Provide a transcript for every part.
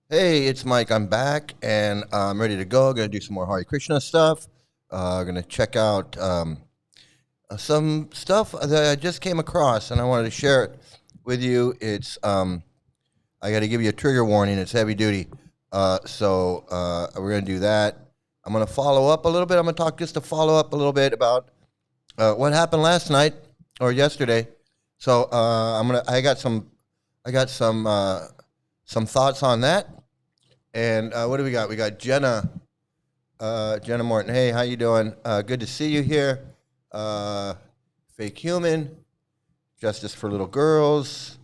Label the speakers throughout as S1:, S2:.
S1: Hey, it's Mike. I'm back and I'm ready to go. Gonna do some more Hare Krishna stuff. Gonna check out some stuff that I just came across and I wanted to share it with you. I got to give you a trigger warning. It's heavy duty. So we're gonna do that. I'm gonna follow up a little bit. I'm gonna talk just to follow up a little bit about what happened last night or yesterday. So I got some thoughts on that. And what do we got? We got Jenna Morton. Hey, how you doing? Good to see you here. Fake human, justice for little girls.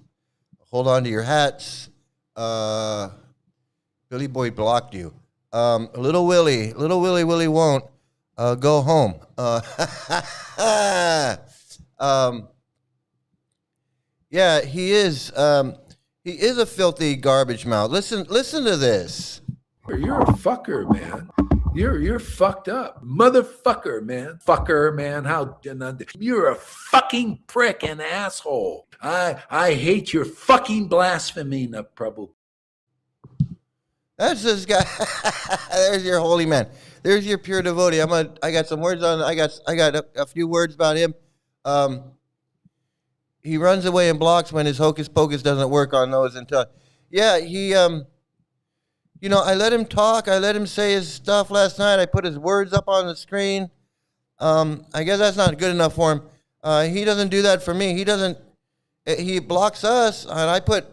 S1: Hold on to your hats. Billy Boy blocked you. Little Willie won't go home. Yeah, he is. He is a filthy garbage mouth. Listen to this.
S2: You're a fucker, man. You're fucked up, motherfucker, man. Fucker, man. How you're a fucking prick and asshole. I hate your fucking blasphemy, Prabhu.
S1: That's this guy. There's your holy man. There's your pure devotee. I got some words on. I got a few words about him. He runs away and blocks when his hocus pocus doesn't work on those until. Yeah, he. I let him talk. I let him say his stuff last night. I put his words up on the screen. I guess that's not good enough for him. He doesn't do that for me. He doesn't. He blocks us, and I put,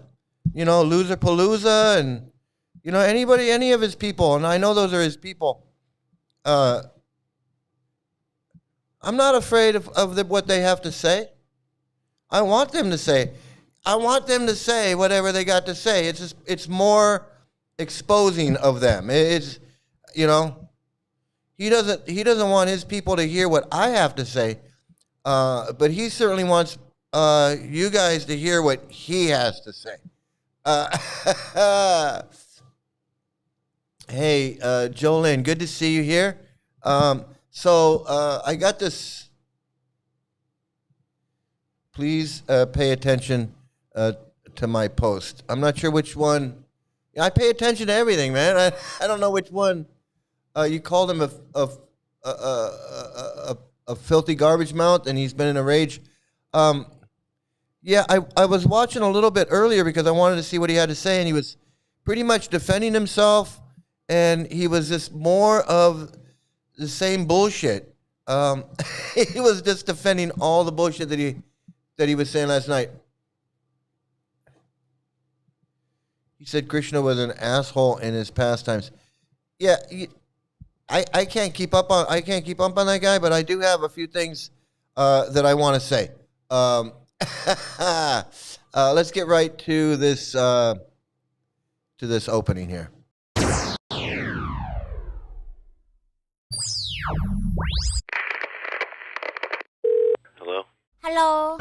S1: loser palooza, and any of his people, and I know those are his people. I'm not afraid of what they have to say. I want them to say. I want them to say whatever they got to say. It's more exposing of them. It's he doesn't want his people to hear what I have to say, but he certainly wants you guys to hear what he has to say. Hey, Jolene, good to see you here. So I got this. Please pay attention to my post. I'm not sure which one. I pay attention to everything, man. I don't know which one. You called him a filthy garbage mouth, and he's been in a rage. Yeah, I was watching a little bit earlier because I wanted to see what he had to say, and he was pretty much defending himself, and he was just more of the same bullshit. He was just defending all the bullshit that he was saying last night. He said Krishna was an asshole in his pastimes. Yeah, I can't keep up on that guy, but I do have a few things that I want to say. Let's get right to this opening here.
S3: Hello?
S4: Hello.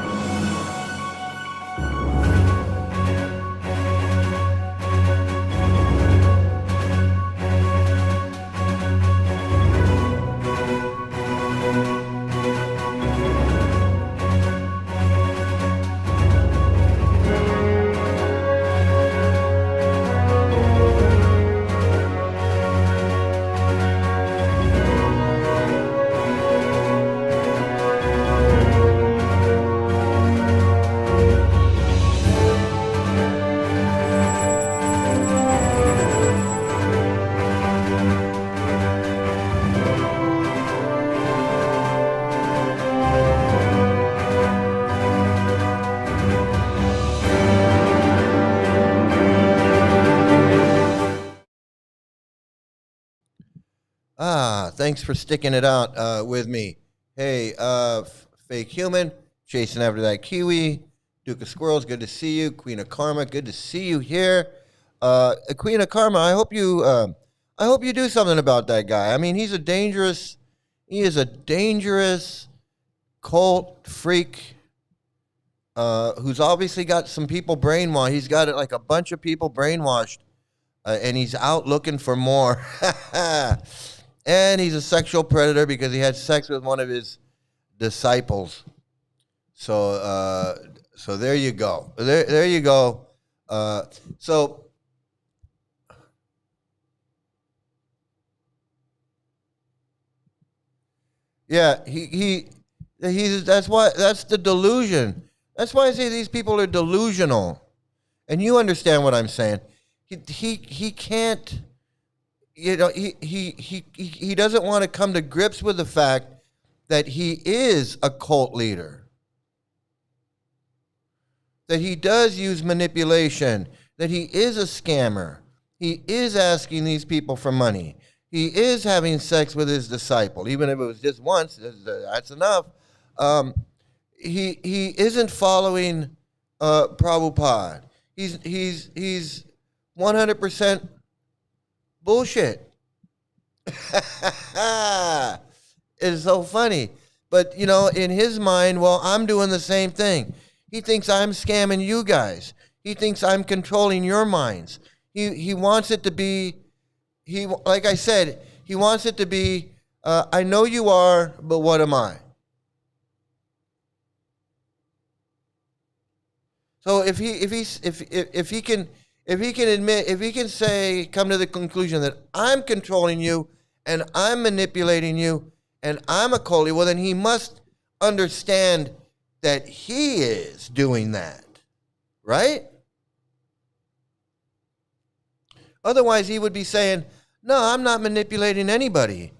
S1: Thanks for sticking it out with me. Hey, fake human, chasing after that kiwi. Duke of Squirrels, good to see you. Queen of Karma, good to see you here. Queen of Karma, I hope you do something about that guy. I mean, he is a dangerous cult freak who's obviously got some people brainwashed. He's got like a bunch of people brainwashed, and he's out looking for more. And he's a sexual predator because he had sex with one of his disciples. So there you go. There you go. So Yeah, he's that's the delusion. That's why I say these people are delusional. And you understand what I'm saying. He can't, he doesn't want to come to grips with the fact that he is a cult leader. That he does use manipulation, that he is a scammer. He is asking these people for money. He is having sex with his disciple, even if it was just once, that's enough. He isn't following Prabhupada. He's 100% bullshit. It's so funny. But, in his mind, well, I'm doing the same thing. He thinks I'm scamming you guys. He thinks I'm controlling your minds. He wants it to be, like I said, he wants it to be, I know you are, but what am I? So if he can admit, if he can say, come to the conclusion that I'm controlling you and I'm manipulating you and I'm a cult, well, then he must understand that he is doing that, right? Otherwise, he would be saying, no, I'm not manipulating anybody.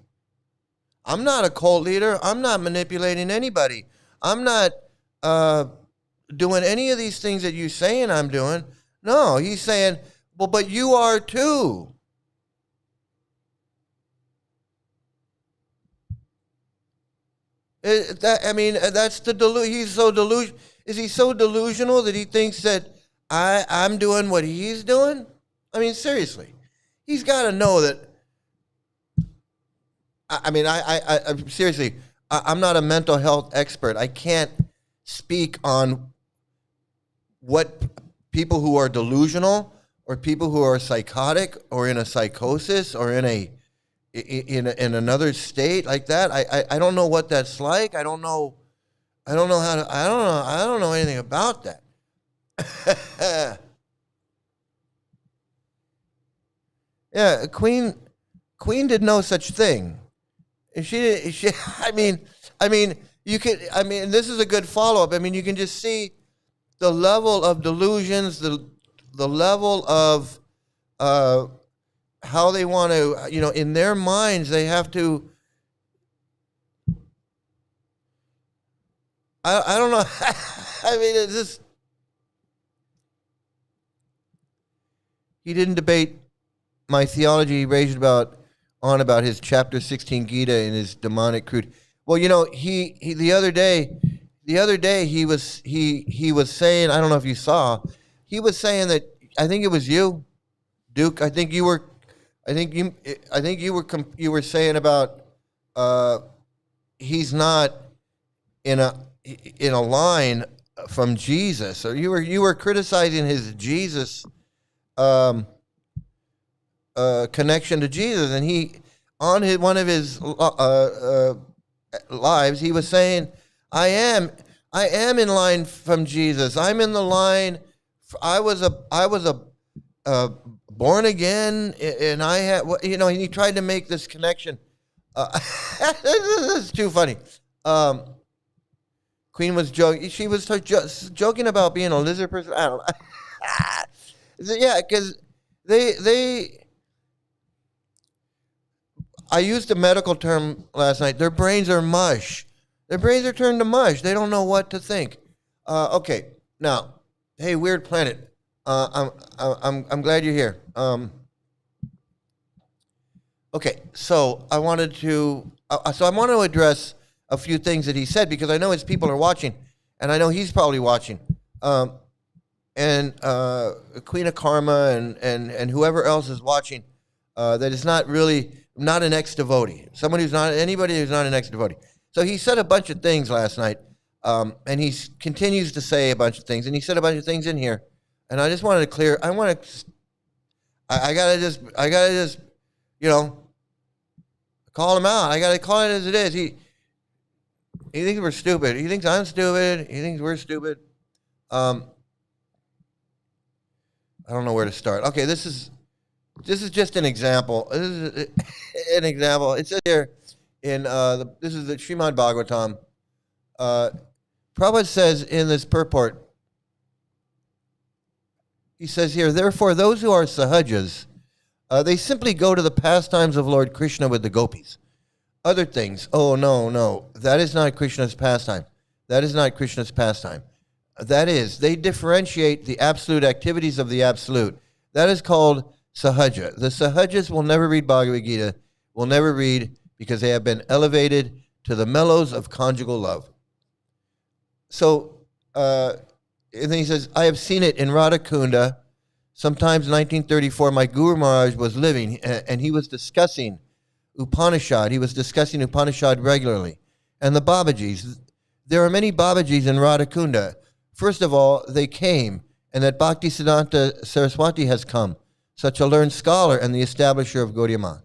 S1: I'm not a cult leader. I'm not manipulating anybody. I'm not doing any of these things that you're saying I'm doing. No, he's saying, well, but you are too. That's the delusion. He's so delusional. Is he so delusional that he thinks that I'm doing what he's doing? I mean, seriously, he's got to know that. Seriously, I'm not a mental health expert. I can't speak on what people who are delusional or people who are psychotic or in a psychosis or in another state like that. I don't know what that's like. I don't know anything about that. Yeah, Queen did no such thing. She you could, this is a good follow-up. You can just see the level of delusions, the level of how they want to, in their minds, they have to, I don't know. It's just, he didn't debate my theology. He raged about his chapter 16 Gita in his demonic crude. Well, he the other day he was saying, I don't know if you saw, he was saying that, I think it was you, Duke. You were saying about he's not in a line from Jesus, or you were criticizing his Jesus connection to Jesus, and he on one of his lives, he was saying, I am in line from Jesus. I'm in the line. I was a born again, and I had, and he tried to make this connection. This is too funny. Queen was joking. She was just joking about being a lizard person. I don't know. Yeah, because I used a medical term last night. Their brains are mush. Their brains are turned to mush. They don't know what to think. Okay, now, hey, Weird Planet. I'm glad you're here. Okay, so I wanted to address a few things that he said, because I know his people are watching, and I know he's probably watching. And Queen of Karma and whoever else is watching, that is not an ex-devotee. Anybody who's not an ex-devotee. So he said a bunch of things last night, and he continues to say a bunch of things, and he said a bunch of things in here, and I just wanted to clear. I gotta just call him out. I gotta call it as it is. He thinks we're stupid. He thinks I'm stupid. He thinks we're stupid. I don't know where to start. Okay, this is just an example. This is an example. It says here, In this is the Srimad Bhagavatam. Prabhupada says in this purport, he says here, therefore those who are sahajas, they simply go to the pastimes of Lord Krishna with the gopis. Other things, oh no, that is not Krishna's pastime. That is not Krishna's pastime. That is, they differentiate the absolute activities of the absolute. That is called sahaja. The sahajas will never read Bhagavad Gita, will never read, because they have been elevated to the mellows of conjugal love. So, and then he says, I have seen it in Radhakunda. Sometimes in 1934, my Guru Maharaj was living, and he was discussing Upanishad. He was discussing Upanishad regularly. And the Babajis, there are many Babajis in Radhakunda. First of all, they came, and that Bhaktisiddhanta Saraswati has come, such a learned scholar and the establisher of Gaudiya Math.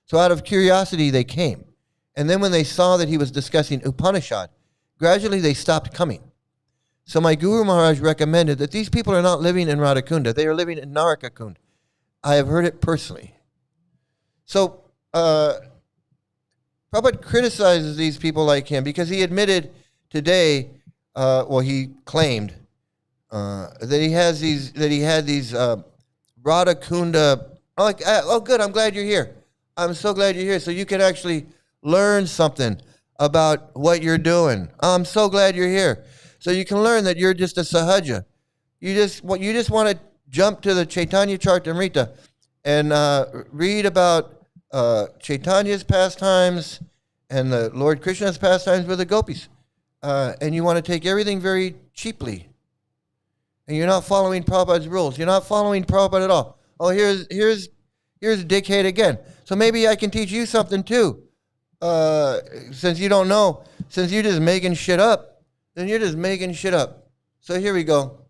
S1: So out of curiosity, they came. And then when they saw that he was discussing Upanishad, gradually they stopped coming. So my Guru Maharaj recommended that these people are not living in Radhakunda, they are living in Narakakund. I have heard it personally. So Prabhupada criticizes these people like him because he admitted today, he claimed that he had these Radhakunda. Oh, good, I'm glad you're here. I'm so glad you're here, so you can actually learn something about what you're doing. I'm so glad you're here. So you can learn that you're just a sahaja. You just want to jump to the Chaitanya Charitamrita and read about Chaitanya's pastimes and the Lord Krishna's pastimes with the gopis. And you want to take everything very cheaply. And you're not following Prabhupada's rules. You're not following Prabhupada at all. Oh, here's dickhead again. So maybe I can teach you something too. Since you don't know, since you're just making shit up, then you're just making shit up. So here we go.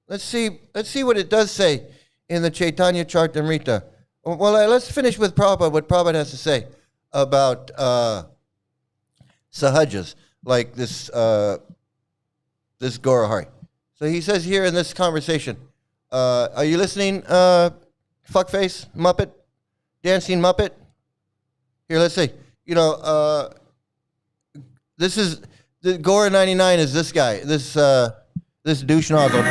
S1: Let's see what it does say in the Chaitanya Charitamrita. Well, let's finish with Prabhupada, what Prabhupada has to say about sahajas, like this Gaurahari. So he says here in this conversation, are you listening, fuckface, Muppet, dancing Muppet? Here, let's see. This is, the Gora 99 is this guy, this douche nozzle.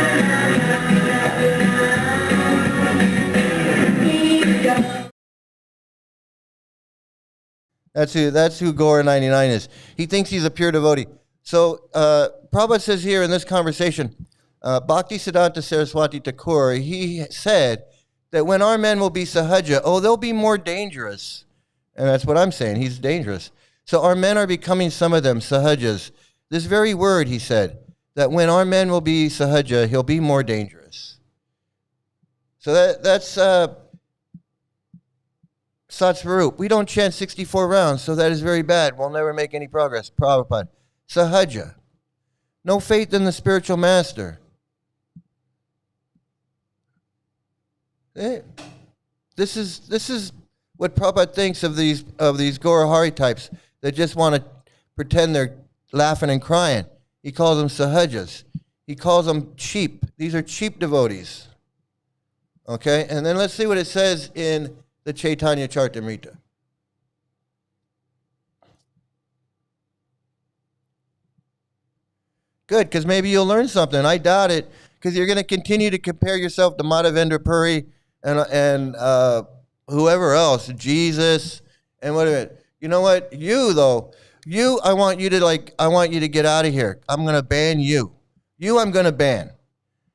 S1: That's who Gora 99 is. He thinks he's a pure devotee. So Prabhupada says here in this conversation, Bhaktisiddhanta Saraswati Thakur, he said that when our men will be sahaja, they'll be more dangerous. And that's what I'm saying. He's dangerous. So our men are becoming, some of them, sahajas. This very word, he said, that when our men will be sahaja, he'll be more dangerous. So that's Satsvarup. We don't chant 64 rounds, so that is very bad. We'll never make any progress. Prabhupada. Sahaja. No faith in the spiritual master. This is what Prabhupada thinks of these Gaurahari types that just want to pretend they're laughing and crying. He calls them sahajas. He calls them cheap. These are cheap devotees. Okay, and then let's see what it says in the Chaitanya Charitamrita. Good, because maybe you'll learn something. I doubt it, because you're going to continue to compare yourself to Madhavendra Puri and whoever else, Jesus, and whatever. You know what? I want you to get out of here. I'm going to ban you. I'm going to ban,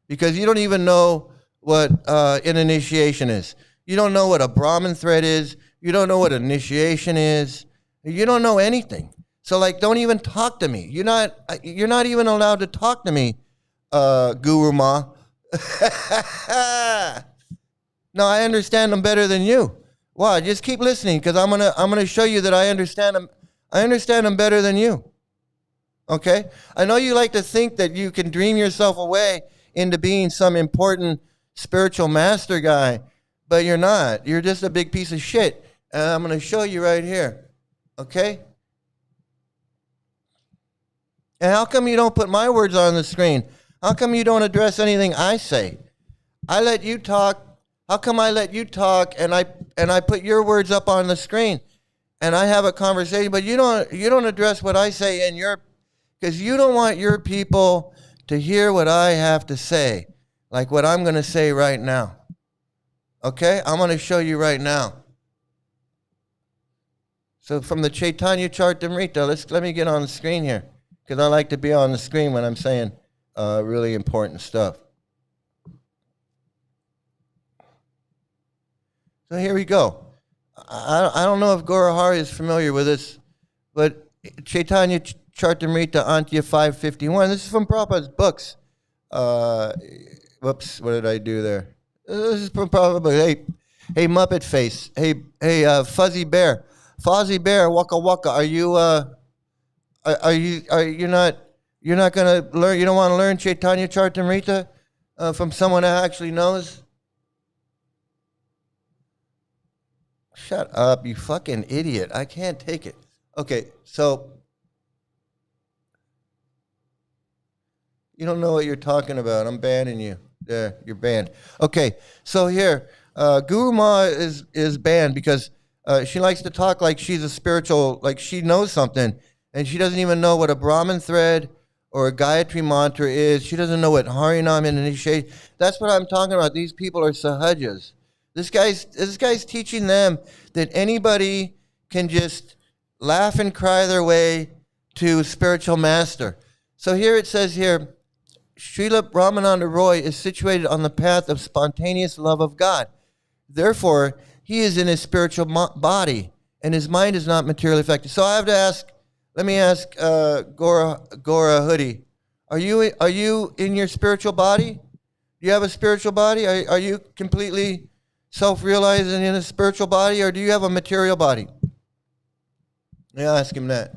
S1: because you don't even know what an initiation is. You don't know what a Brahmin thread is. You don't know what initiation is. You don't know anything. So, don't even talk to me. You're not even allowed to talk to me, Guru Ma. No, I understand them better than you. Wow, just keep listening, because I'm gonna show you that I understand them. I understand them better than you. Okay? I know you like to think that you can dream yourself away into being some important spiritual master guy, but you're not. You're just a big piece of shit. And I'm gonna show you right here. Okay? And how come you don't put my words on the screen? How come you don't address anything I say? I let you talk. How come I let you talk and I put your words up on the screen? and I have a conversation, but you don't address what I say in your, because you don't want your people to hear what I have to say, like what I'm going to say right now. Okay? I'm going to show you right now. So from the Chaitanya Charitamrita, let me get on the screen here, because I like to be on the screen when I'm saying really important stuff. So here we go. I don't know if Gaurahari is familiar with this, but Chaitanya Charitamrita Antya 551. This is from Prabhupada's books. Whoops, what did I do there? This is from Prabhupada. Hey, Muppet Face. Hey, Fuzzy Bear. Fuzzy Bear, Waka Waka. Are you not gonna learn? You don't want to learn Chaitanya Charitamrita from someone that actually knows? Shut up, you fucking idiot. I can't take it. Okay, so you don't know what you're talking about. I'm banning you. There, you're banned. Okay, so here, Guru Ma is banned because she likes to talk like she's a spiritual, like she knows something, and she doesn't even know what a Brahmin thread or a Gayatri mantra is. She doesn't know what Harinam and initiation. That's what I'm talking about. These people are sahajas. This guy's teaching them that anybody can just laugh and cry their way to spiritual master. So here it says here, Srila Ramananda Roy is situated on the path of spontaneous love of God. Therefore, he is in his spiritual body, and his mind is not materially affected. So I have to ask, let me ask Gora Hoodie, are you in your spiritual body? Do you have a spiritual body? Are you completely self-realizing in a spiritual body, or do you have a material body? Yeah, ask him that.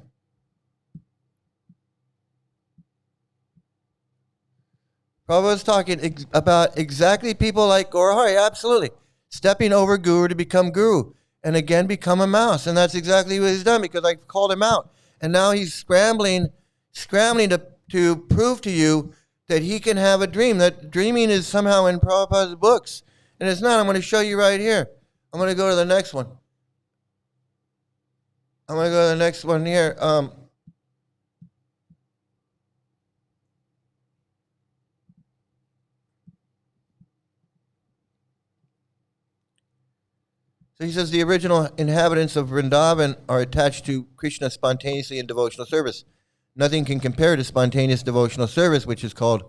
S1: Prabhupada's talking about exactly people like Gaurahari, absolutely. Stepping over guru to become guru, and again become a mouse. And that's exactly what he's done, because I called him out. And now he's scrambling to prove to you that he can have a dream, that dreaming is somehow in Prabhupada's books. And it's not. I'm going to show you right here. I'm going to go to the next one. I'm going to go to the next one here. So he says the original inhabitants of Vrindavan are attached to Krishna spontaneously in devotional service. Nothing can compare to spontaneous devotional service, which is called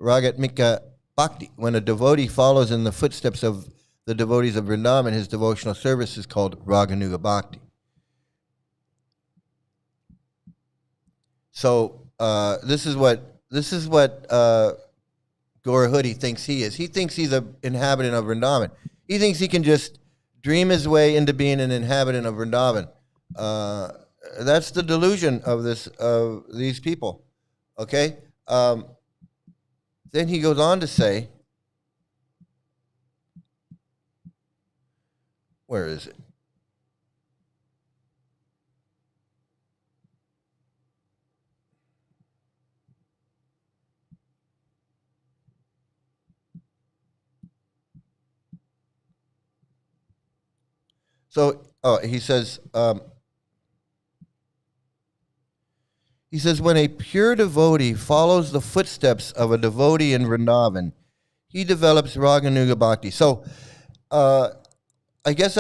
S1: Ragatmika Bhakti. When a devotee follows in the footsteps of the devotees of Vrindavan, his devotional service is called Raganuga Bhakti. So this is what Gaura Hoodie thinks he is. He thinks he's an inhabitant of Vrindavan. He thinks he can just dream his way into being an inhabitant of Vrindavan. That's the delusion of these people. Okay. Then he goes on to say, where is it? So he says, when a pure devotee follows the footsteps of a devotee in Vrindavan, he develops Raganuga Bhakti. So I guess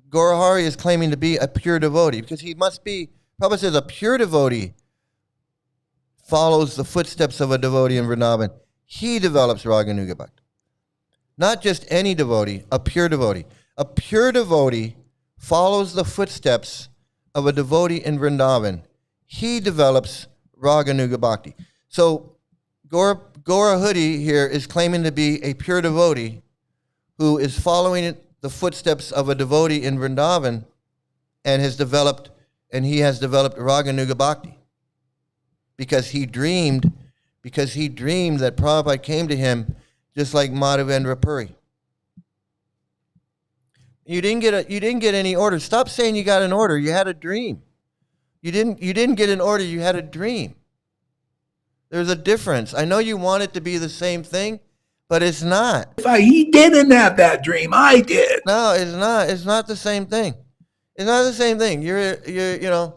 S1: Gaurahari is claiming to be a pure devotee, because he must be, Prabhupada says a pure devotee follows the footsteps of a devotee in Vrindavan. He develops Raganuga Bhakti. Not just any devotee, a pure devotee. A pure devotee follows the footsteps of a devotee in Vrindavan. He develops Raganuga Bhakti. So Gaura Hoodie here is claiming to be a pure devotee who is following the footsteps of a devotee in Vrindavan and he has developed Raganuga Bhakti. Because he dreamed that Prabhupada came to him just like Madhavendra Puri. You didn't get any order. Stop saying you got an order. You had a dream. You didn't get an order. You had a dream. There's a difference. I know you want it to be the same thing, but it's not.
S2: He didn't have that dream. I did.
S1: No, it's not. It's not the same thing. It's not the same thing. You're you know.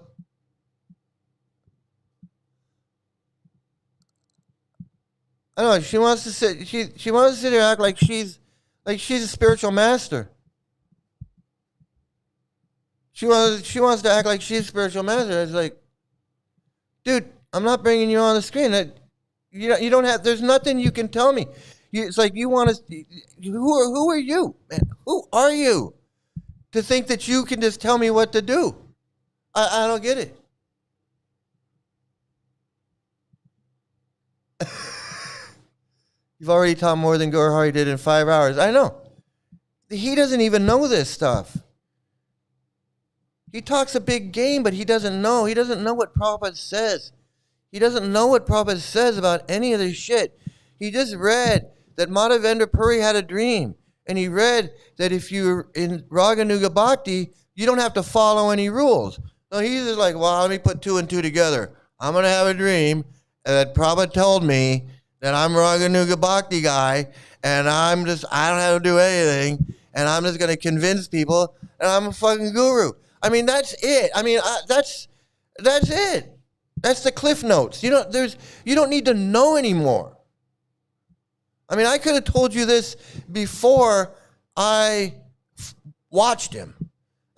S1: I don't know. She wants to sit. She wants to sit here and act like she's a spiritual master. She wants to act like she's a spiritual master. It's like, dude, I'm not bringing you on the screen. You don't have. There's nothing you can tell me. It's like you want to. Who are you, man? Who are you to think that you can just tell me what to do? I don't get it. You've already taught more than Gaur Hari did in 5 hours. I know. He doesn't even know this stuff. He talks a big game, but he doesn't know. He doesn't know what Prabhupada says. He doesn't know what Prabhupada says about any of this shit. He just read that Madhavendra Puri had a dream. And he read that if you're in Raganuga Bhakti, you don't have to follow any rules. So he's just like, well, let me put 2 and 2 together. I'm going to have a dream that Prabhupada told me that I'm Raganuga Bhakti guy, and I don't have to do anything, and I'm just going to convince people, and I'm a fucking guru. I mean, that's it. I mean, that's it. That's the cliff notes. You don't need to know anymore. I mean, I could have told you this before I watched him.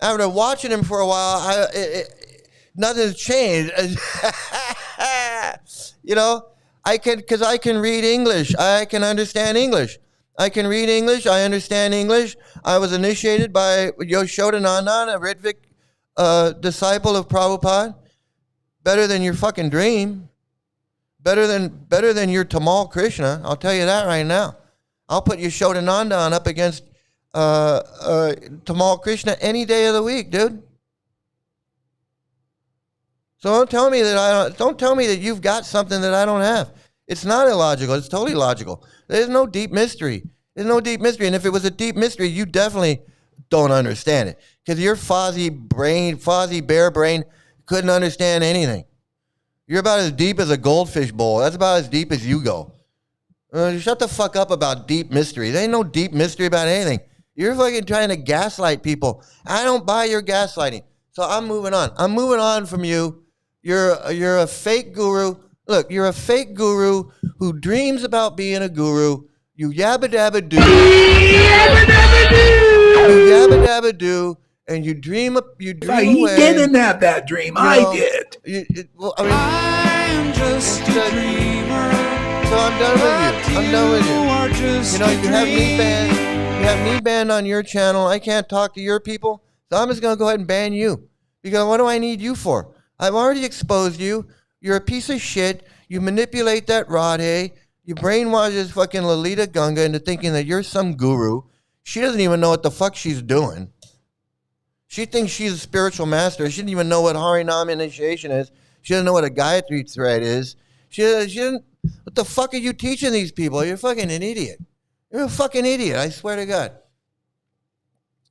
S1: After watching him for a while, nothing's changed. Because I can read English. I can understand English. I can read English. I understand English. I was initiated by Yashodananda, a Ritvik disciple of Prabhupada. Better than your fucking dream. Better than your Tamal Krishna. I'll tell you that right now. I'll put Yashodananda on up against Tamal Krishna any day of the week, dude. So don't tell me that you've got something that I don't have. It's not illogical. It's totally logical. There's no deep mystery. There's no deep mystery. And if it was a deep mystery, you definitely don't understand it. Because your fuzzy bear brain couldn't understand anything. You're about as deep as a goldfish bowl. That's about as deep as you go. Shut the fuck up about deep mystery. There ain't no deep mystery about anything. You're fucking trying to gaslight people. I don't buy your gaslighting. So I'm moving on. I'm moving on from you. You're a fake guru. Look, you're a fake guru who dreams about being a guru. You yabba dabba do. You yabba dabba do, and you dream away.
S2: He didn't have that dream. I did.
S4: I'm just a dreamer.
S1: So I'm done with you. You have me banned. You have me banned on your channel. I can't talk to your people. So I'm just going to go ahead and ban you. Because what do I need you for? I've already exposed you. You're a piece of shit. You manipulate that Radhe. You brainwash this fucking Lalita Ganga into thinking that you're some guru. She doesn't even know what the fuck she's doing. She thinks she's a spiritual master. She doesn't even know what Harinam initiation is. She doesn't know what a Gayatri thread is. She doesn't. What the fuck are you teaching these people? You're fucking an idiot. You're a fucking idiot. I swear to God.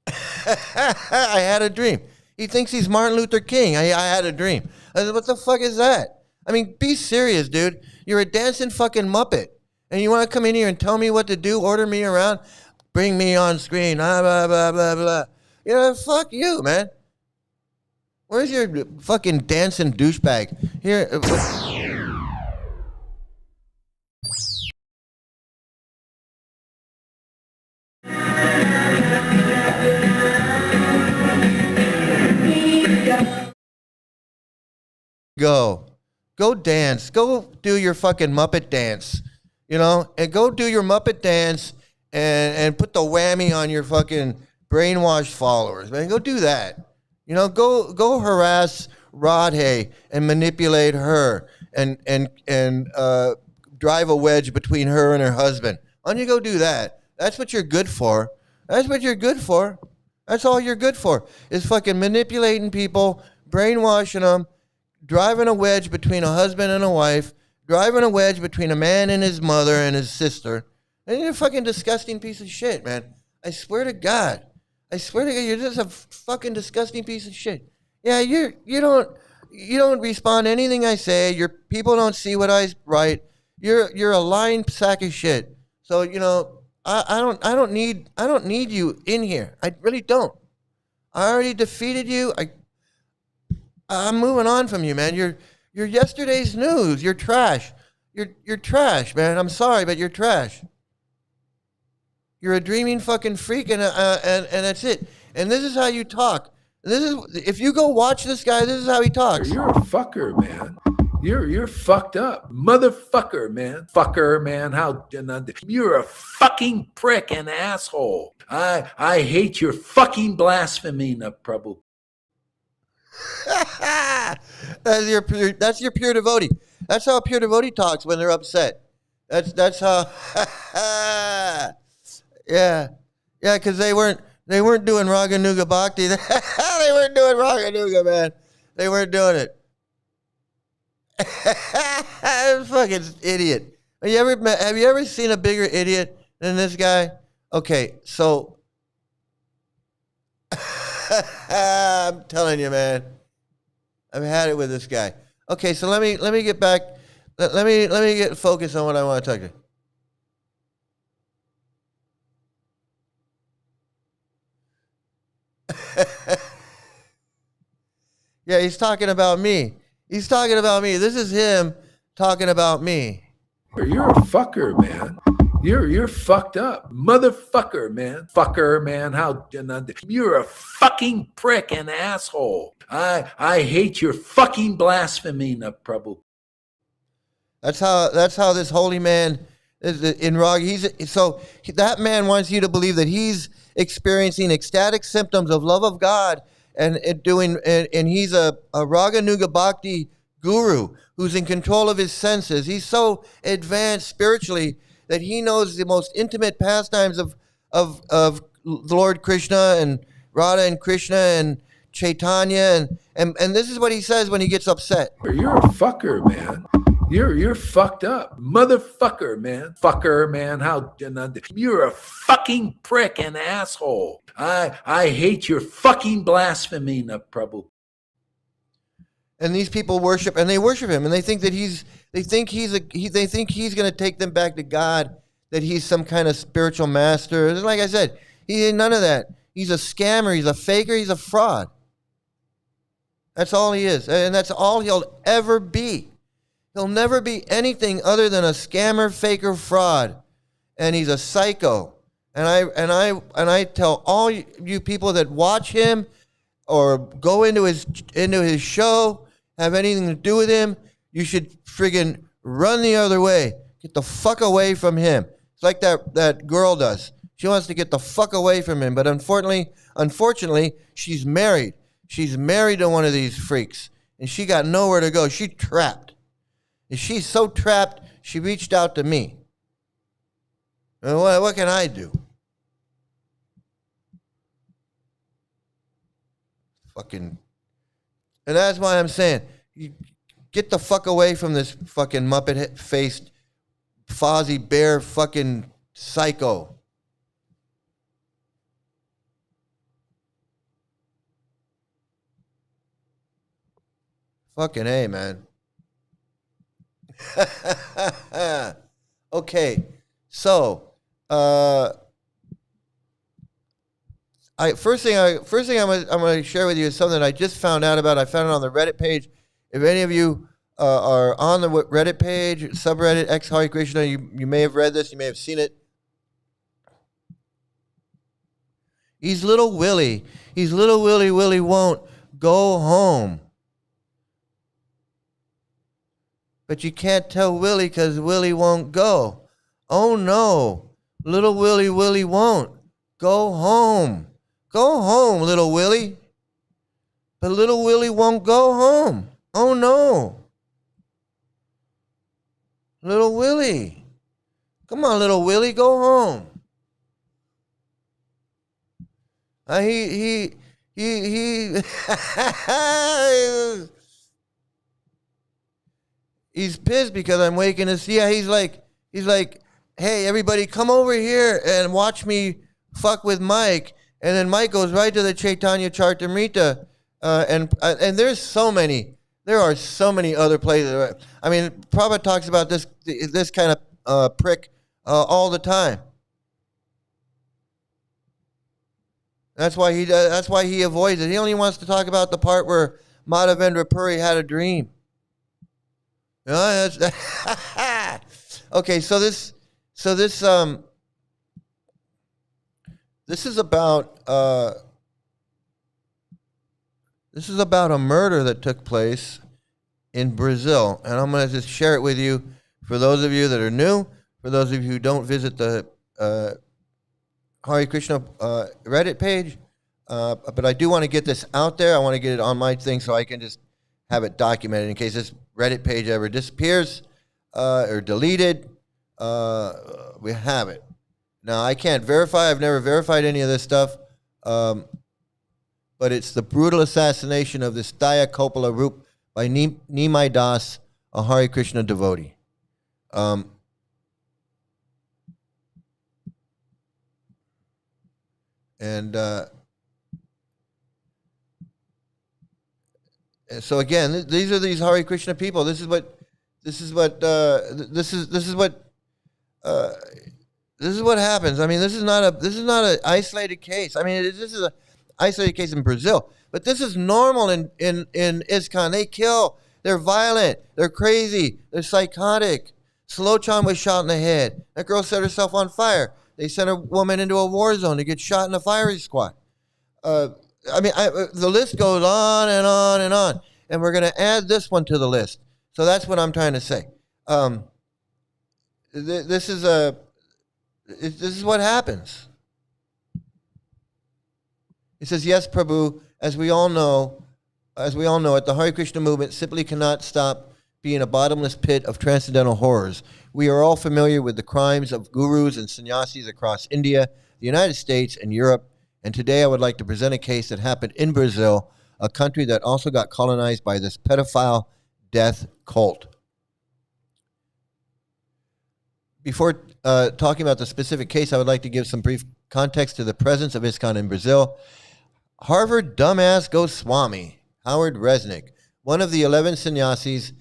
S1: I had a dream. He thinks he's Martin Luther King. I had a dream. I said, what the fuck is that? I mean, be serious, dude. You're a dancing fucking Muppet. And you want to come in here and tell me what to do, order me around, bring me on screen, blah, blah, blah, blah, blah. Fuck you, man. Where's your fucking dancing douchebag? Here. Go dance. Go do your fucking Muppet dance, and go do your Muppet dance and put the whammy on your fucking brainwashed followers, man. Go do that. Go harass Radhe and manipulate her and drive a wedge between her and her husband. Why don't you go do that? That's what you're good for. That's what you're good for. That's all you're good for, is fucking manipulating people, brainwashing them, driving a wedge between a husband and a wife, driving a wedge between a man and his mother and his sister. And you're a fucking disgusting piece of shit, man. I swear to God. You're just a fucking disgusting piece of shit. Yeah, you don't respond to anything I say. Your people don't see what I write. You're a lying sack of shit. So, I don't need you in here. I really don't. I already defeated you. I'm moving on from you, man. You're yesterday's news. You're trash. You're trash, man. I'm sorry, but you're trash. You're a dreaming fucking freak, and that's it. And this is how you talk. This is if you go watch this guy. This is how he talks.
S2: You're a fucker, man. You're fucked up, motherfucker, man. Fucker, man. How you're a fucking prick and asshole. I hate your fucking blasphemy, Prabhu.
S1: That's your pure devotee. That's how a pure devotee talks when they're upset. That's how. Yeah, because they weren't doing Raganuga Bhakti. They weren't doing Raganuga, man. They weren't doing it. Fucking idiot. Have you ever seen a bigger idiot than this guy? Okay, so I'm telling you, man. I've had it with this guy. Okay, so let me get back. Let me get focused on what I want to talk to you. Yeah, he's talking about me. He's talking about me. This is him talking about me.
S2: You're a fucker, man. You're fucked up, motherfucker, man. Fucker, man. How you're a fucking prick and asshole. I hate your fucking blasphemy, Prabhu.
S1: That's how this holy man is in Rag. That man wants you to believe that he's experiencing ecstatic symptoms of love of God and he's a Raganuga Bhakti guru who's in control of his senses. He's so advanced spiritually that he knows the most intimate pastimes of Lord Krishna and Radha and Krishna and Chaitanya and this is what he says when he gets upset.
S2: You're a fucker, man. You're fucked up, motherfucker, man. Fucker, man. How you're a fucking prick and asshole. I hate your fucking blasphemy, Prabhu.
S1: And these people worship him, and they think that they think he's going to take them back to God, that he's some kind of spiritual master. And like I said, he ain't none of that. He's a scammer, he's a faker, he's a fraud. That's all he is, and that's all he'll ever be. He'll never be anything other than a scammer, faker, fraud, and he's a psycho. And I tell all you people that watch him or go into his show, have anything to do with him, you should friggin' run the other way. Get the fuck away from him. It's like that girl does. She wants to get the fuck away from him, but unfortunately, she's married. She's married to one of these freaks, and she got nowhere to go. She's trapped. And she's so trapped, she reached out to me. And what can I do? Fucking. And that's why I'm saying, you get the fuck away from this fucking Muppet-faced, Fozzie Bear fucking psycho. Fucking A, man. Okay, so first thing I'm going to share with you is something that I just found out about. I found it on the Reddit page. If any of you are on the Reddit page, subreddit X Hare Krishna, you may have read this, you may have seen it. He's little Willie. He's little Willie. Willie won't go home. But you can't tell Willie because Willie won't go. Oh no, little Willie won't go home. Go home, little Willie. But little Willie won't go home. Oh no. Little Willie. Come on, little Willie, go home. He he's pissed because I'm waking his. Yeah, he's like, hey, everybody, come over here and watch me fuck with Mike. And then Mike goes right to the Chaitanya Charitamrita, and there are so many other places. I mean, Prabhupada talks about this kind of prick all the time. That's why he does, that's why he avoids it. He only wants to talk about the part where Madhavendra Puri had a dream. You know, okay, so this this is about a murder that took place in Brazil, and I'm going to just share it with you for those of you that are new, for those of you who don't visit the Hare Krishna Reddit page, but I do want to get this out there. I want to get it on my thing so I can just have it documented in case this Reddit page ever disappears or deleted. We have it. Now, I can't verify. I've never verified any of this stuff, but it's the brutal assassination of this Daya Kopala Rup by Nimai Das, a Hare Krishna devotee. And so again, these are these Hare Krishna people. This is what happens. I mean, this is not an isolated case. I mean, this is an isolated case in Brazil, but this is normal in ISKCON. They kill. They're violent. They're crazy. They're psychotic. Slochan was shot in the head. That girl set herself on fire. They sent a woman into a war zone to get shot in a firing squad. The list goes on and on and on, and we're going to add this one to the list. So that's what I'm trying to say. This is what happens. He says, yes, Prabhu, as we all know it, the Hare Krishna movement simply cannot stop being a bottomless pit of transcendental horrors. We are all familiar with the crimes of gurus and sannyasis across India, the United States, and Europe. And today I would like to present a case that happened in Brazil, a country that also got colonized by this pedophile death cult. Before talking about the specific case, I would like to give some brief context to the presence of ISKCON in Brazil. Harvard dumbass Goswami, Howard Resnick, one of the 11 sannyasis.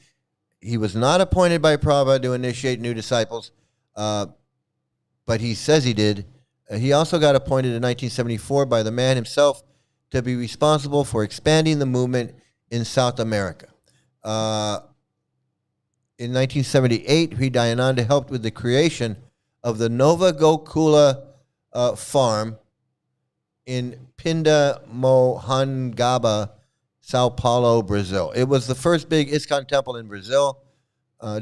S1: He was not appointed by Prabhupada to initiate new disciples, but he says he did. He also got appointed in 1974 by the man himself to be responsible for expanding the movement in South America. In 1978, Hridayananda helped with the creation of the Nova Gokula farm in Pindamonhangaba, Sao Paulo, Brazil. It was the first big ISKCON temple in Brazil.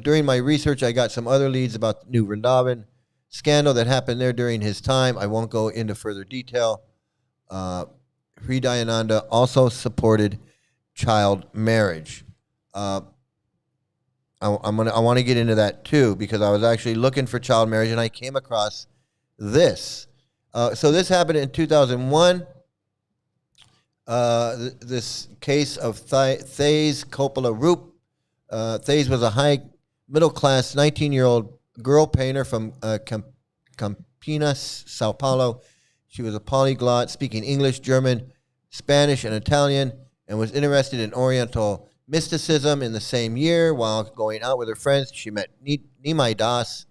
S1: During my research, I got some other leads about the New Vrindavan scandal that happened there during his time. I won't go into further detail. Hridayananda also supported child marriage. I want to get into that too, because I was actually looking for child marriage and I came across this. So this happened in 2001. This case of Thays Kopala Rup. Thays was a high middle-class 19-year-old girl painter from Campinas, Sao Paulo. She was a polyglot, speaking English, German, Spanish, and Italian, and was interested in Oriental mysticism. In the same year, while going out with her friends, she met Nimai Das,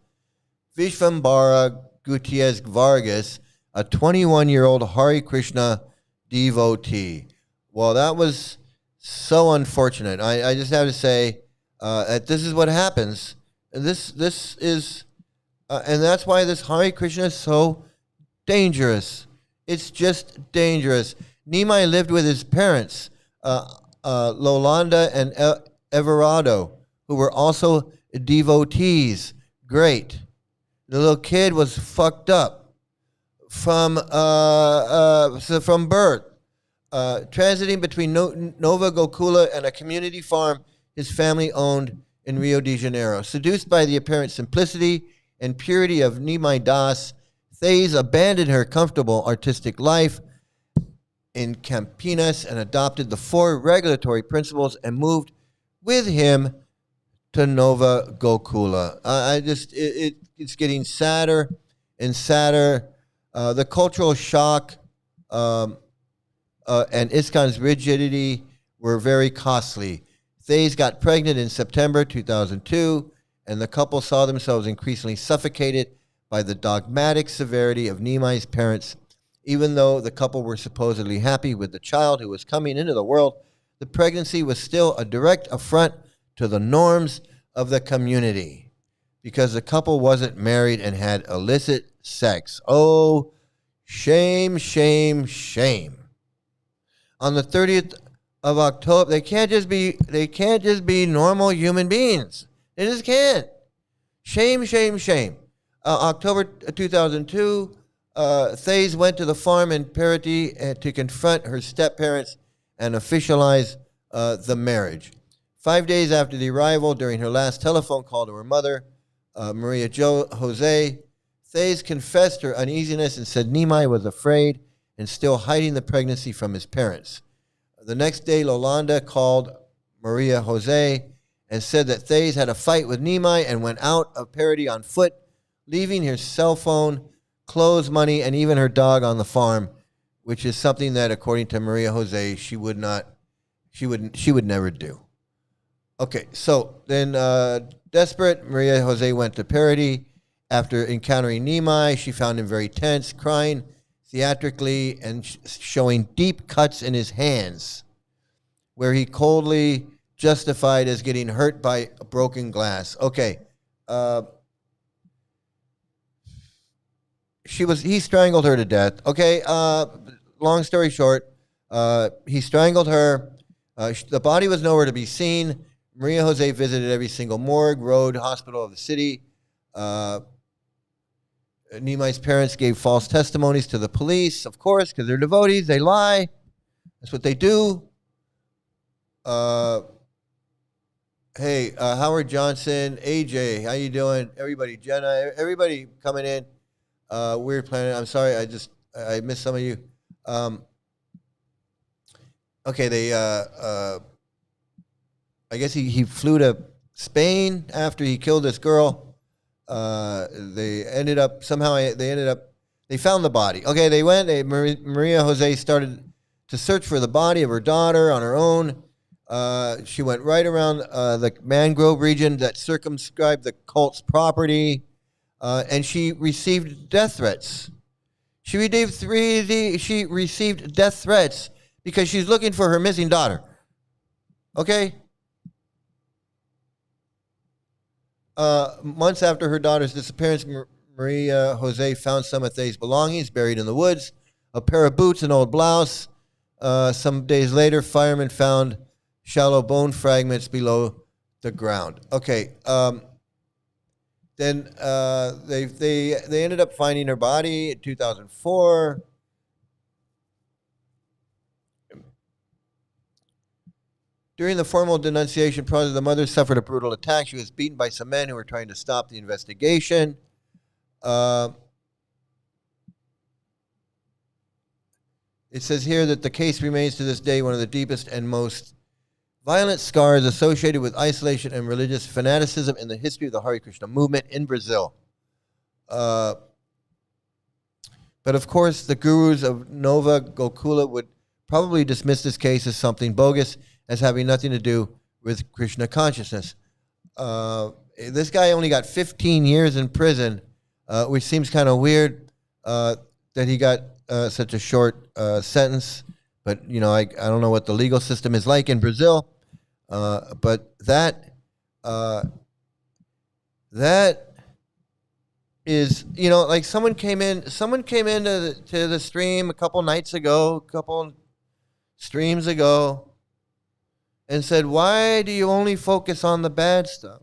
S1: Vishvambara Gutierrez Vargas, a 21-year-old Hare Krishna devotee. Well, that was so unfortunate. I just have to say that this is what happens. This is, and that's why this Hare Krishna is so dangerous. It's just dangerous. Nimai lived with his parents, Lolanda and Everardo, who were also devotees. Great. The little kid was fucked up from birth. Transiting between Nova Gokula and a community farm his family owned in Rio de Janeiro. Seduced by the apparent simplicity and purity of Nimai Das, Thays abandoned her comfortable artistic life in Campinas and adopted the 4 regulatory principles and moved with him to Nova Gokula. It's getting sadder and sadder. The cultural shock and ISKCON's rigidity were very costly. Thays got pregnant in September 2002, and the couple saw themselves increasingly suffocated by the dogmatic severity of Nimai's parents' Even though the couple were supposedly happy with the child who was coming into the world, the pregnancy was still a direct affront to the norms of the community because the couple wasn't married and had illicit sex. Oh, shame, shame, shame. On the 30th of October, they can't just be normal human beings. They just can't. Shame, shame, shame. October 2002, Thays went to the farm in Parity to confront her step-parents and officialize the marriage. 5 days after the arrival, during her last telephone call to her mother, Maria Jose, Thays confessed her uneasiness and said Nimai was afraid and still hiding the pregnancy from his parents. The next day, Lolanda called Maria Jose and said that Thays had a fight with Nimai and went out of Parity on foot, leaving her cell phone, clothes, money, and even her dog on the farm, which is something that, according to Maria Jose, she would never do. Okay, so then desperate, Maria Jose went to Parity. After encountering Nimai, she found him very tense, crying theatrically and showing deep cuts in his hands, where he coldly justified as getting hurt by a broken glass. Okay, he strangled her to death. Okay, long story short, he strangled her. The body was nowhere to be seen. Maria Jose visited every single morgue, road, hospital of the city. Nimai's parents gave false testimonies to the police, of course, because they're devotees. They lie. That's what they do. Hey, Howard Johnson, AJ, how you doing? Everybody, Jenna, everybody coming in. Weird Planet. I'm sorry, I missed some of you. Okay, I guess he flew to Spain after he killed this girl. They found the body. Okay, Maria Jose started to search for the body of her daughter on her own. She went right around the mangrove region that circumscribed the cult's property, and she received death threats. She received death threats because she's looking for her missing daughter. Okay? Months after her daughter's disappearance, Maria Jose found some of Thay's belongings buried in the woods, a pair of boots, an old blouse. Some days later, firemen found shallow bone fragments below the ground. Okay. Then they ended up finding her body in 2004. During the formal denunciation process, the mother suffered a brutal attack. She was beaten by some men who were trying to stop the investigation. It says here that the case remains to this day one of the deepest and most violent scars associated with isolation and religious fanaticism in the history of the Hare Krishna movement in Brazil. But of course, the gurus of Nova Gokula would probably dismiss this case as something bogus, as having nothing to do with Krishna consciousness. This guy only got 15 years in prison, which seems kind of weird that he got such a short sentence. But, you know, I don't know what the legal system is like in Brazil. But that is, you know, like someone came into the stream a couple streams ago, and said, why do you only focus on the bad stuff?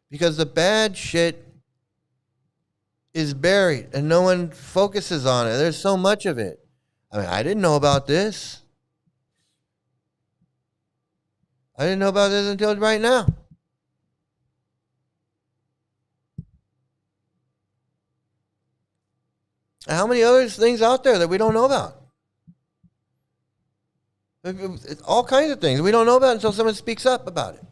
S1: Because the bad shit is buried and no one focuses on it. There's so much of it. I mean, I didn't know about this. I didn't know about this until right now. How many other things out there that we don't know about? All kinds of things we don't know about until someone speaks up about it.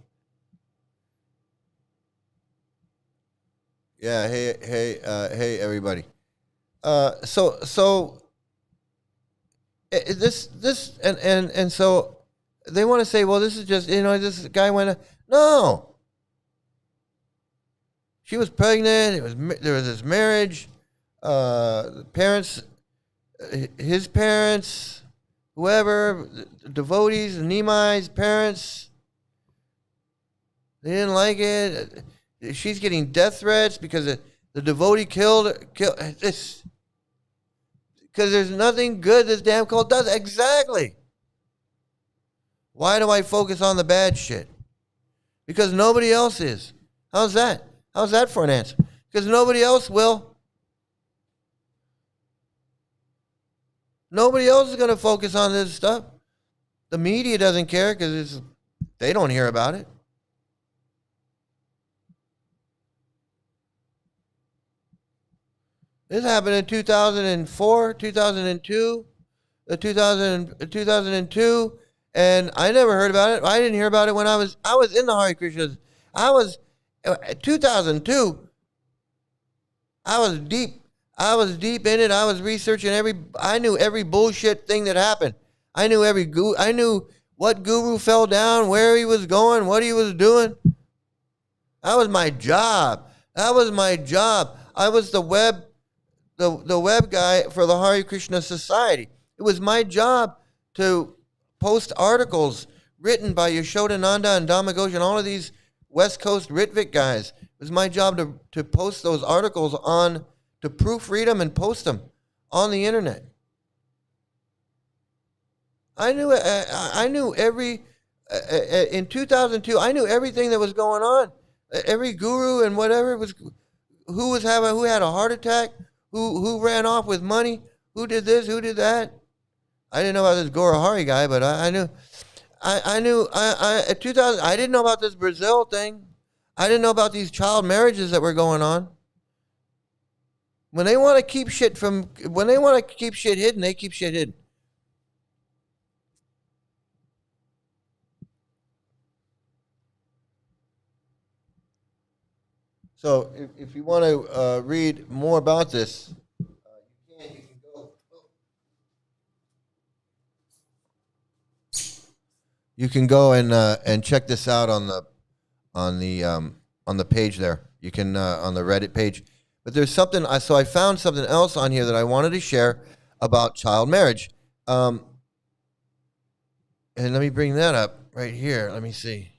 S1: Yeah, hey, everybody. So they want to say, well, this is just, you know, this guy went. No, she was pregnant. There was this marriage. parents, his parents, whoever, devotees, Nimai's parents, they didn't like it. She's getting death threats because the devotee killed this. Because there's nothing good this damn cult does. Exactly. Why do I focus on the bad shit? Because nobody else is. How's that? How's that for an answer? Because nobody else will. Nobody else is going to focus on this stuff. The media doesn't care because they don't hear about it. This happened in 2004, 2002, 2002, and I never heard about it. I didn't hear about it when I was in the Hare Krishnas. 2002. I was deep in it. I was researching I knew every bullshit thing that happened. I knew I knew what guru fell down, where he was going, what he was doing. That was my job. I was the web guy for the Hare Krishna Society. It was my job to post articles written by Yashodananda and Dhammagosh and all of these West Coast Ritvik guys. It was my job to post those articles to proofread them and post them on the internet. I knew every, in 2002, I knew everything that was going on. Every guru and whatever who had a heart attack, who ran off with money, who did this, who did that. I didn't know about this Gorahari guy, but I knew. At 2000, I didn't know about this Brazil thing. I didn't know about these child marriages that were going on. When they want to keep shit hidden, they keep shit hidden. So if you want to read more about this, you can go. You can go and check this out on the page there. You can on the Reddit page. But there's something. So I found something else on here that I wanted to share about child marriage. And let me bring that up right here. Let me see.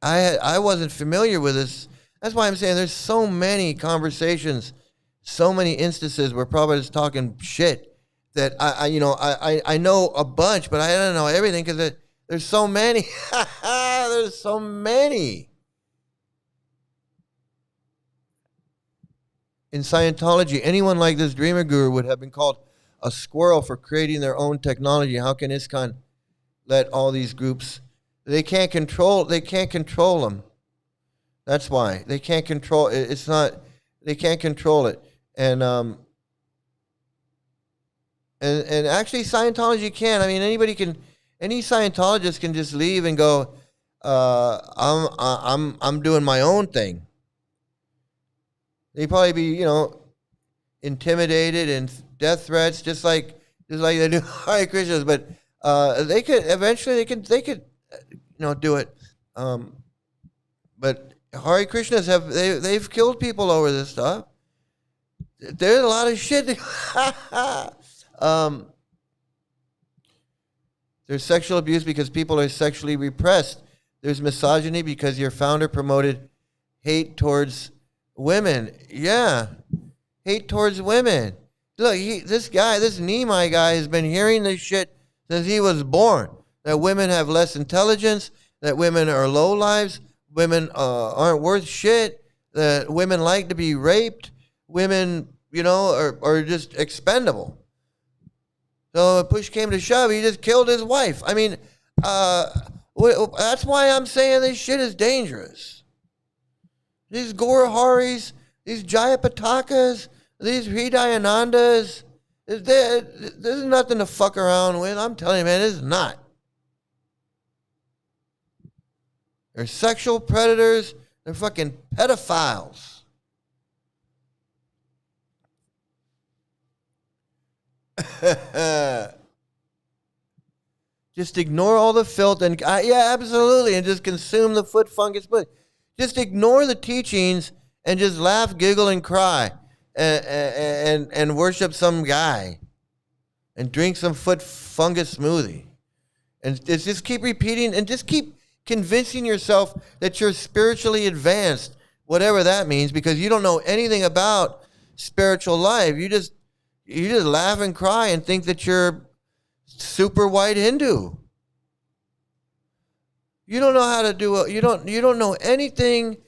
S1: I wasn't familiar with this. That's why I'm saying there's so many conversations, so many instances where Prabhupada is talking shit that I know a bunch, but I don't know everything because there's so many. There's so many. In Scientology, anyone like this Dreamer Guru would have been called a squirrel for creating their own technology. How can ISKCON let all these groups? They can't control them. That's why they can't control it. They can't control it. And actually Scientology can. I mean, any Scientologist can just leave and go, I'm doing my own thing. They'd probably be, intimidated and death threats, just like they do Hare Krishnas, but they could do it. But Hare Krishnas they've killed people over this stuff. There's a lot of shit. There's sexual abuse because people are sexually repressed. There's misogyny because your founder promoted hate towards women. Yeah, hate towards women. Look, this Nimai guy has been hearing this shit since he was born. That women have less intelligence, that women are low lives, women aren't worth shit, that women like to be raped, women, are just expendable. So if push came to shove, he just killed his wife. I mean, that's why I'm saying this shit is dangerous. These Goraharis, these Jayapatakas, these Hridayanandas, there's nothing to fuck around with. I'm telling you, man, it's not. They're sexual predators. They're fucking pedophiles. Just ignore all the filth and yeah, absolutely, and just consume the foot fungus. But just ignore the teachings and just laugh, giggle, and cry, and worship some guy, and drink some foot fungus smoothie, and just keep repeating, and just keep convincing yourself that you're spiritually advanced, whatever that means, because you don't know anything about spiritual life. You just laugh and cry and think that you're super white Hindu. You don't know how to do it. You don't know anything.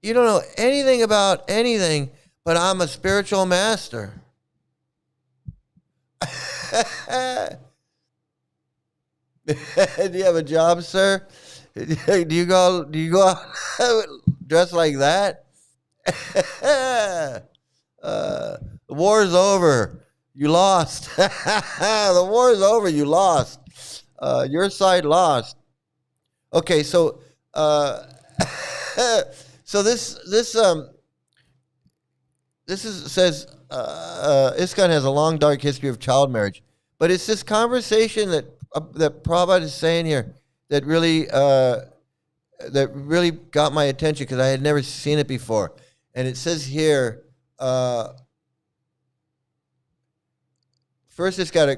S1: You don't know anything about anything, but I'm a spiritual master. Do you have a job, sir? Do you go dressed like that? The war's over. You lost. The war's over. You lost. Your side lost. Okay, so so this says ISKCON has a long, dark history of child marriage, but it's this conversation that Prabhupada is saying here that really got my attention, because I had never seen it before. And it says here, first it's got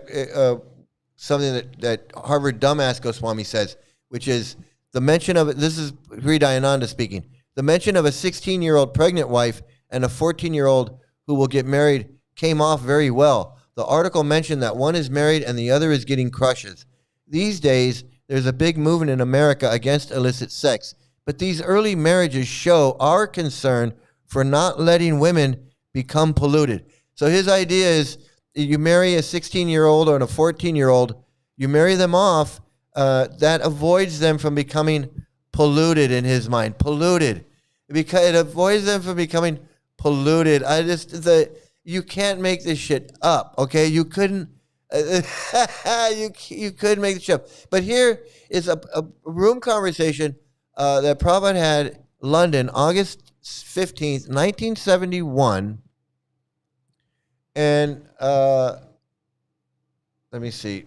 S1: something that Harvard Dumbass Goswami says, which is the mention of it. This is Sri Dayananda speaking. The mention of a 16-year-old pregnant wife and a 14-year-old who will get married came off very well. The article mentioned that one is married and the other is getting crushes. These days, there's a big movement in America against illicit sex, but these early marriages show our concern for not letting women become polluted. So his idea is you marry a 16-year-old or a 14-year-old, you marry them off, that avoids them from becoming polluted in his mind. Polluted. Because it avoids them from becoming polluted. You can't make this shit up, okay? You couldn't. You could make the shit up. But here is a room conversation that Prabhupada had London, August 15th, 1971. And let me see.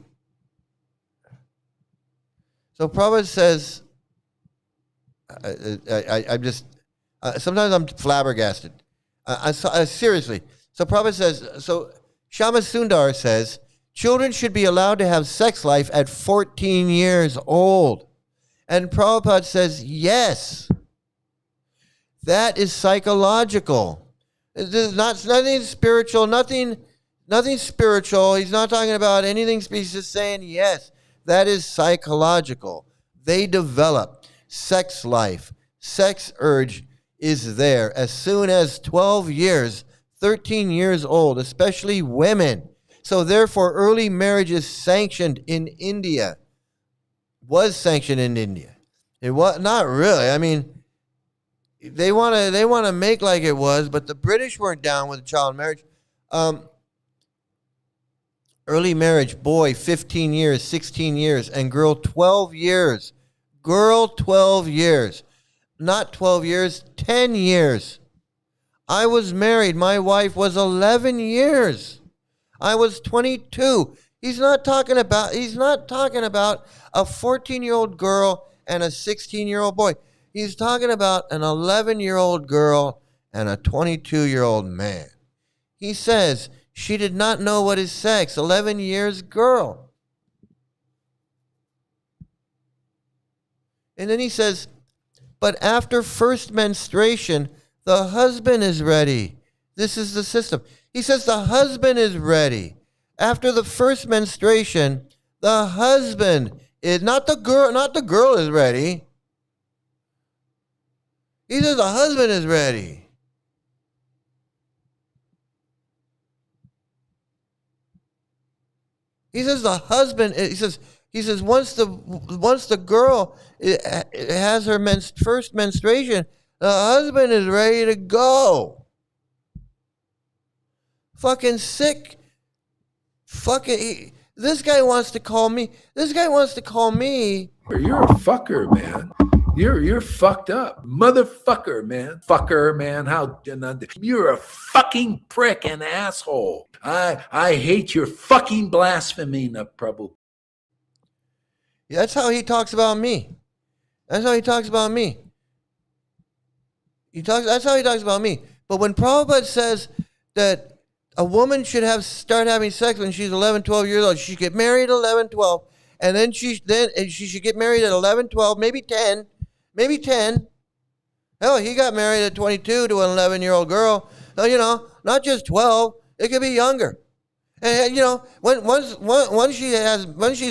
S1: So Prabhupada says, I'm just, sometimes I'm flabbergasted. Seriously. So Prabhupada says, so Shama Sundar says, children should be allowed to have sex life at 14 years old. And Prabhupada says, yes, that is psychological. It's nothing spiritual, nothing spiritual. He's not talking about anything. He's just saying, yes, that is psychological. They develop sex life. Sex urge is there as soon as 12 years, 13 years old, especially women. So therefore, early marriage is sanctioned in India. Was sanctioned in India. It was not really. I mean, they want to make like it was, but the British weren't down with child marriage. Early marriage, boy 15 years, 16 years, and girl 12 years. Girl 12 years. Not 12 years, 10 years. I was married. My wife was 11 years. I was 22. He's not talking about a 14-year-old girl and a 16-year-old boy. He's talking about an 11-year-old girl and a 22-year-old man. He says she did not know what is sex. 11 years girl. And then he says, but after first menstruation, the husband is ready. This is the system. He says the husband is ready. After the first menstruation, the husband is not the girl is ready. He says the husband is ready. He says the husband, he says once the girl has her first menstruation, the husband is ready to go. Fucking sick. This guy wants to call me. You're
S2: a fucker, man. You're fucked up. Motherfucker, man. Fucker, man. You're a fucking prick and asshole. I hate your fucking blasphemy, Prabhu.
S1: Yeah, that's how he talks about me. That's how he talks about me. But when Prabhupada says that a woman should start having sex when she's 11, 12 years old, she should get married at 11, 12, and then she should get married at 11, 12, maybe 10, maybe 10. Hell, he got married at 22 to an 11-year-old girl. So, not just 12. It could be younger. And once she's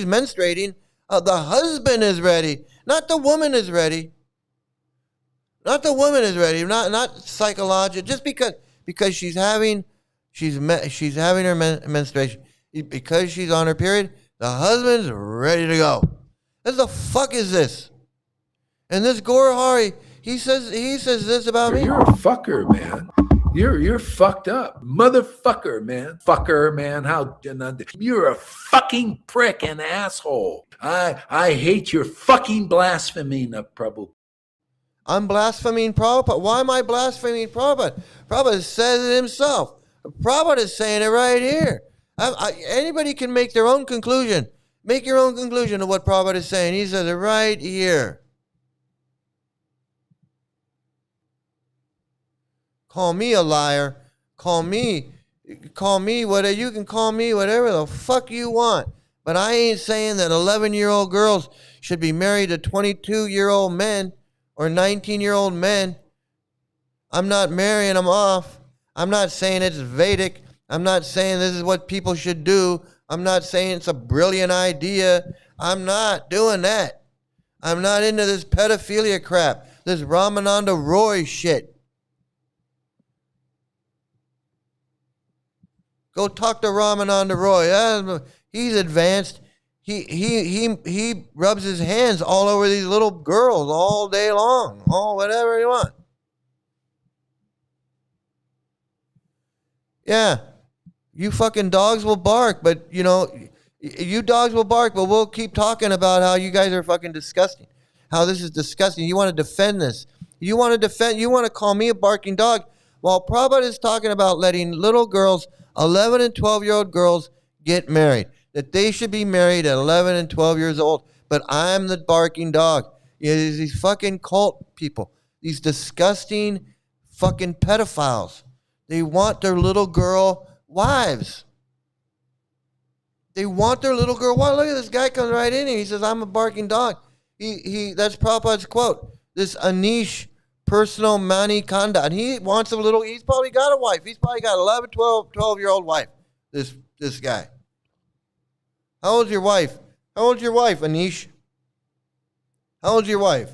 S1: menstruating, the husband is ready, not the woman is ready. Not the woman is ready. Not psychological. Just because she's having her menstruation, because she's on her period, the husband's ready to go. What the fuck is this? And this Gorahari, he says this about me.
S2: You're a fucker, man. You're fucked up, motherfucker, man. Fucker, man. You're a fucking prick and asshole. I hate your fucking blasphemy, Prabhupada.
S1: I'm blaspheming Prabhupada. Why am I blaspheming Prabhupada? Prabhupada says it himself. Prabhupada is saying it right here. Anybody can make their own conclusion. Make your own conclusion of what Prabhupada is saying. He says it right here. Call me a liar. Call me whatever. You can call me whatever the fuck you want. But I ain't saying that 11-year-old girls should be married to 22-year-old men or 19-year-old men. I'm not marrying them off. I'm not saying it's Vedic. I'm not saying this is what people should do. I'm not saying it's a brilliant idea. I'm not doing that. I'm not into this pedophilia crap, this Ramananda Roy shit. Go talk to Ramananda Roy. He's advanced. He rubs his hands all over these little girls all day long. Oh, whatever you want. Yeah. You fucking dogs will bark, but you dogs will bark, but we'll keep talking about how you guys are fucking disgusting. How this is disgusting. You want to defend this. You want to call me a barking dog. While Prabhupada is talking about letting little girls, 11 and 12-year-old girls, get married. That they should be married at 11 and 12 years old. But I'm the barking dog. These fucking cult people. These disgusting fucking pedophiles. They want their little girl wives. They want their little girl wives. Look at this guy comes right in here. He says, I'm a barking dog. That's Prabhupada's quote. This Anish personal mani kanda. And he wants he's probably got a wife. He's probably got 11, 12-year-old wife. This guy. How old's your wife? How old's your wife, Anish? How old's your wife?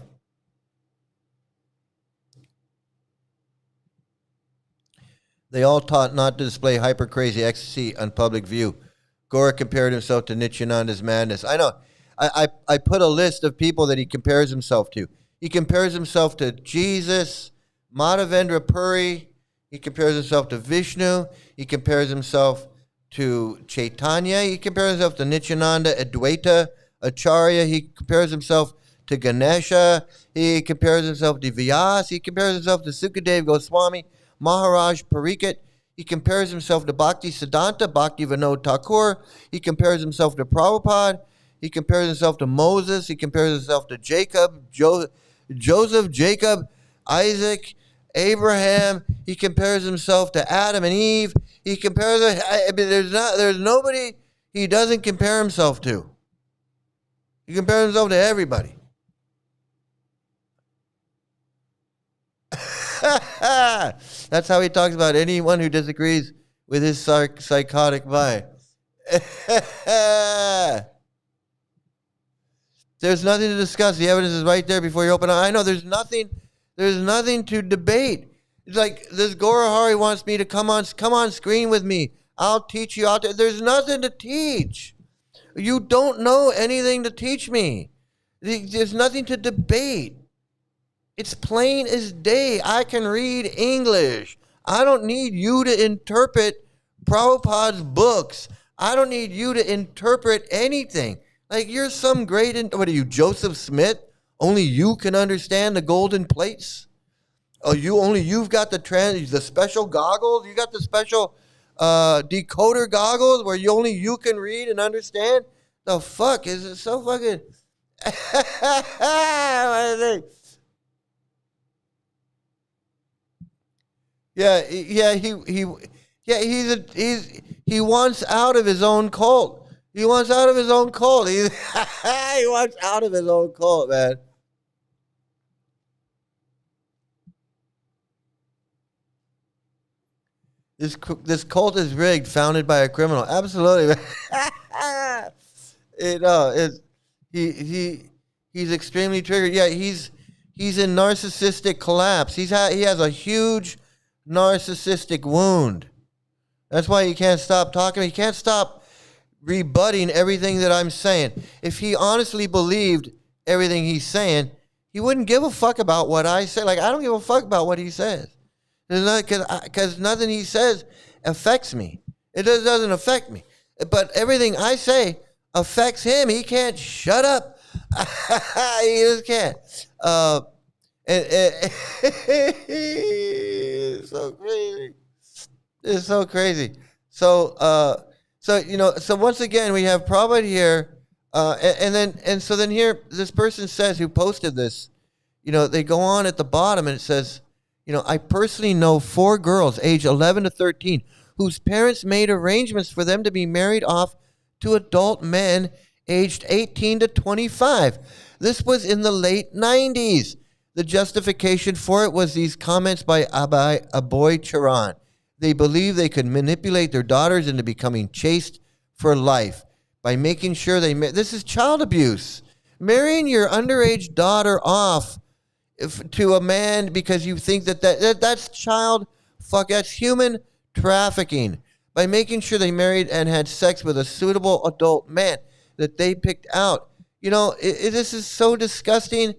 S1: They all taught not to display hyper-crazy ecstasy on public view. Gora compared himself to Nityananda's madness. I know. I put a list of people that he compares himself to. He compares himself to Jesus, Madhavendra Puri. He compares himself to Vishnu. He compares himself to Chaitanya. He compares himself to Nityananda, Advaita, Acharya. He compares himself to Ganesha. He compares himself to Vyas. He compares himself to Sukadev Goswami, Maharaj Pariksit. He compares himself to Bhakti Siddhanta, Bhakti Vinod Thakur. He compares himself to Prabhupada. He compares himself to Moses. He compares himself to Jacob, Joseph, Jacob, Isaac, Abraham. He compares himself to Adam and Eve. He compares. There's nobody he doesn't compare himself to. He compares himself to everybody. That's how he talks about anyone who disagrees with his psychotic mind. There's nothing to discuss. The evidence is right there before you open it. I know there's nothing to debate. It's like this Gorahari wants me to come on screen with me. I'll teach you out there. There's nothing to teach. You don't know anything to teach me. There's nothing to debate. It's plain as day. I can read English. I don't need you to interpret Prabhupada's books. I don't need you to interpret anything. Like you're some great, what are you, Joseph Smith? Only you can understand the golden plates? Oh, you've got the special goggles? You got the special decoder goggles where only you can read and understand? The fuck? Is it so fucking... What is it? He wants out of his own cult. He wants out of his own cult. He wants out of his own cult, man. This cult is rigged, founded by a criminal. Absolutely. He's extremely triggered. Yeah, he's in narcissistic collapse. He has a huge narcissistic wound. That's why he can't stop talking. He can't stop rebutting everything that I'm saying. If he honestly believed everything he's saying, he wouldn't give a fuck about what I say. Like, I don't give a fuck about what he says. Because nothing he says affects me. It doesn't affect me. But everything I say affects him. He can't shut up. He just can't. It's so crazy. It's so crazy. So once again, we have Prabhupada here. So then here, this person says, who posted this, they go on at the bottom and it says, I personally know 4 girls age 11 to 13 whose parents made arrangements for them to be married off to adult men aged 18 to 25. This was in the late 90s. The justification for it was these comments by Aboy Charan. They believe they could manipulate their daughters into becoming chaste for life by making sure this is child abuse. Marrying your underage daughter off to a man because you think that's that's human trafficking. By making sure they married and had sex with a suitable adult man that they picked out. This is so disgusting.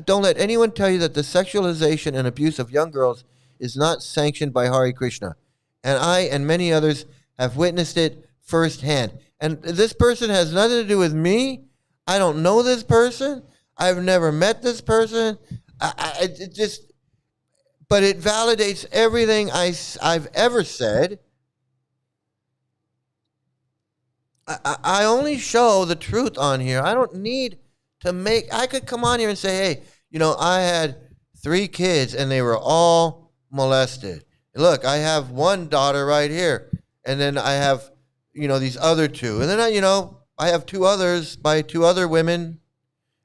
S1: Don't let anyone tell you that the sexualization and abuse of young girls is not sanctioned by Hare Krishna. And I and many others have witnessed it firsthand. And this person has nothing to do with me. I don't know this person. I've never met this person. But it validates everything I've ever said. I only show the truth on here. I don't need to I could come on here and say, hey, I had 3 kids and they were all molested. Look, I have one daughter right here. And then I have, these other 2. And then I have 2 others by 2 other women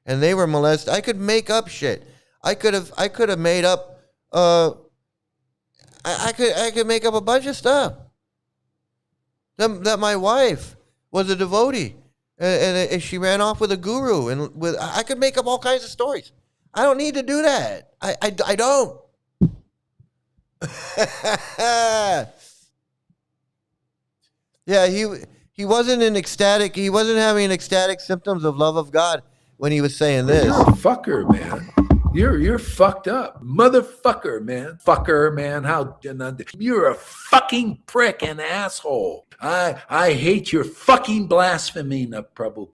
S1: and they were molested. I could make up shit. I could have made up, I could make up a bunch of stuff. That my wife was a devotee, and she ran off with a guru, and I could make up all kinds of stories. I don't need to do that. I don't. Yeah, he wasn't in ecstatic. He wasn't having ecstatic symptoms of love of God when he was saying this.
S2: You're a fucker, man. You're fucked up, motherfucker, man. Fucker, man. You're a fucking prick and asshole. I hate your fucking blasphemy, Prabhupada.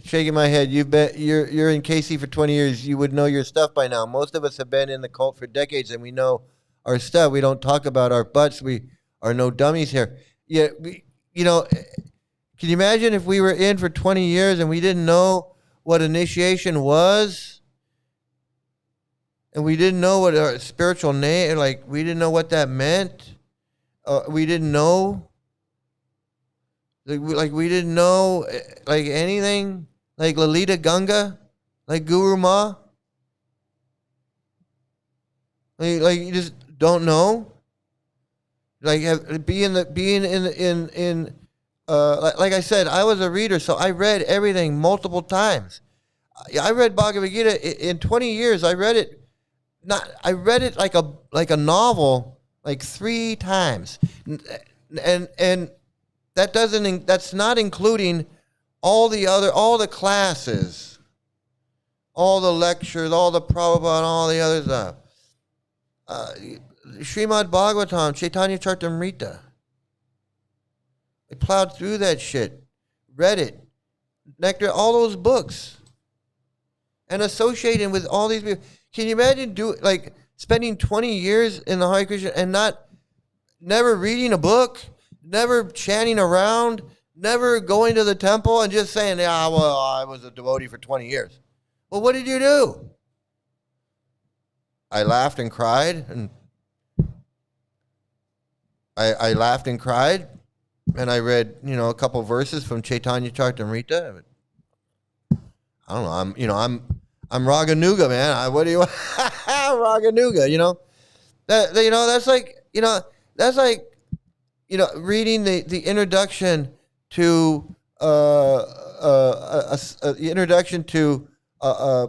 S1: Shaking my head. You're in KC for 20 years. You would know your stuff by now. Most of us have been in the cult for decades, and we know our stuff. We don't talk about our butts. We are no dummies here. Yeah, can you imagine if we were in for 20 years and we didn't know what initiation was? And we didn't know what our spiritual name, we didn't know what that meant. We didn't know. We didn't know, anything. Like Lalita Ganga, like Guru Ma. You just don't know. Like I said, I was a reader, so I read everything multiple times. I read Bhagavad Gita in 20 years. I read it like a novel, 3 times, and that's not including all the classes, all the lectures, all the Prabhupada, all the other stuff. Srimad Bhagavatam, Chaitanya Charitamrita. I plowed through that shit, read it, Nectar, all those books, and associating with all these people. Can you imagine spending 20 years in the Hare Krishna and never reading a book, never chanting around, never going to the temple and just saying, yeah, well, I was a devotee for 20 years. Well, what did you do? I laughed and cried, and I laughed and cried, and I read, a couple verses from Chaitanya Charitamrita. I don't know. I'm Raganuga, man. What do you want? Raganuga, that's like reading the introduction to the introduction to a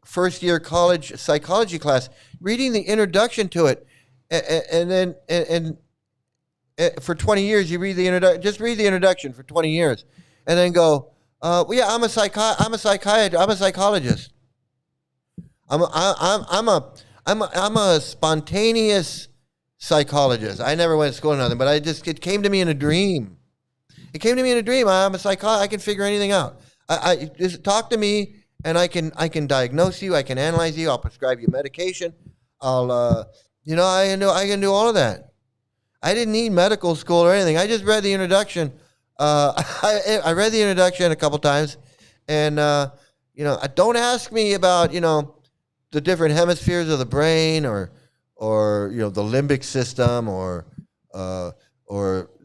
S1: first year college psychology class. Reading the introduction to it, and then for 20 years you read the introduction. Just read the introduction for 20 years, and then go. Well, yeah, I'm a psychiatrist. I'm a psychologist. I'm a spontaneous psychologist. I never went to school or nothing, but it came to me in a dream. It came to me in a dream. I'm a psychologist. I can figure anything out. I just talk to me, and I can diagnose you. I can analyze you. I'll prescribe you medication. I can do all of that. I didn't need medical school or anything. I just read the introduction. I read the introduction a couple times, and don't ask me about the different hemispheres of the brain or the limbic system or the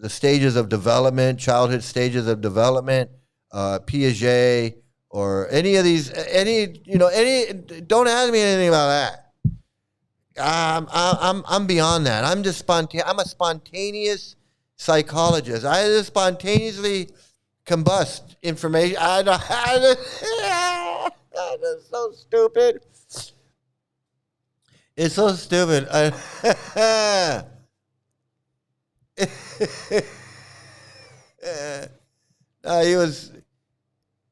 S1: stages of development, childhood stages of development, Piaget or any of these. Don't ask me anything about that. I'm beyond that. I'm a spontaneous psychologist. I just spontaneously combust information. It's so stupid. It's so stupid.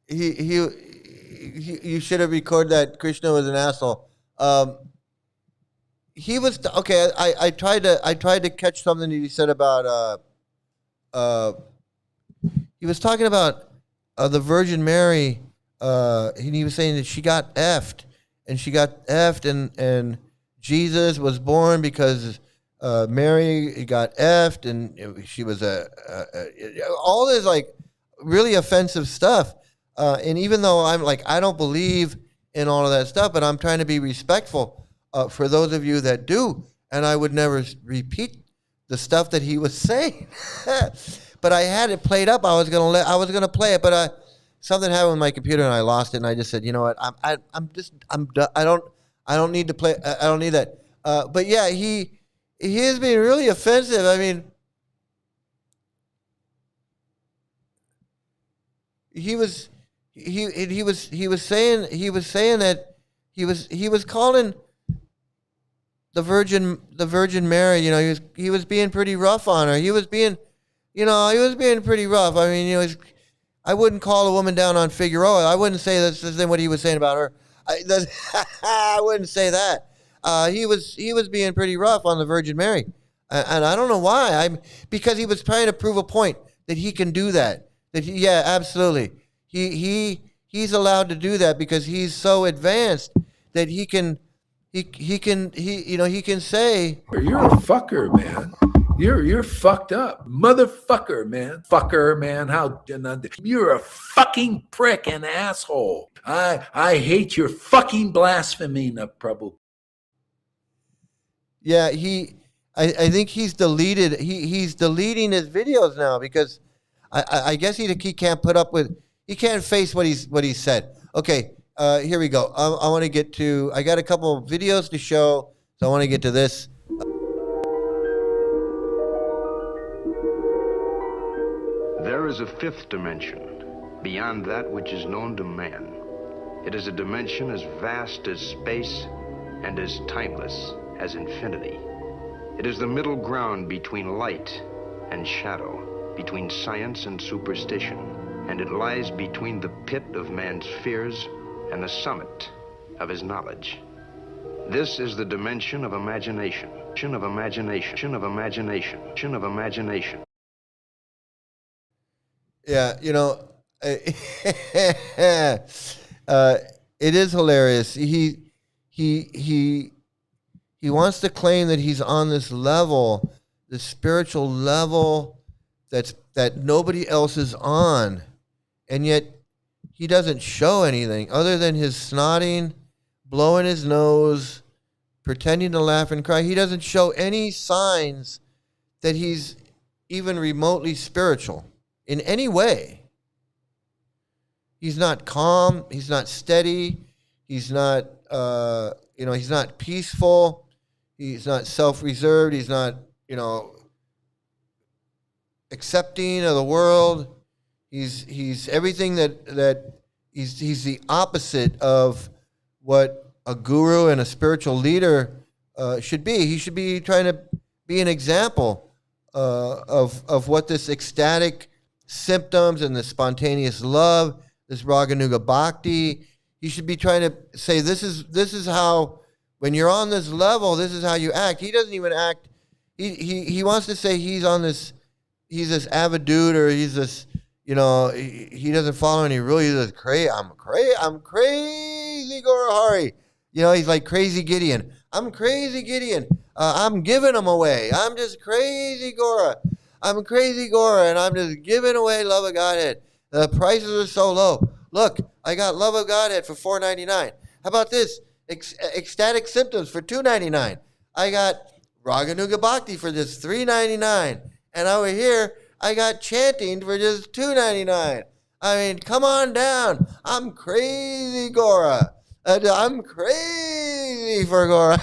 S1: You should have recorded that Krishna was an asshole. He was okay. I tried to catch something that he said about. He was talking about the Virgin Mary. And he was saying that she got effed, and Jesus was born because Mary got effed, and she was all this like really offensive stuff. And even though I'm like, I don't believe in all of that stuff, but I'm trying to be respectful for those of you that do, and I would never repeat the stuff that he was saying. But I had it played up. I was gonna play it, but something happened with my computer and I lost it. And I just said, you know what? I'm done. I don't need to play. I don't need that. But yeah, he is being really offensive. I mean, he was saying that he was calling the Virgin Mary. He was being pretty rough on her. He was being pretty rough. I mean, I wouldn't call a woman down on Figueroa. I wouldn't say that's what he was saying about her. I wouldn't say that. He was being pretty rough on the Virgin Mary, and I don't know why. Because he was trying to prove a point that he can do that. Yeah, absolutely. He's allowed to do that because he's so advanced that he can say,
S2: You're a fucker, man. You're fucked up, motherfucker, man. Fucker, man. You're a fucking prick and asshole. I hate your fucking blasphemy, Prabhupada.
S1: Yeah, I think he's deleted. He's deleting his videos now because I guess he can't put up with. He can't face what he's said. Okay, here we go. I want to get to. I got a couple of videos to show, so I want to get to this.
S5: There is a fifth dimension, beyond that which is known to man. It is a dimension as vast as space and as timeless as infinity. It is the middle ground between light and shadow, between science and superstition, and it lies between the pit of man's fears and the summit of his knowledge. This is the dimension of imagination, of imagination, of imagination, of imagination.
S1: Yeah, it is hilarious. He wants to claim that he's on this level, this spiritual level that nobody else is on, and yet he doesn't show anything other than his snotting, blowing his nose, pretending to laugh and cry. He doesn't show any signs that he's even remotely spiritual in any way. He's not calm. He's not steady. He's not, he's not peaceful. He's not self-reserved. He's not, accepting of the world. He's everything that he's the opposite of what a guru and a spiritual leader should be. He should be trying to be an example of what this ecstatic symptoms and the spontaneous love, this Raganuga Bhakti. He should be trying to say, this is how, when you're on this level, this is how you act. He doesn't even act. He wants to say he's this avid dude, or he's this, he doesn't follow any rule. He's this I'm crazy Gora Hari. He's like crazy Gideon. I'm crazy Gideon. I'm giving them away. I'm just crazy Gora. I'm crazy Gora, and I'm just giving away love of Godhead. The prices are so low. Look, I got love of Godhead for $4.99. How about this? Ecstatic symptoms for $2.99. I got Raganuga Bhakti for just $3.99. And over here, I got chanting for just $2.99. I mean, come on down. I'm crazy Gora. I'm crazy for Gora.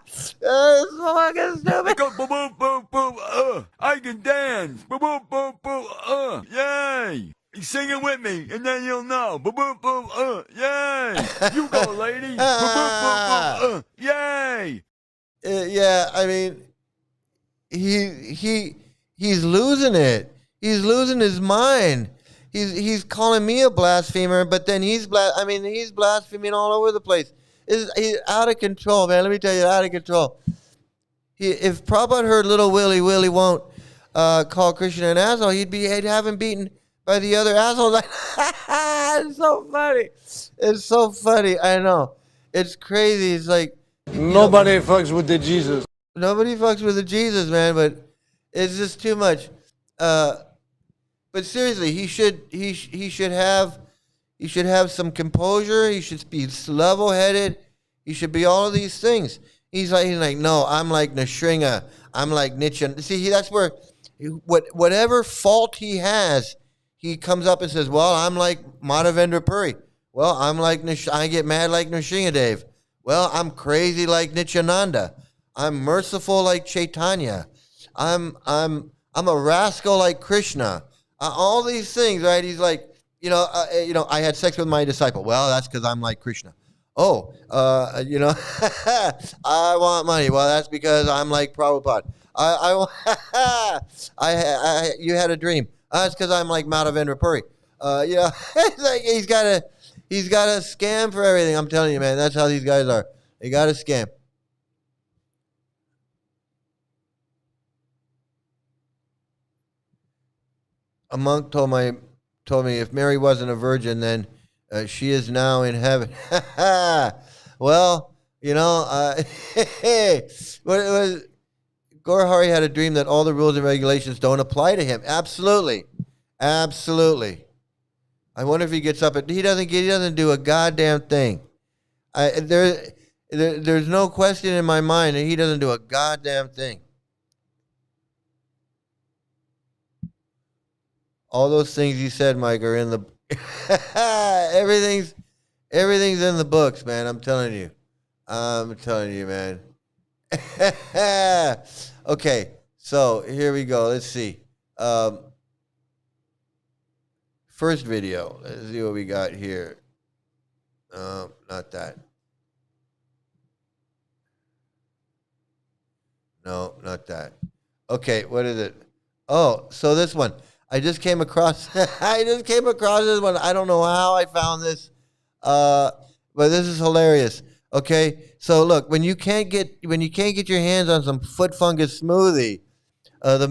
S1: That's so fucking stupid.
S6: Go boom boom boom boom. I can dance. Boom boom boom boom. Yay! Sing it with me, and then you'll know. Boom boom boom. Yay! You go, lady. Boom boom boom boom. Yay!
S1: Yeah, I mean, he's losing it. He's losing his mind. He's calling me a blasphemer, but then he's blaspheming all over the place. He's out of control, man. Let me tell you, out of control. If Prabhupada heard little Willie won't call Krishna an asshole, he'd have him beaten by the other assholes. It's so funny. It's so funny. I know. It's crazy. It's like
S7: nobody fucks with the Jesus.
S1: Nobody fucks with the Jesus, man. But it's just too much. But seriously, he should have some composure. He should be level-headed. He should be all of these things. He's like, no, I'm like Nrsimha. I'm like Nietzsche. See, that's where whatever fault he has, he comes up and says, well, I'm like Madhavendra Puri. Well, I'm like I get mad like Nrsimhadev. Well, I'm crazy like Nityananda. I'm merciful like Chaitanya. I'm a rascal like Krishna. All these things, right? He's like, I had sex with my disciple. Well, that's because I'm like Krishna. Oh, I want money. Well, that's because I'm like Prabhupada. You had a dream. That's because I'm like Madhavendra Puri. It's like he's got a scam for everything. I'm telling you, man. That's how these guys are. They got a scam. A monk told me if Mary wasn't a virgin, then she is now in heaven. Well, what it was, Gora Hari had a dream that all the rules and regulations don't apply to him. Absolutely. Absolutely. I wonder if he gets up. He doesn't do a goddamn thing. There's no question in my mind that he doesn't do a goddamn thing. All those things you said, Mike, are in the everything's in the books, man. I'm telling you, man. Okay, so here we go. Let's see. First video. Let's see what we got here. Not that. No, not that. Okay, what is it? Oh, so this one. I just came across this one. I don't know how I found this, but this is hilarious. Okay, so look, when you can't get your hands on some foot fungus smoothie, the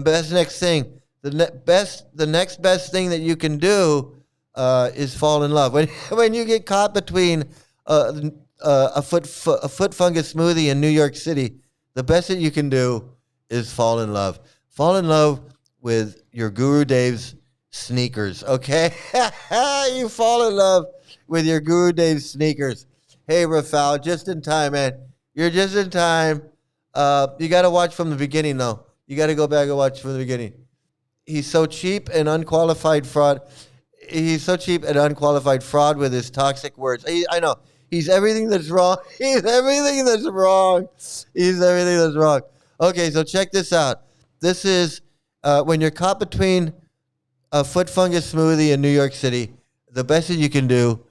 S1: next best thing that you can do is fall in love. When you get caught between a foot fungus smoothie in New York City, the best that you can do is fall in love. Fall in love with your Guru Dev's sneakers, okay? You fall in love with your Guru Dev's sneakers. Hey, Rafal, just in time, man. You're just in time. You got to watch from the beginning, though. You got to go back and watch from the beginning. He's so cheap and unqualified fraud. He's so cheap and unqualified fraud with his toxic words. I know. He's everything that's wrong. He's everything that's wrong. He's everything that's wrong. Okay, so check this out. This is when you're caught between a foot fungus smoothie in New York City, the best that you can do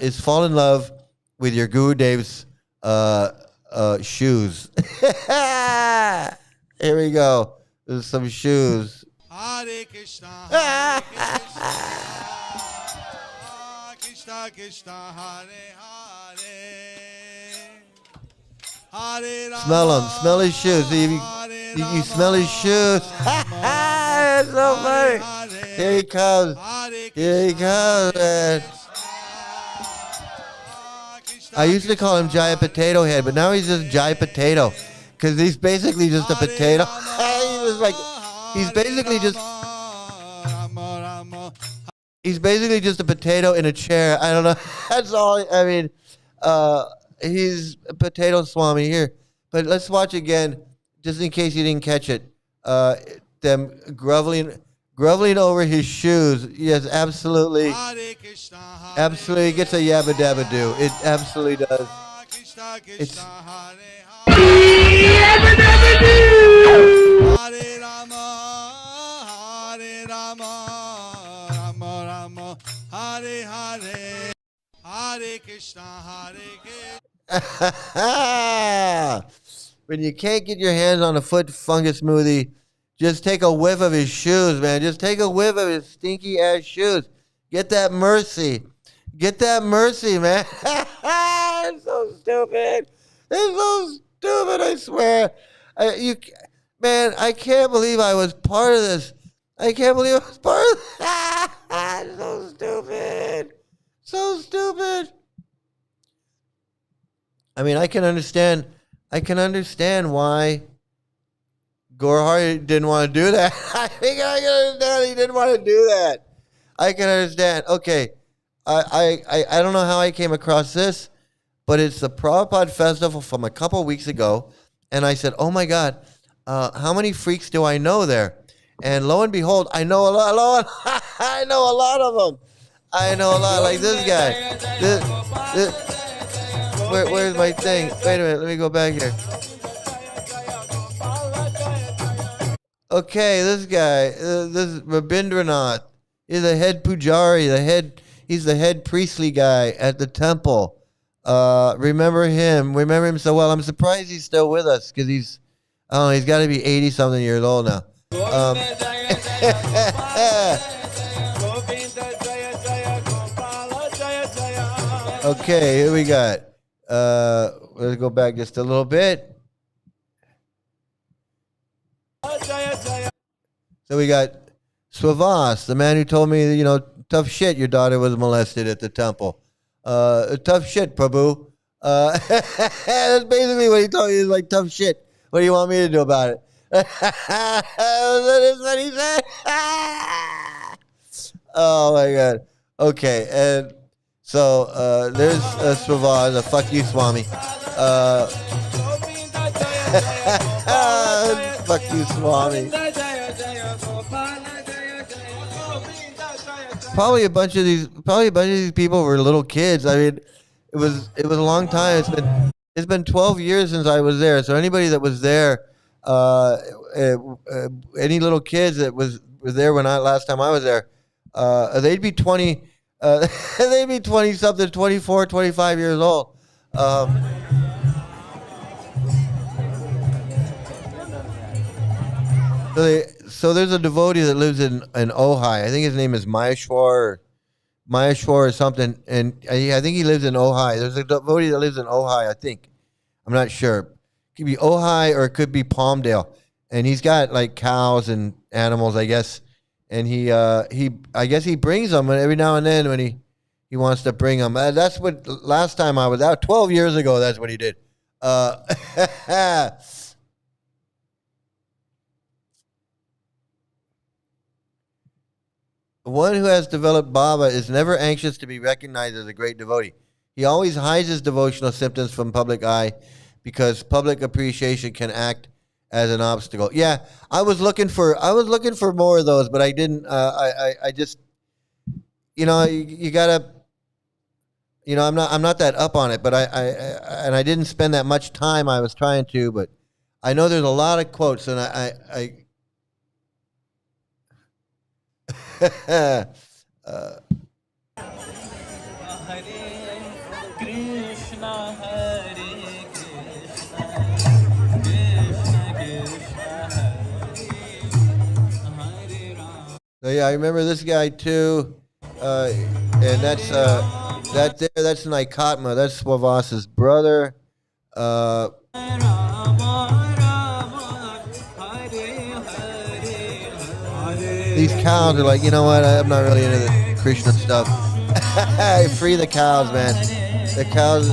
S1: is fall in love with your Guru Dev's shoes. Here we go. There's some shoes.
S4: Hare Krishna, Hare Krishna, Krishna Krishna, Hare Hare, Hare Rama.
S1: Smell them. Smell his shoes. See if you smell his shoes. That's so funny. Here he comes. Here he comes, man. I used to call him Giant Potato Head, but now he's just Giant Potato. Because he's basically just a potato. He's basically just a potato in a chair. I don't know. That's all. I mean, he's a potato swami here. But let's watch again, just in case you didn't catch it. Them groveling over his shoes. Yes, absolutely. Absolutely gets a yabba dabba do. It absolutely does. It's
S4: Hare Rama, Hare Rama, Rama Rama, Hare Hare, Hare Krishna, Hare Krishna.
S1: when you can't get your hands on a foot fungus smoothie, just take a whiff of his shoes, man. Just take a whiff of his stinky ass shoes. Get that mercy. Get that mercy, man. It's so stupid. It's so stupid, I swear. Man, I can't believe I was part of this. I can't believe I was part of this. It's so stupid. So stupid. I mean, I can understand why Gorhari didn't want to do that. I think I can understand he didn't want to do that. I can understand. Okay. I don't know how I came across this, but it's the Prabhupada festival from a couple weeks ago. And I said, oh my God, how many freaks do I know there? And lo and behold, I know a lot. I know a lot of them. I know a lot, like this guy. Where's my thing? Wait a minute, let me go back here. Okay, this guy, this is Rabindranath. He's the head pujari, he's the head priestly guy at the temple. Remember him so well. I'm surprised he's still with us because he's got to be 80 something years old now. Okay, here we got. Let's go back just a little bit. So we got Swavas, the man who told me, tough shit, your daughter was molested at the temple. Tough shit, Prabhu. That's basically what he told me. He's like, tough shit. What do you want me to do about it? That's what he said. Oh, my God. Okay, and so there's Swavas, a fuck you, Swami. Fuck you, Swami. Probably a bunch of these people were little kids. I mean, it was a long time. It's been 12 years since I was there. So anybody that was there, any little kids that was there when last time I was there, they'd be 20. They'd be 20 something, 24, 25 years old. So there's a devotee that lives in Ojai. I think his name is Mayeshwar or something. And I think he lives in Ojai. There's a devotee that lives in Ojai, I think. I'm not sure. It could be Ojai or it could be Palmdale. And he's got like cows and animals, I guess. And I guess he brings them every now and then when he wants to bring them. That's what last time I was out, 12 years ago, that's what he did. one who has developed Baba is never anxious to be recognized as a great devotee. He always hides his devotional symptoms from public eye because public appreciation can act as an obstacle. Yeah, I was looking for more of those, but I didn't. I just, you gotta, I'm not that up on it, but I didn't spend that much time. I was trying to, but I know there's a lot of quotes, and I
S8: Krishna, Hare
S1: So yeah, I remember this guy too, and that's that's Nikotma. That's Swavas's brother. These cows are like, you know what? I'm not really into the Krishna stuff. Free the cows, man. The cows.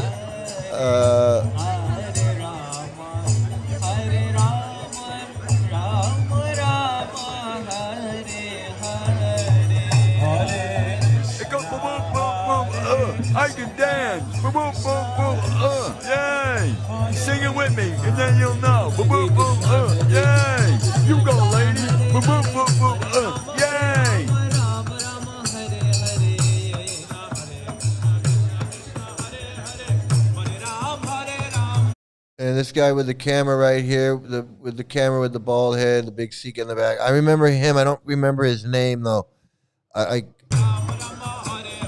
S6: I can dance. Boom, boom, boom, boom, yay. Sing it with me, and then you'll know. Boom, boom, boom, yay. You go, lady. Boom, boom, boom, boom, yay.
S1: And this guy with the camera right here, with the camera with the bald head, the big Sikh in the back. I remember him. I don't remember his name though. I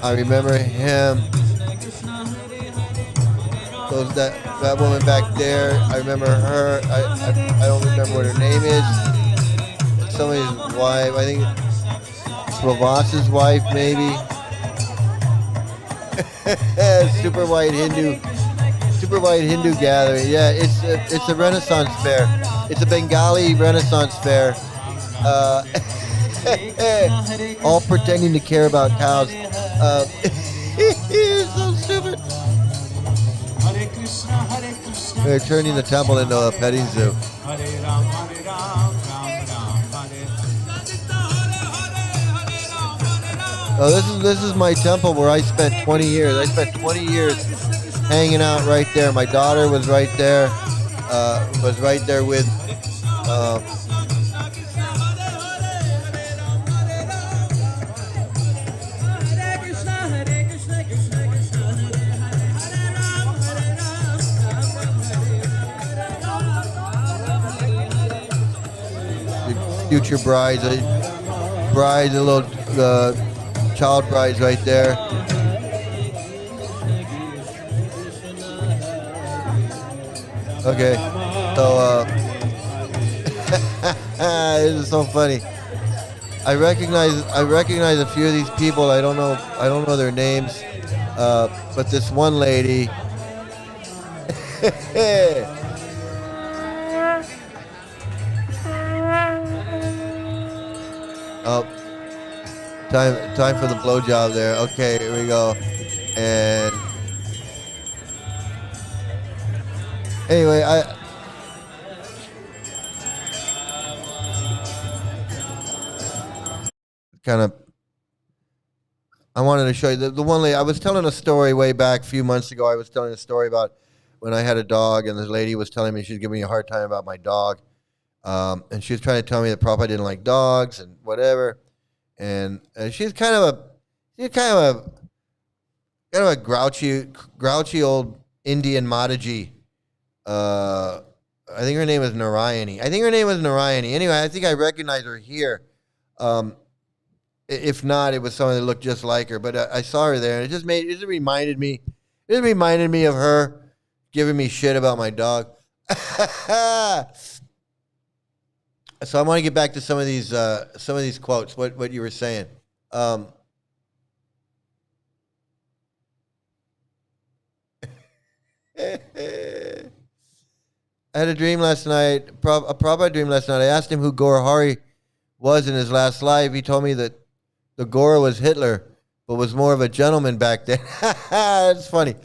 S1: remember him. That woman back there. I remember her. I don't remember what her name is. Somebody's wife. I think Slavas's wife, maybe. Super white Hindu gathering. Yeah, it's a Renaissance fair. It's a Bengali Renaissance fair. All pretending to care about cows. So stupid. They're turning the temple into a petting zoo. Oh, this is my temple where I spent 20 years. I spent 20 years hanging out right there. My daughter was right there. With. Future brides, the little child brides right there. Okay, so this is so funny. I recognize a few of these people. I don't know their names, but this one lady. Oh, time for the blowjob there. Okay, here we go. And anyway, I wanted to show you the one lady. I was telling a story way back a few months ago. I was telling a story about when I had a dog, and this lady was telling me she was giving me a hard time about my dog. And she was trying to tell me that Prabhupada didn't like dogs and whatever. And she's kind of a grouchy old Indian Mataji. I think her name was Narayani. Anyway, I think I recognize her here. If not, it was someone that looked just like her. But I saw her there, and it reminded me of her giving me shit about my dog. So I want to get back to some of these quotes. What you were saying. I had a dream last night, a Prabhupada dream last night. I asked him who Gaura Hari was in his last life. He told me that the Gaura was Hitler, but was more of a gentleman back then. That's funny.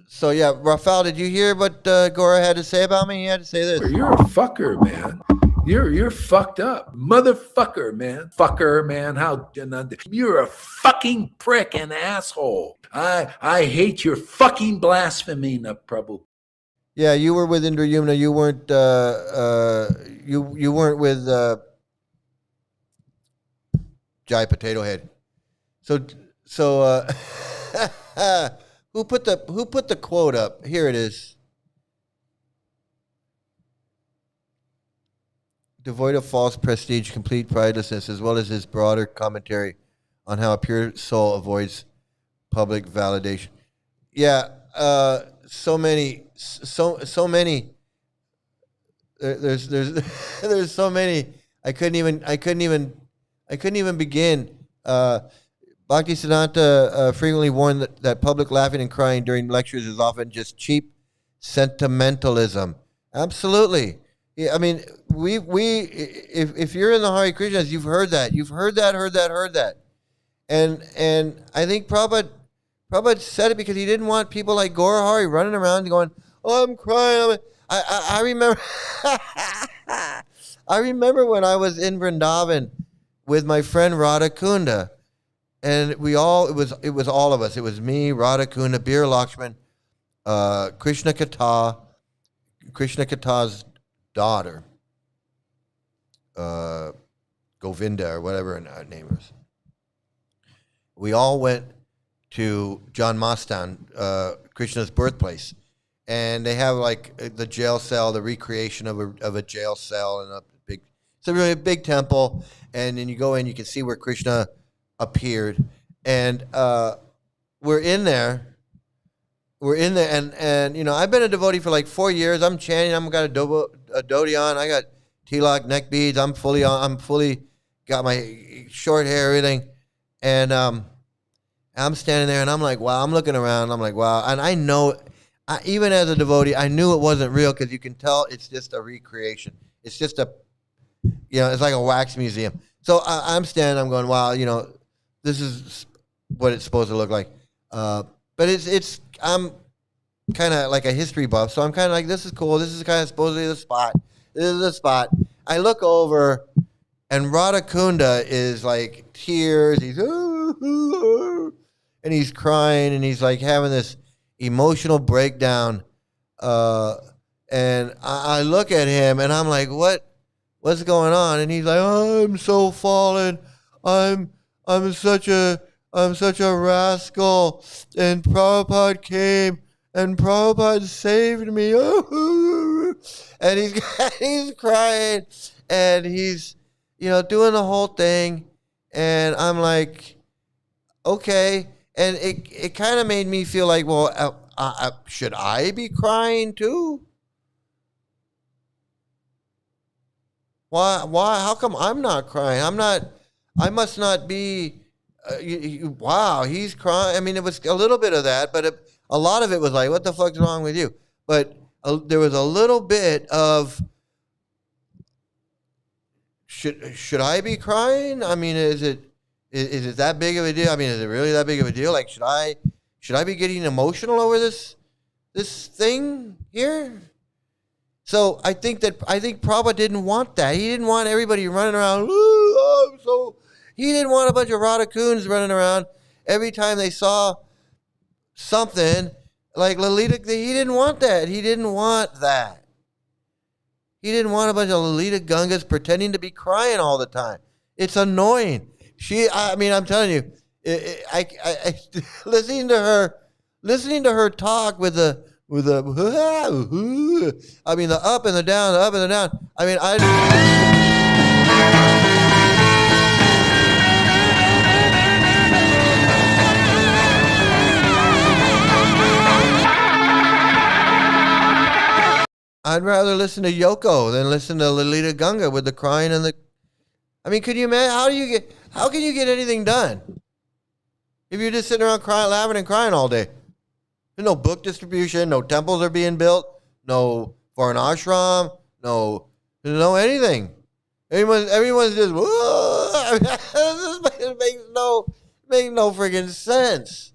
S1: So yeah, Rafael, did you hear what Gaura had to say about me? He had to say this.
S2: You're a fucker, man. You're fucked up, motherfucker, man. Fucker, man. How you're a fucking prick and asshole. I hate your fucking blasphemy, Prabhu.
S1: Yeah, you were with Indra Yumna. You weren't. You weren't with Jai Potato Head. So who put the quote up? Here it is. Devoid of false prestige, complete pridelessness, as well as his broader commentary on how a pure soul avoids public validation. Yeah, so many. There's there's so many. I couldn't even begin. Bhaktisiddhanta frequently warned that public laughing and crying during lectures is often just cheap sentimentalism. Absolutely. Yeah, I mean, if you're in the Hare Krishnas, you've heard that. You've heard that. And I think Prabhupada said it because he didn't want people like Gaura Hari running around going, "Oh, I'm crying." I remember I remember when I was in Vrindavan with my friend Radha Kunda, and it was all of us. It was me, Radha Kunda, Bir Lakshman, Krishna Kata's daughter, Govinda or whatever her name is. We all went to John Mastan, Krishna's birthplace, and they have like the jail cell, the recreation of a jail cell, and it's a really big temple. And then you go in, you can see where Krishna appeared, and we're in there, and you know, I've been a devotee for like 4 years. I'm chanting. I've got a dhoti on. I got tilak, neck beads. I'm fully got my short hair, everything, and I'm standing there, and I'm like, wow. I'm looking around. I'm like, wow. And I know, even as a devotee, I knew it wasn't real because you can tell it's just a recreation. It's just it's like a wax museum. So I'm standing. I'm going, wow. You know, this is what it's supposed to look like. But I'm kind of like a history buff, so I'm kind of like, this is cool. This is kind of supposedly the spot. This is the spot. I look over, and Radha Kunda is like tears. He's and he's crying, and he's like having this emotional breakdown. And I look at him, and I'm like, what's going on? And he's like, oh, I'm so fallen. I'm such a rascal. And Prabhupada came, and Prabhupada saved me. And he's crying, and he's, doing the whole thing. And I'm like, okay. And it kind of made me feel like, well, should I be crying too? Why? How come I'm not crying? I must not be. Wow, he's crying. I mean, it was a little bit of that, but a lot of it was like, what the fuck's wrong with you? But there was a little bit of, should I be crying? I mean, is it that big of a deal? I mean, is it really that big of a deal? Like, should I be getting emotional over this thing here? So I think Prabhupada didn't want that. He didn't want everybody running around. He didn't want a bunch of Radha Kunds running around every time they saw something like Lalita. He didn't want that. He didn't want that. He didn't want a bunch of Lalita Gangas pretending to be crying all the time. It's annoying. I'm telling you, I listening to her talk with the up and the down, the up and the down. I mean, I'd rather listen to Yoko than listen to Lalita Ganga with the crying and the. I mean, could you imagine? How can you get anything done if you're just sitting around crying, laughing, and crying all day? There's no book distribution, no temples are being built, no foreign ashram, no anything. Everyone's just. It makes no freaking sense.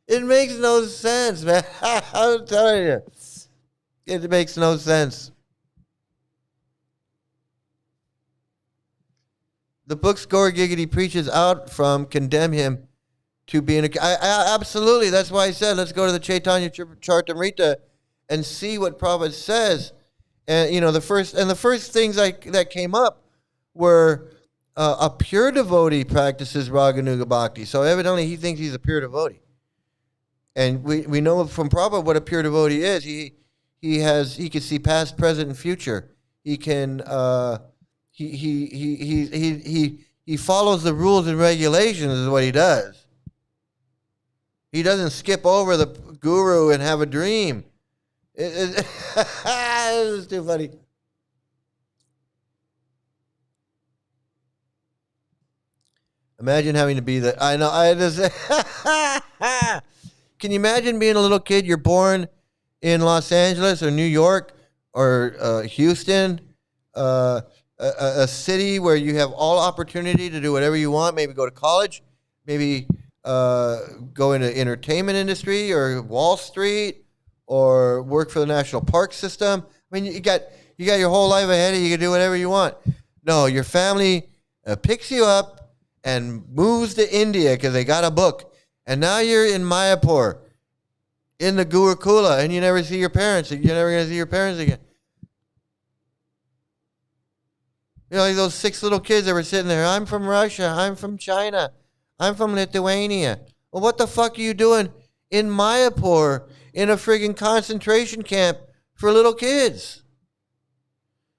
S1: It makes no sense, man. I'm telling you. It makes no sense. The books Gore Giggity preaches out from condemn him to being absolutely. That's why I said let's go to the Chaitanya Charitamrita and see what Prabhupada says. And the first things that came up were a pure devotee practices Raganuga Bhakti. So evidently he thinks he's a pure devotee. And we know from Prabhupada what a pure devotee is. He can see past, present, and future. He can he follows the rules and regulations is what he does. He doesn't skip over the guru and have a dream. It's too funny. Imagine having to be the. I know. I just. Can you imagine being a little kid? You're born in Los Angeles or New York or Houston, a city where you have all opportunity to do whatever you want. Maybe go to college. Maybe go into entertainment industry or Wall Street or work for the national park system. I mean, you got your whole life ahead of you. You can do whatever you want. No, your family picks you up and moves to India because they got a book. And now you're in Mayapur, in the Gurukula, and you never see your parents. You're never going to see your parents again. Like those 6 little kids that were sitting there. I'm from Russia. I'm from China. I'm from Lithuania. Well, what the fuck are you doing in Mayapur in a friggin' concentration camp for little kids?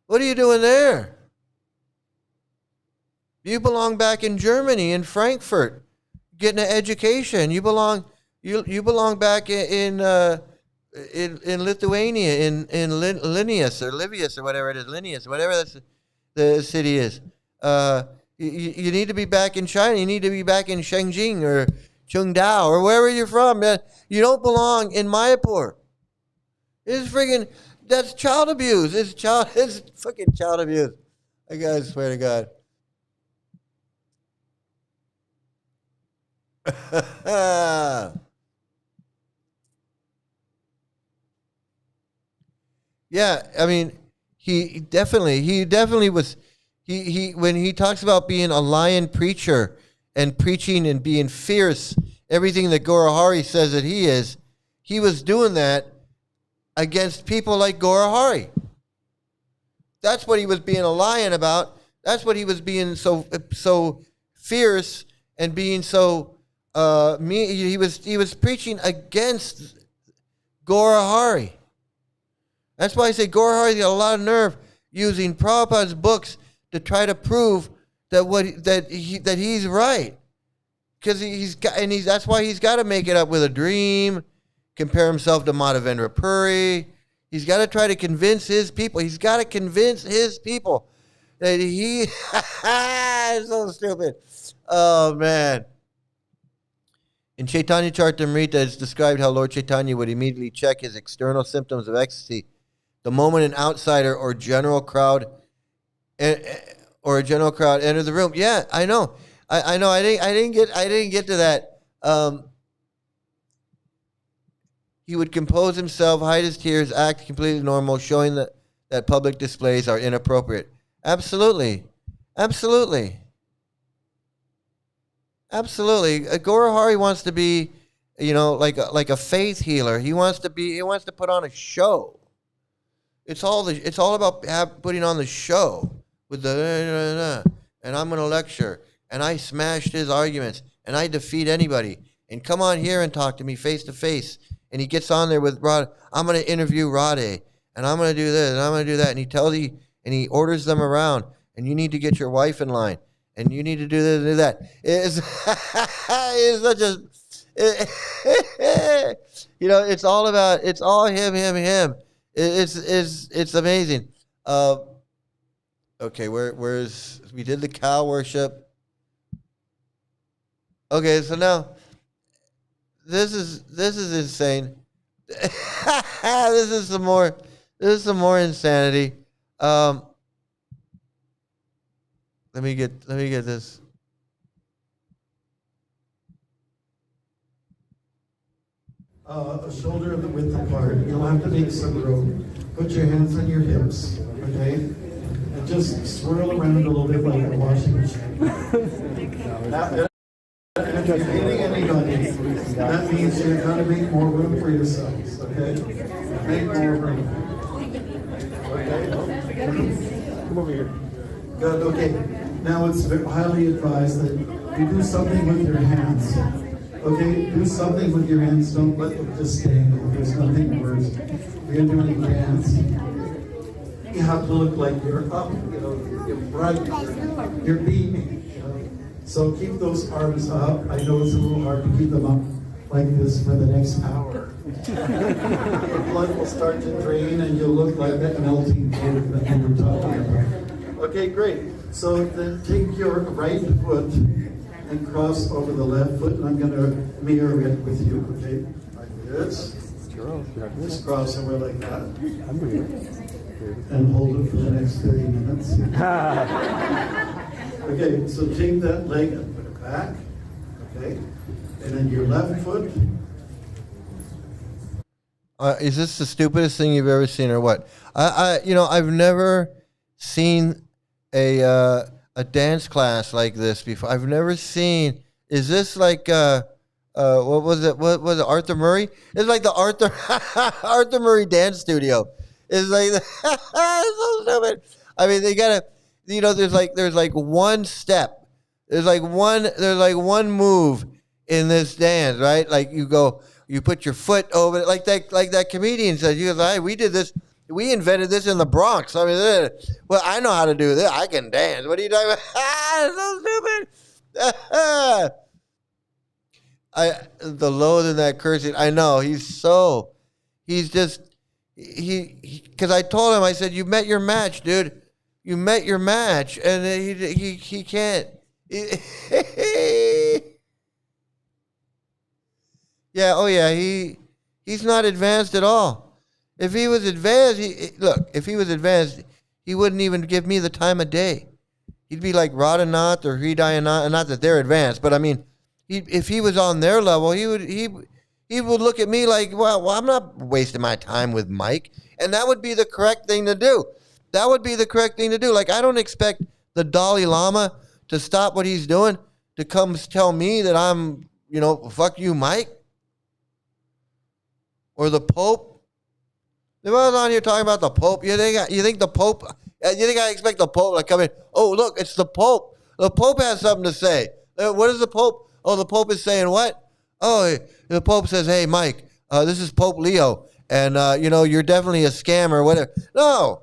S1: What are you doing there? You belong back in Germany, in Frankfurt, getting an education. You belong back in Lithuania, in Linnaeus or Livius or whatever it is, Linnaeus, whatever the city is. You need to be back in China. You need to be back in Shenzhen or Qingdao or wherever you're from. You don't belong in Mayapur. That's child abuse. It's fucking child abuse. I swear to God. Yeah, I mean, he definitely was. He when he talks about being a lion preacher and preaching and being fierce, everything that Gaurahari says that he was doing that against people like Gaurahari. That's what he was being a lion about. That's what he was being so fierce and being so he was preaching against Gaurahari. That's why I say Gaurahari's got a lot of nerve using Prabhupada's books to try to prove that he's right, because that's why he's got to make it up with a dream, compare himself to Madhavendra Puri. He's got to try to convince his people. He's got to convince his people that he is so stupid. Oh man. In Chaitanya Charitamrita, it's described how Lord Chaitanya would immediately check his external symptoms of ecstasy the moment an outsider or general crowd entered the room. Yeah, I know. I know. I didn't get to that. He would compose himself, hide his tears, act completely normal, showing that public displays are inappropriate. Absolutely. Gaurahari wants to be, like a faith healer. He wants to put on a show. It's all about putting on the show with the and I'm going to lecture and I smashed his arguments and I defeat anybody and come on here and talk to me face to face. And he gets on there with Radha. I'm going to interview Radha and I'm going to do this and I'm going to do that. And he orders them around, and you need to get your wife in line. And you need to do this and do that. It's such a, it's all him. It's amazing. Okay, we did the cow worship. Okay, so now this is insane. This is some more insanity. Let me get this.
S9: A shoulder of the width apart. You'll have to make some room. Put your hands on your hips, okay? And just swirl around a little bit like a washing machine. If you're hitting anybody, that means you're going to make more room for yourselves, okay? Make more room. Okay? Come over here. Good, okay. Now it's highly advised that you do something with your hands. Okay? Do something with your hands. Don't let them just stand there. There's nothing worse. You're doing a dance. You have to look like you're up, you're bright, you're beaming. So keep those arms up. I know it's a little hard to keep them up like this for the next hour. The blood will start to drain and you'll look like that melting cake that we were talking about. Okay, great. So then take your right foot and cross over the left foot, and I'm going to mirror it with you, okay? Like this. Just cross over like that. And hold it for the next 30 minutes. Okay, so take that leg and put it back, okay? And then your left foot.
S1: Is this the stupidest thing you've ever seen, or what? I've never seen a dance class like this before. I've never seen. Is this like what was it? What was it? Arthur Murray? It's like the Arthur Murray dance studio. It's like it's so stupid. I mean, they gotta. There's like one step. There's like one move in this dance, right? Like you put your foot over it, like that comedian said. You go, we did this. We invented this in the Bronx. I mean, well, I know how to do this. I can dance. What are you talking about? It's so stupid. The loathe in that cursing. I know he's just because I told him, I said, you met your match, dude. You met your match, and he can't. Yeah, oh yeah, he's not advanced at all. If he was advanced, if he was advanced, he wouldn't even give me the time of day. He'd be like Radhanath or Hridayanand, not that they're advanced, but I mean, if he was on their level, he would look at me like, well, I'm not wasting my time with Mike, and that would be the correct thing to do. That would be the correct thing to do. Like, I don't expect the Dalai Lama to stop what he's doing to come tell me that I'm, fuck you, Mike. Or the Pope. If I was on here talking about the Pope, you think the Pope, you think I expect the Pope to come in? Oh, look, it's the Pope. The Pope has something to say. What is the Pope? Oh, the Pope is saying what? Oh, the Pope says, hey, Mike, this is Pope Leo, and, you're definitely a scammer or whatever. No.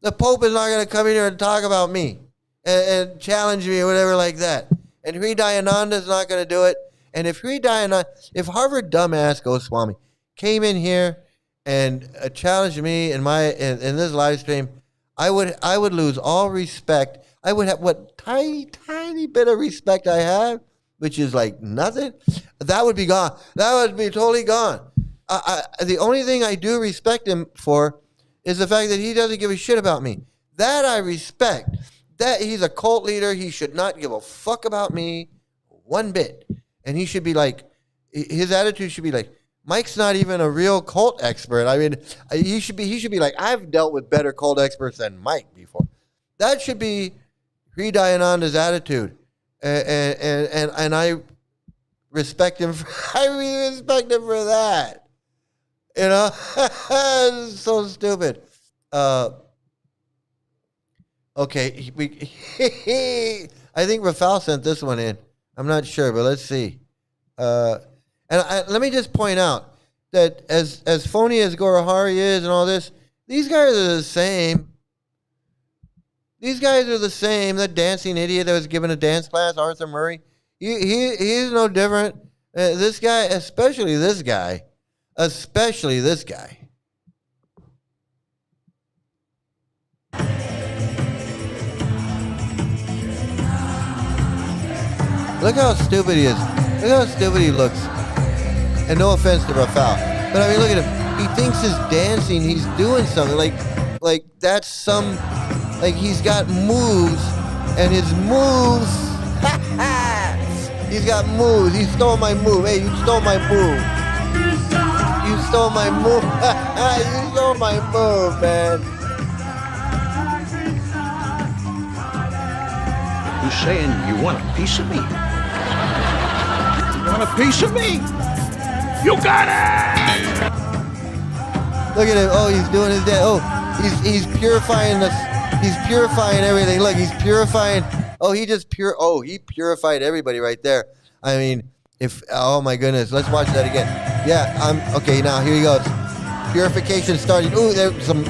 S1: The Pope is not going to come in here and talk about me and challenge me or whatever like that. And Hridayananda is not going to do it. And if Harvard dumbass Goswami came in here and challenged me in this live stream, I would lose all respect. I would have what tiny bit of respect I have, which is like nothing. That would be gone. That would be totally gone. The only thing I do respect him for is the fact that he doesn't give a shit about me. That I respect. That he's a cult leader. He should not give a fuck about me one bit. And he should be like, his attitude should be like, Mike's not even a real cult expert. I mean, he should be like, I've dealt with better cult experts than Mike before. That should be Hridayananda's attitude. And I respect him. I really respect him for that. It's so stupid. Okay, I think Rafal sent this one in. I'm not sure, but let's see. And let me just point out that as phony as Gorahari is and all this, these guys are the same. These guys are the same. That dancing idiot that was given a dance class, Arthur Murray, he's no different. This guy, especially this guy. Look how stupid he is. Look how stupid he looks. And no offense to Rafal, but I mean, look at him. He thinks his dancing, he's doing something like that's some, like he's got moves, and his moves. He's got moves. He stole my move. Hey, you stole my move. You stole my move. You stole my move, man.
S2: You saying you want a piece of me? You want a piece of me? You got it!
S1: Look at him. Oh, he's doing his dance. Oh, he's purifying this. He's purifying everything. Look, he's purifying. Oh, he purified everybody right there. I mean, oh my goodness, let's watch that again. Yeah, okay, now here he goes. Purification starting. Ooh, there's some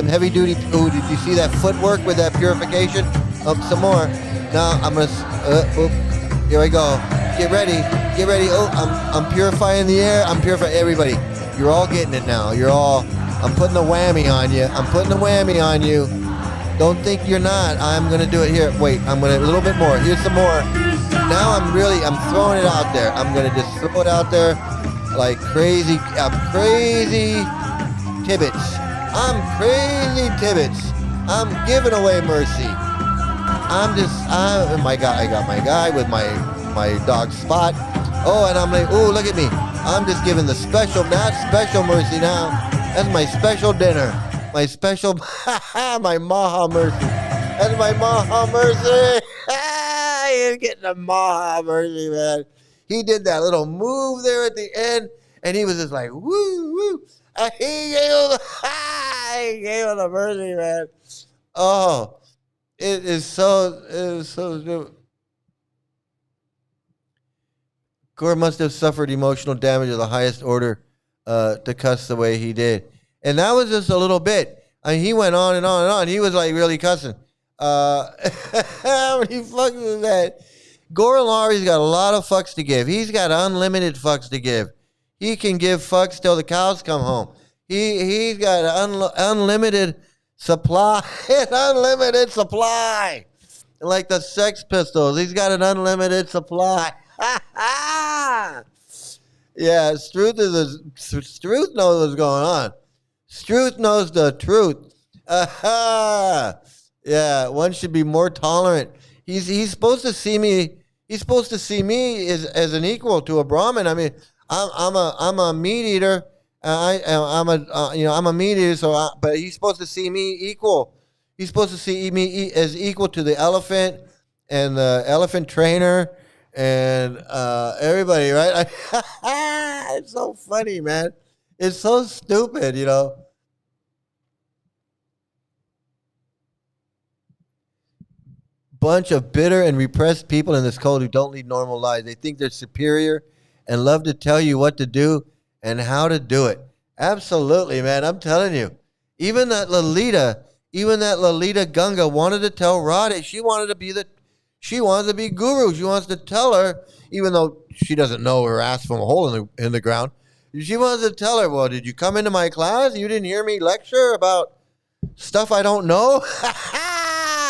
S1: heavy duty. Ooh, did you see that footwork with that purification? Some more. Now I'm gonna, here I go. Get ready. Oh, I'm purifying the air. I'm purifying everybody. You're all getting it now. I'm putting a whammy on you. Don't think you're not. I'm gonna do it here. Wait, I'm gonna a little bit more. Here's some more. Now I'm throwing it out there. I'm gonna just throw it out there like crazy. I'm crazy Tibbets. I'm giving away mercy. I got my guy with my dog Spot. Oh, and I'm like, oh, look at me. I'm just giving not special mercy now. That's my special dinner. My special, my Maha mercy. That's my Maha mercy. He's getting a Maha mercy, man. He did that little move there at the end, and he was just like, woo, woo. He gave him the mercy, man. Oh, it is so stupid. Gore must have suffered emotional damage of the highest order to cuss the way he did. And that was just a little bit. I mean, he went on and on and on. He was like really cussing. How many fucks is that? Gore Laurie's got a lot of fucks to give. He's got unlimited fucks to give. He can give fucks till the cows come home. He's got unlimited supply. Unlimited supply. Like the Sex Pistols. He's got an unlimited supply. Yeah, Struth knows what's going on. Struth knows the truth. Yeah, one should be more tolerant. He's supposed to see me. He's supposed to see me as an equal to a Brahmin. I mean, I'm a meat eater. I'm a meat eater. So, but he's supposed to see me equal. He's supposed to see me as equal to the elephant and the elephant trainer and everybody, right? It's so funny, man. It's so stupid, you know. Bunch of bitter and repressed people in this cult who don't lead normal lives. They think they're superior and love to tell you what to do and how to do it. Absolutely, man. I'm telling you. Even that Lolita Gunga wanted to tell Radhe. She wanted to be guru. She wants to tell her, even though she doesn't know her ass from a hole in the ground. She wants to tell her, well, did you come into my class? You didn't hear me lecture about stuff I don't know?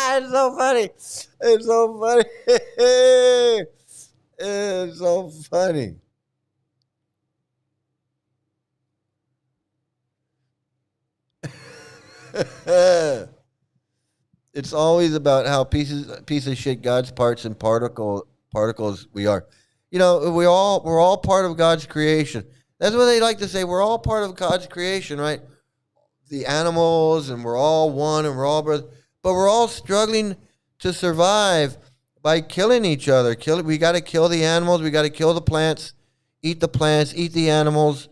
S1: It's so funny. It's so funny. It's so funny. It's always about how piece of shit God's parts and particles we are. You know, we're all part of God's creation. That's what they like to say. We're all part of God's creation, right? The animals, and we're all one, and we're all brothers. But we're all struggling to survive by killing each other. We got to kill the animals. We got to kill the plants, eat the animals.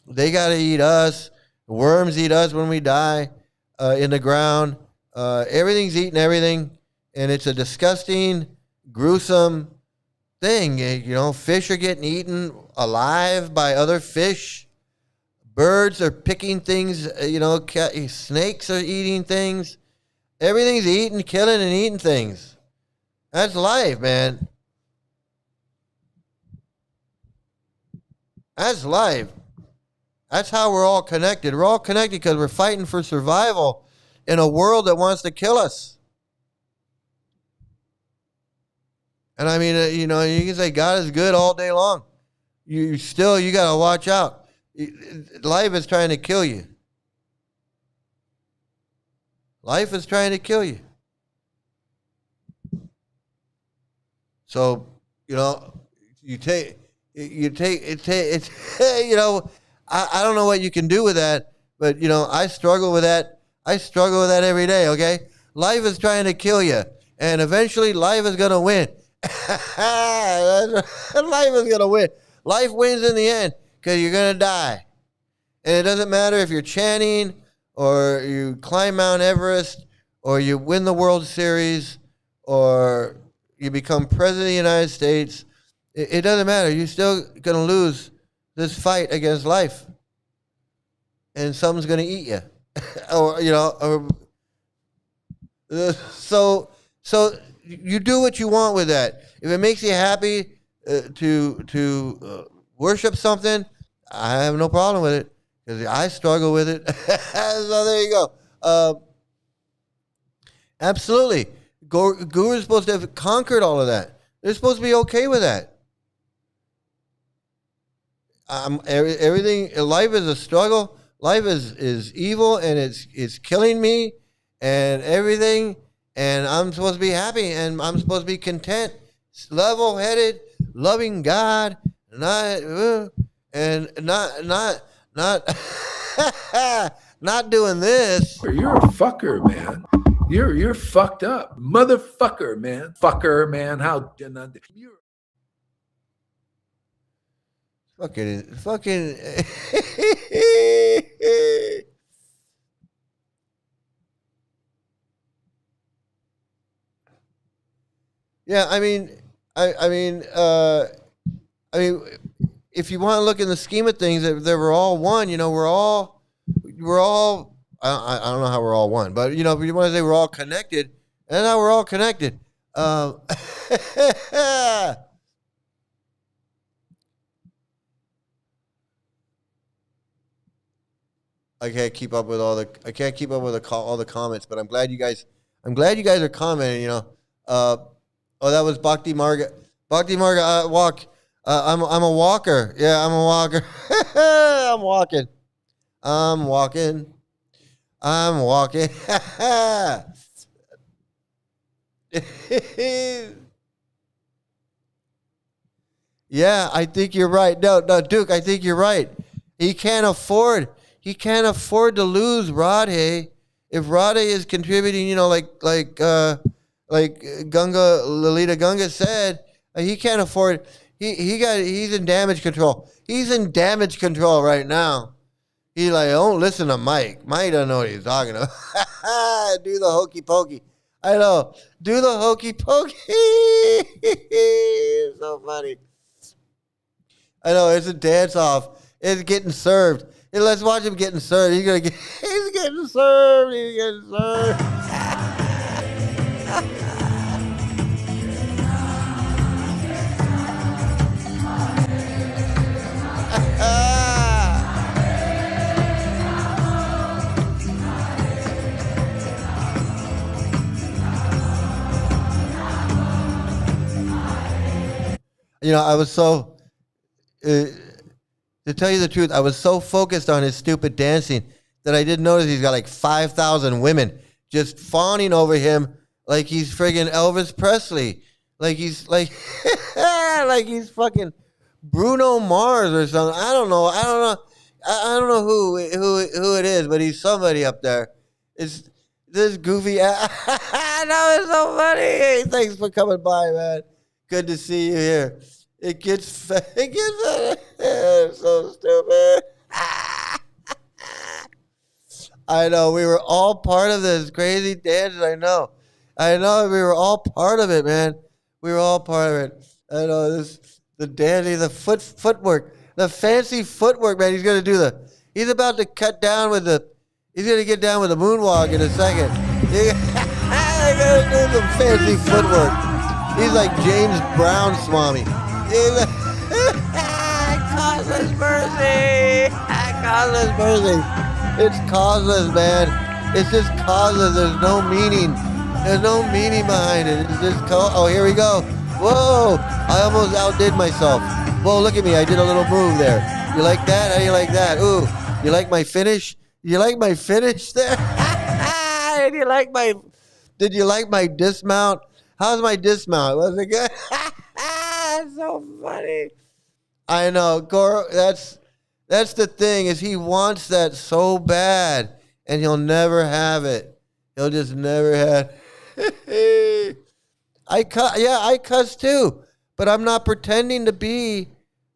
S1: They got to eat us. Worms eat us when we die in the ground. Everything's eating everything, and it's a disgusting, gruesome thing. You know, fish are getting eaten alive by other fish. Birds are picking things. You know, snakes are eating things. Everything's eating, killing, and eating things. That's life, man. That's life. That's how we're all connected. We're all connected because we're fighting for survival in a world that wants to kill us. And I mean, you know, you can say God is good all day long. You got to watch out. Life is trying to kill you. Life is trying to kill you. So, you know, you know, I don't know what you can do with that, but, you know, I struggle with that. I struggle with that every day, okay? Life is trying to kill you. And eventually life is going to win. Life is going to win. Life wins in the end because you're going to die. And it doesn't matter if you're chanting or you climb Mount Everest or you win the World Series or you become president of the United States. It doesn't matter. You're still going to lose this fight against life. And something's going to eat you. So you do what you want with that. If it makes you happy to worship something, I have no problem with it because I struggle with it. So there you go. Absolutely. Guru is supposed to have conquered all of that. They're supposed to be okay with that. Everything. Life is a struggle. Life is evil, and it's killing me, and everything. And I'm supposed to be happy, and I'm supposed to be content, level-headed, loving God, not not doing this.
S2: You're a fucker, man. You're fucked up, motherfucker, man. Fucker, man. How you're
S1: fucking. Yeah, I mean, if you want to look in the scheme of things, that we're all one. We're all. I don't know how we're all one, but if you want to say we're all connected, and how we're all connected. I can't keep up with all the comments, but I'm glad you guys are commenting. Oh, that was Bhakti Marga. Bhakti Marga, walk. I'm a walker. Yeah, I'm a walker. I'm walking. Yeah, I think you're right. No, Duke, I think you're right. He can't afford to lose Radhe. If Radhe is contributing, like Lalita Gunga said, he can't afford. He's in damage control. He's in damage control right now. He's like, don't listen to Mike. Mike doesn't know what he's talking about. Do the hokey pokey. I know. Do the hokey pokey. It's so funny. I know. It's a dance off. It's getting served. Hey, let's watch him getting served. He's getting served. He's getting served. I was so, to tell you the truth, I was so focused on his stupid dancing that I didn't notice he's got like 5,000 women just fawning over him like he's friggin' Elvis Presley. Like he's like, like he's fucking Bruno Mars or something. I don't know. I don't know who it is, but he's somebody up there. It's this goofy. That was so funny. Thanks for coming by, man. Good to see you here. It gets so stupid. I know we were all part of this crazy dance. I know we were all part of it, man. We were all part of it. I know the dancing, the footwork, the fancy footwork, man. He's about to get down with the moonwalk in a second. He's gonna do some fancy footwork. He's like James Brown Swami. Causeless mercy. Causeless mercy. It's causeless, man. It's just causeless. There's no meaning. There's no meaning behind it. It's just oh, here we go. Whoa! I almost outdid myself. Whoa! Look at me. I did a little move there. You like that? How do you like that? Ooh! You like my finish? You like my finish there? Did you like my dismount? How's my dismount? Was it good? It's so funny. I know, Goro. That's the thing, is he wants that so bad, and he'll never have it. He'll just never have. I cuss too, but I'm not pretending to be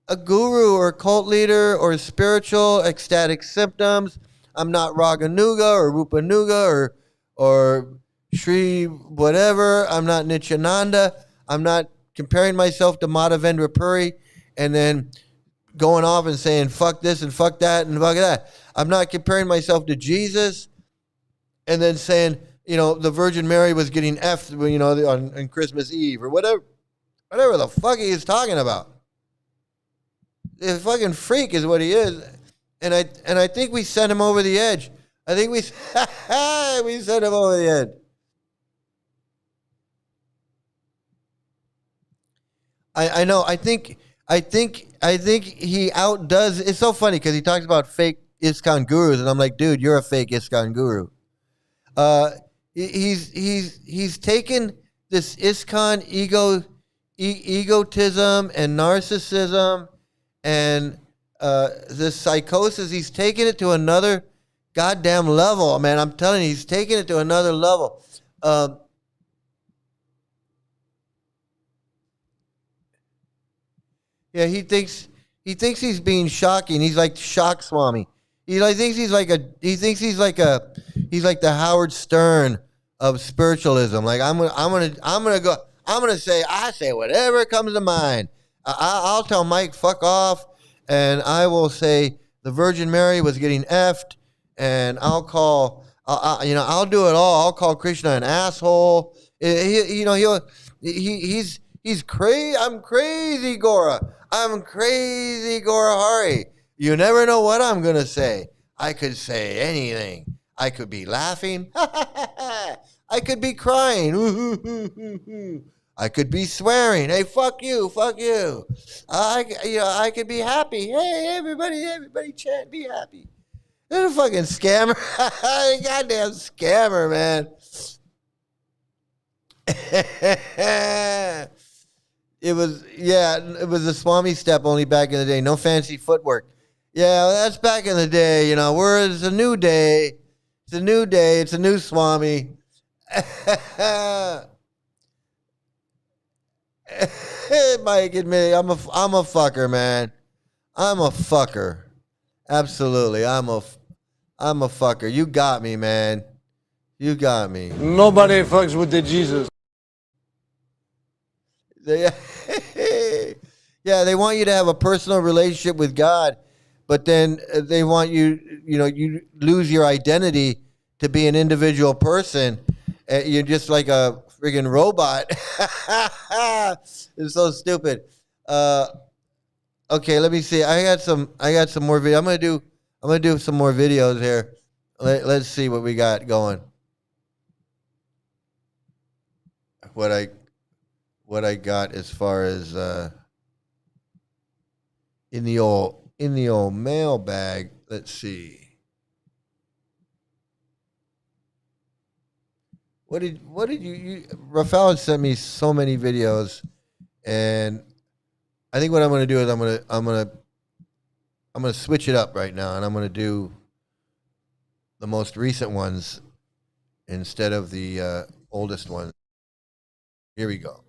S1: a guru or a cult leader or spiritual ecstatic symptoms. I'm not Raganuga or Rupanuga or Sri whatever. I'm not Nityananda. I'm not comparing myself to Madhavendra Puri and then going off and saying fuck this and fuck that and fuck that. I'm not comparing myself to Jesus and then saying, the Virgin Mary was getting effed, on Christmas Eve or whatever the fuck he is talking about. A fucking freak is what he is, and I think we sent him over the edge. I think we we sent him over the edge. I know. I think he outdoes. It's so funny because he talks about fake ISKCON gurus, and I'm like, dude, you're a fake ISKCON guru. He's taken this ISKCON egotism and narcissism and this psychosis. He's taken it to another goddamn level, man. I'm telling you, he's taking it to another level. Yeah, he thinks he's being shocking. He's like Shock Swami. He thinks he's like the Howard Stern of spiritualism. Like I'm gonna say whatever comes to mind. I'll tell Mike fuck off, and I will say the Virgin Mary was getting effed, and I'll do it all. I'll call Krishna an asshole. He's crazy. I'm crazy, Gora. I'm crazy, Gora Hari. You never know what I'm gonna say. I could say anything. I could be laughing. I could be crying. I could be swearing. Hey, fuck you. I could be happy. Hey, everybody chant, be happy. They're a fucking scammer. Goddamn scammer, man. It was a Swami step only back in the day. No fancy footwork. Yeah, that's back in the day. It's a new day. It's a new day. It's a new Swami. Mike, admit it, I'm a fucker, man. I'm a fucker. Absolutely, I'm a fucker. You got me, man. You got me.
S7: Nobody fucks with the Jesus.
S1: Yeah, they want you to have a personal relationship with God, but then they want you lose your identity to be an individual person. You're just like a friggin' robot. It's so stupid. Okay, let me see. I got some more video. I'm gonna do some more videos here. Let's see what we got going. What I got as far as in the old mailbag. Let's see. What did you Rafael sent me so many videos, and I think what I'm going to do is I'm going to switch it up right now, and I'm going to do the most recent ones instead of the oldest ones. Here we go.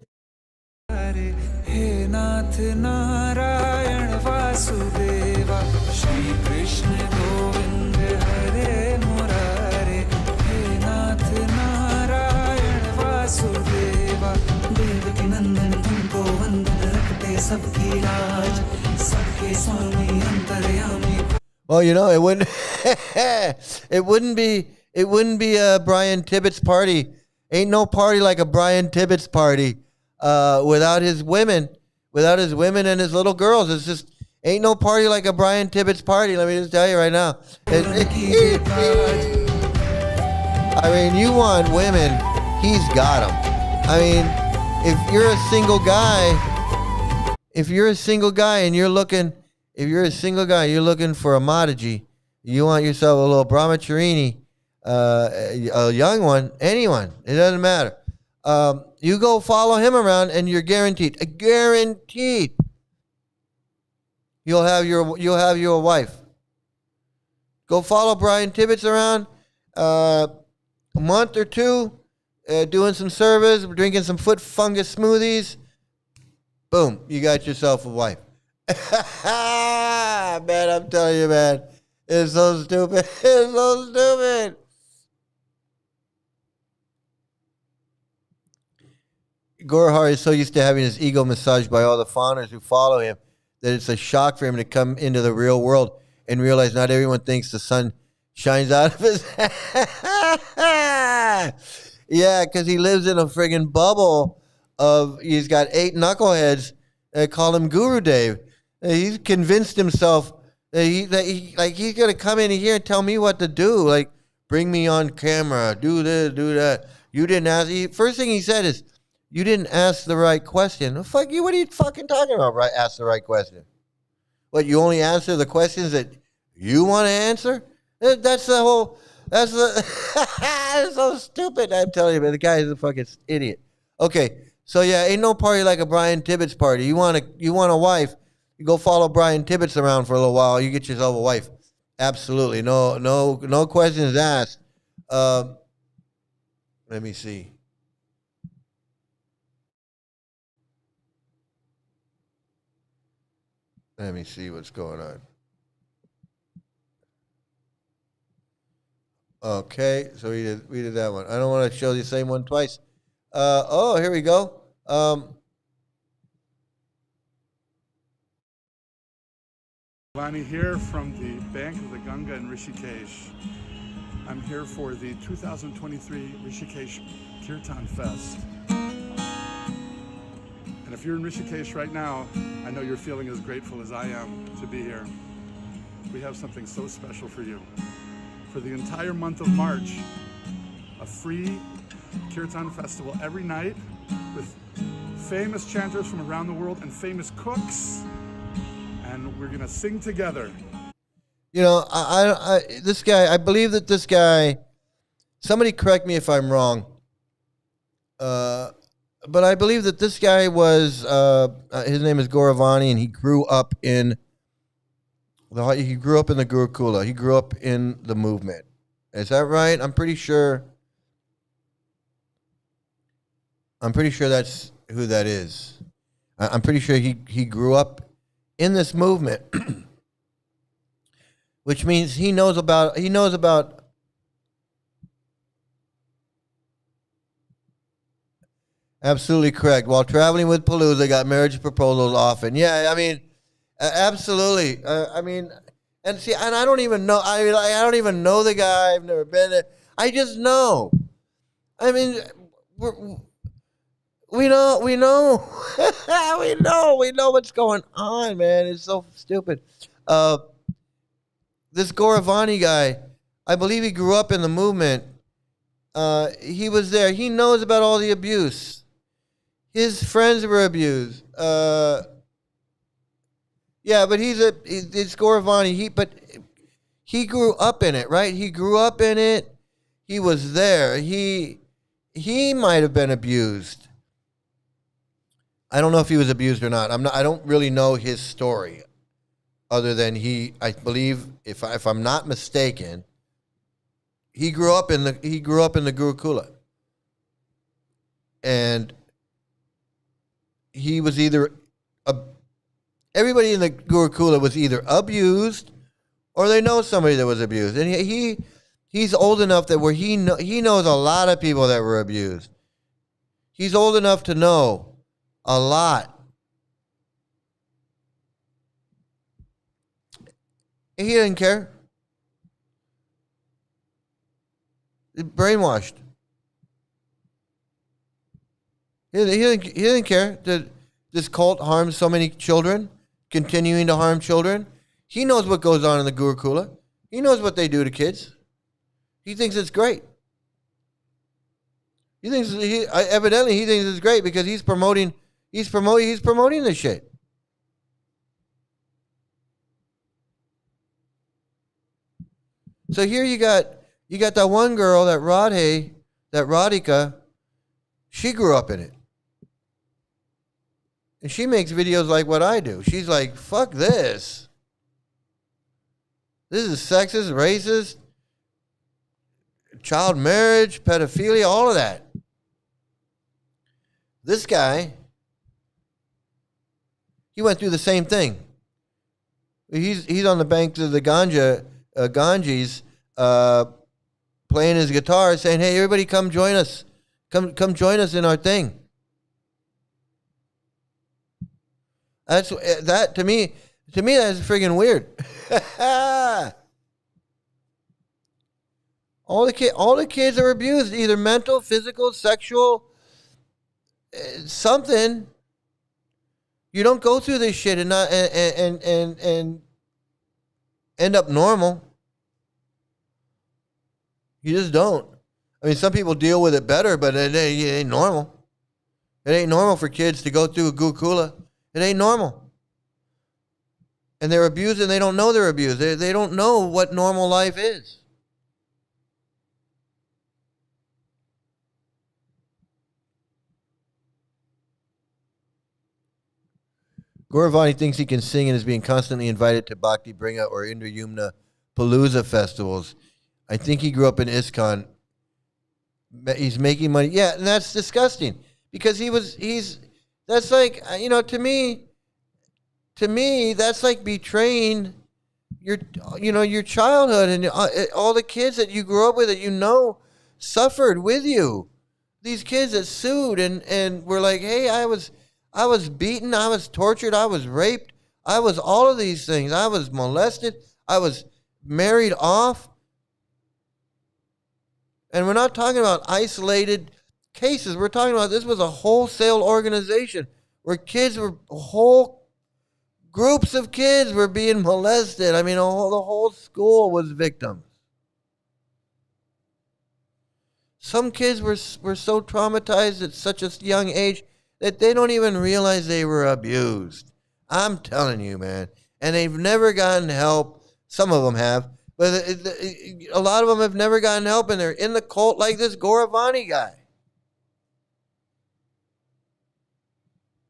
S10: He Nath Narayan Vasudeva Shri Krishna Govind Hare Murare He Nath Narayan Vasudeva Devaki Nandan Tumko Vandan Rakhte Sabki Raj Sabke Swami Antaryami. Well,
S1: it wouldn't be a Brian Tibbetts party. Ain't no party like a Brian Tibbetts party. Without his women and his little girls. It's just ain't no party like a Brian Tibbetts party. Let me just tell you right now. I mean, you want women, he's got them. I mean, if you're a single guy and you're looking for a Mataji, you want yourself a little brahmacharini, a young one, anyone, it doesn't matter. You go follow him around, and you're guaranteed. You'll have your wife. Go follow Brian Tibbetts around. A month or two, doing some service, drinking some foot fungus smoothies. Boom, you got yourself a wife. Man, I'm telling you, man. It's so stupid. It's so stupid. Gorohari is so used to having his ego massaged by all the fawners who follow him that it's a shock for him to come into the real world and realize not everyone thinks the sun shines out of his Yeah, because he lives in a friggin' bubble of, he's got 8 knuckleheads that call him Guru Dave. He's convinced himself that he's gonna come in here and tell me what to do. Like, bring me on camera, do this, do that. You didn't ask. First thing he said is, you didn't ask the right question. Well, fuck you. What are you fucking talking about? Right? Ask the right question. What, you only answer the questions that you want to answer? That's the whole. That's the. That's so stupid. I'm telling you, man. The guy is a fucking idiot. Okay, so yeah, ain't no party like a Brian Tibbetts party. You want a wife? You go follow Brian Tibbetts around for a little while. You get yourself a wife. Absolutely, no questions asked. Let me see. Let me see what's going on. Okay, so we did that one. I don't want to show the same one twice. Oh, here we go.
S11: Vani here from the bank of the Ganga in Rishikesh. I'm here for the 2023 Rishikesh Kirtan Fest. And if you're in Rishikesh right now, I know you're feeling as grateful as I am to be here. We have something so special for you. For the entire month of March, a free Kirtan festival every night with famous chanters from around the world and famous cooks. And we're gonna sing together.
S1: You know, this guy, I believe that this guy, somebody correct me if I'm wrong, but I believe that this guy was, his name is Gauravani, and he grew up in the Gurukula. He grew up in the movement. Is that right? I'm pretty sure that's who that is. I'm pretty sure he grew up in this movement, which means he knows about. Absolutely correct. While traveling with Palooza, they got marriage proposals often. Yeah, I mean, absolutely. I mean, and see, and I don't even know. I mean, I don't even know the guy. I've never been there. I just know. I mean, we know, we know what's going on, man. It's so stupid. This Gauravani guy, I believe he grew up in the movement. He was there. He knows about all the abuse. His friends were abused. Yeah, but it's Gauravani. But he grew up in it, right? He grew up in it. He was there. He might have been abused. I don't know if he was abused or not. I don't really know his story, other than I believe, if I'm not mistaken, he grew up in the Gurukula, and he was either everybody in the Gurukula was either abused or they know somebody that was abused, and he's old enough that where he knows a lot of people that were abused. He's old enough to know a lot. He didn't care. Brainwashed. He didn't care that this cult harms so many children, continuing to harm children. He knows what goes on in the Gurukula. He knows what they do to kids. He thinks it's great. Evidently he thinks it's great because he's promoting this shit. So here you got that one girl, that Radhika, she grew up in it. And she makes videos like what I do. She's like, fuck this. This is sexist, racist, child marriage, pedophilia, all of that. This guy, he went through the same thing. He's on the banks of the Ganges, playing his guitar, saying, "Hey, everybody, come join us. Come join us in our thing." That to me that's friggin' weird. All the kids are abused, either mental, physical, sexual, something. You don't go through this shit and not and end up normal. You just don't. I mean, some people deal with it better, but it ain't normal. It ain't normal for kids to go through a Gurukula. It ain't normal. And they're abused and they don't know they're abused. They don't know what normal life is. Gauravani thinks he can sing and is being constantly invited to Bhakti Bringa or Indra Yumna Palooza festivals. I think he grew up in ISKCON. He's making money. Yeah, and that's disgusting. Because that's like, to me, that's like betraying your childhood and all the kids that you grew up with that suffered with you. These kids that sued and were like, hey, I was beaten, I was tortured, I was raped, I was all of these things. I was molested, I was married off. And we're not talking about isolated cases. We're talking about this was a wholesale organization where whole groups of kids were being molested. I mean, the whole school was victims. Some kids were so traumatized at such a young age that they don't even realize they were abused. I'm telling you, man. And they've never gotten help. Some of them have. But a lot of them have never gotten help, and they're in the cult like this Gauravani guy.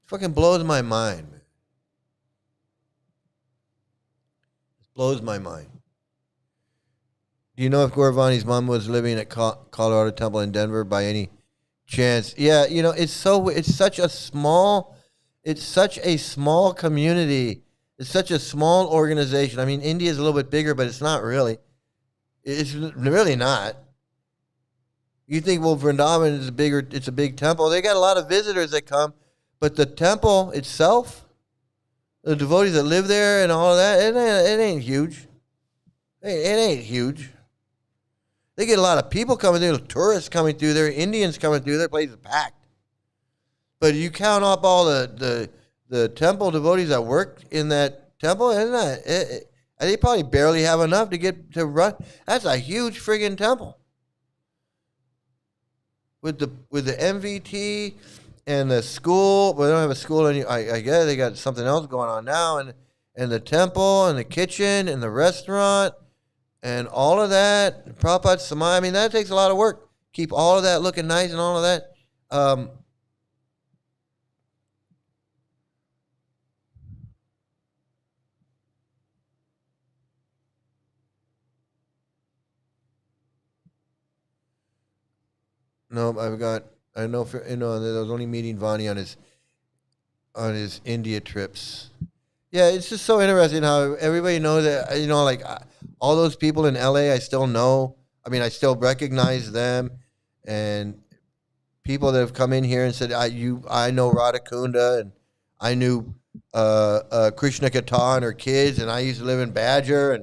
S1: It fucking blows my mind, man. It blows my mind. Do you know if Gauravani's mom was living at Colorado Temple in Denver by any chance? Yeah, it's such a small community. It's such a small organization. I mean, India is a little bit bigger, but it's not really. It's really not. You think, well, Vrindavan is it's a big temple. They got a lot of visitors that come, but the temple itself, the devotees that live there and all of that, it ain't huge. It ain't huge. They get a lot of people coming through, tourists coming through there, Indians coming through. Their place is packed. But you count up all the temple devotees that work in that temple, they probably barely have enough to run. That's a huge friggin' temple. With the MVT and the school, well, they don't have a school anymore. I guess they got something else going on now, and the temple and the kitchen and the restaurant and all of that. Prabhupada Samaya, I mean, that takes a lot of work. Keep all of that looking nice and all of that. No, I know I was only meeting Vani on his India trips. Yeah, it's just so interesting how everybody knows that, like all those people in LA, I still know. I mean, I still recognize them, and people that have come in here and said, I know Radha Kunda, and I knew Krishna Kata and her kids, and I used to live in Badger,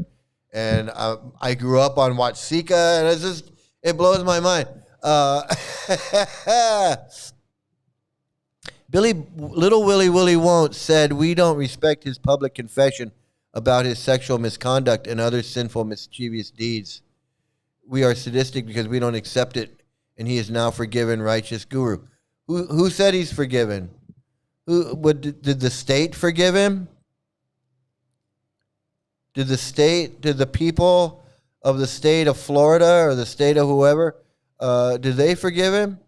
S1: and I grew up on Watsika, and it blows my mind. Little Willie Won't said, we don't respect his public confession about his sexual misconduct and other sinful, mischievous deeds. We are sadistic because we don't accept it, and he is now forgiven, righteous guru. Who said he's forgiven? Did the state forgive him? Did the people of the state of Florida or the state of whoever, did they forgive him?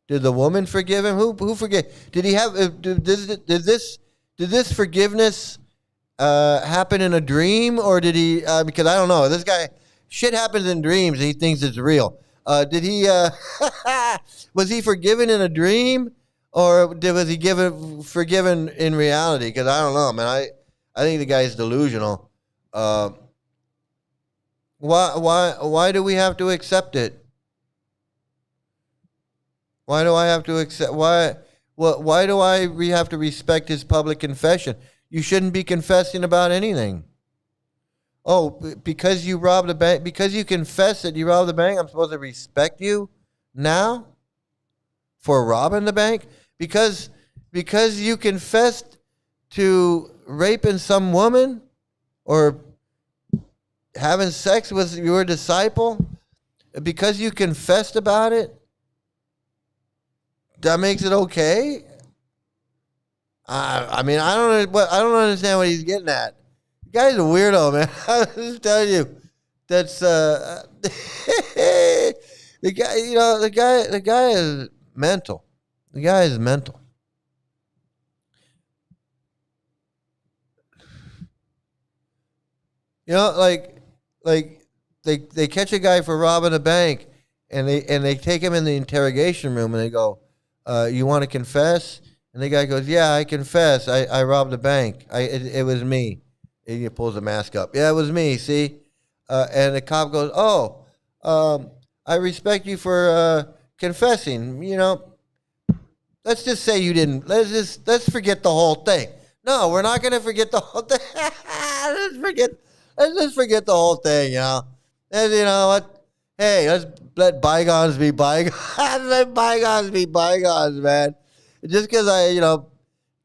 S1: Did the woman forgive him? Who forgave? Did he have? Did this forgiveness happen in a dream, or did he? Because I don't know. This guy, shit happens in dreams, and he thinks it's real. Did he? Was he forgiven in a dream, or was he forgiven in reality? Because I don't know, man. I think the guy's delusional. Why do we have to accept it? Why do I have to accept? Why do we have to respect his public confession? You shouldn't be confessing about anything. Oh, because you robbed a bank, because you confessed that you robbed the bank, I'm supposed to respect you now for robbing the bank? Because you confessed to raping some woman or having sex with your disciple, because you confessed about it, that makes it okay? I mean, I don't understand what he's getting at. The guy's a weirdo, man. I'm just telling you. That's the guy. You know, the guy is mental. The guy is mental. You know, like they catch a guy for robbing a bank, and they take him in the interrogation room, and they go, "You want to confess?" And the guy goes, "Yeah, I confess. I robbed a bank. It was me." And he pulls the mask up. "Yeah, it was me. See?" And the cop goes, "Oh, I respect you for confessing. You know, let's just say you didn't. Let's forget the whole thing." No, we're not going to forget the whole thing. Let's just forget the whole thing, you know. And you know what? Hey, let's let bygones be bygones. Let bygones be bygones, man. Just because I,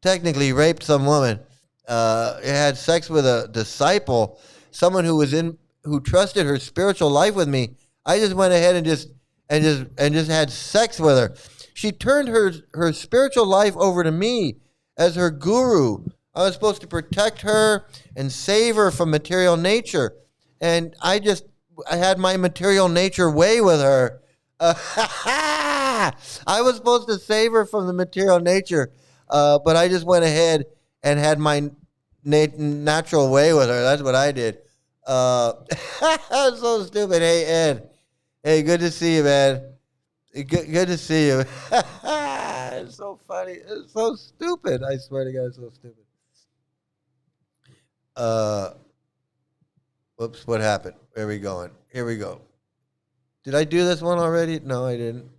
S1: technically raped some woman, had sex with a disciple, someone who trusted her spiritual life with me, I just went ahead and just had sex with her. She turned her spiritual life over to me as her guru. I was supposed to protect her and save her from material nature. And I had my material nature way with her. I was supposed to save her from the material nature, but I just went ahead and had my natural way with her. That's what I did. That's so stupid. Hey, Ed. Hey, good to see you, man. Good to see you. It's so funny. It's so stupid. I swear to God, it's so stupid. Whoops, what happened? Where are we going? Here we go. Did I do this one already? No, I didn't.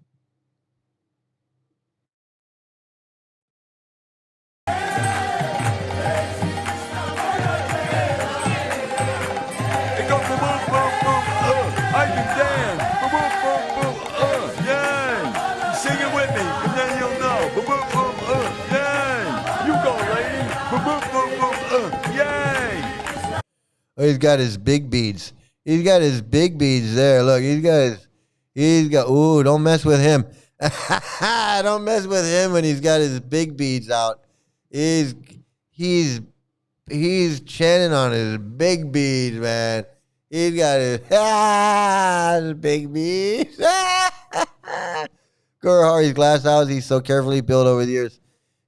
S6: It goes boom, boom, boom, boom, I can dance. Boom, boom, boom, boom, yay. Sing it with me, and then you'll know. Boom, boom, boom, yay. You go, lady. Boom, boom, boom, boom, yay.
S1: Oh, he's got his big beads. He's got his big beads there. Look, ooh, don't mess with him. Don't mess with him when he's got his big beads out. He's chanting on his big beads, man. He's got his big beads. Hari's glass house he's so carefully built over the years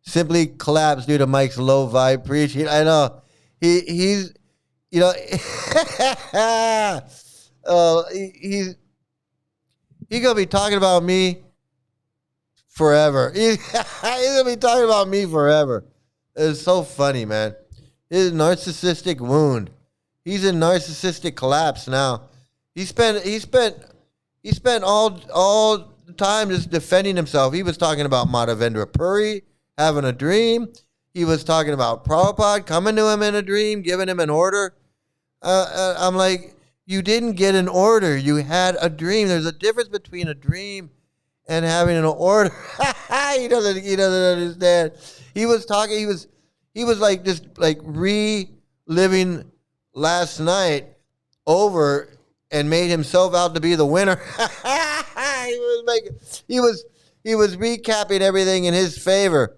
S1: simply collapsed due to Mike's low vibe preaching. I know. He's he's gonna be talking about me forever. He's gonna be talking about me forever. It's so funny, man. His narcissistic wound. He's in narcissistic collapse now. He spent all the time just defending himself. He was talking about Madhavendra Puri having a dream. He was talking about Prabhupada coming to him in a dream, giving him an order. I'm like, you didn't get an order. You had a dream. There's a difference between a dream and having an order. He doesn't understand. He was talking. He was like just like reliving last night over and made himself out to be the winner. He was recapping everything in his favor.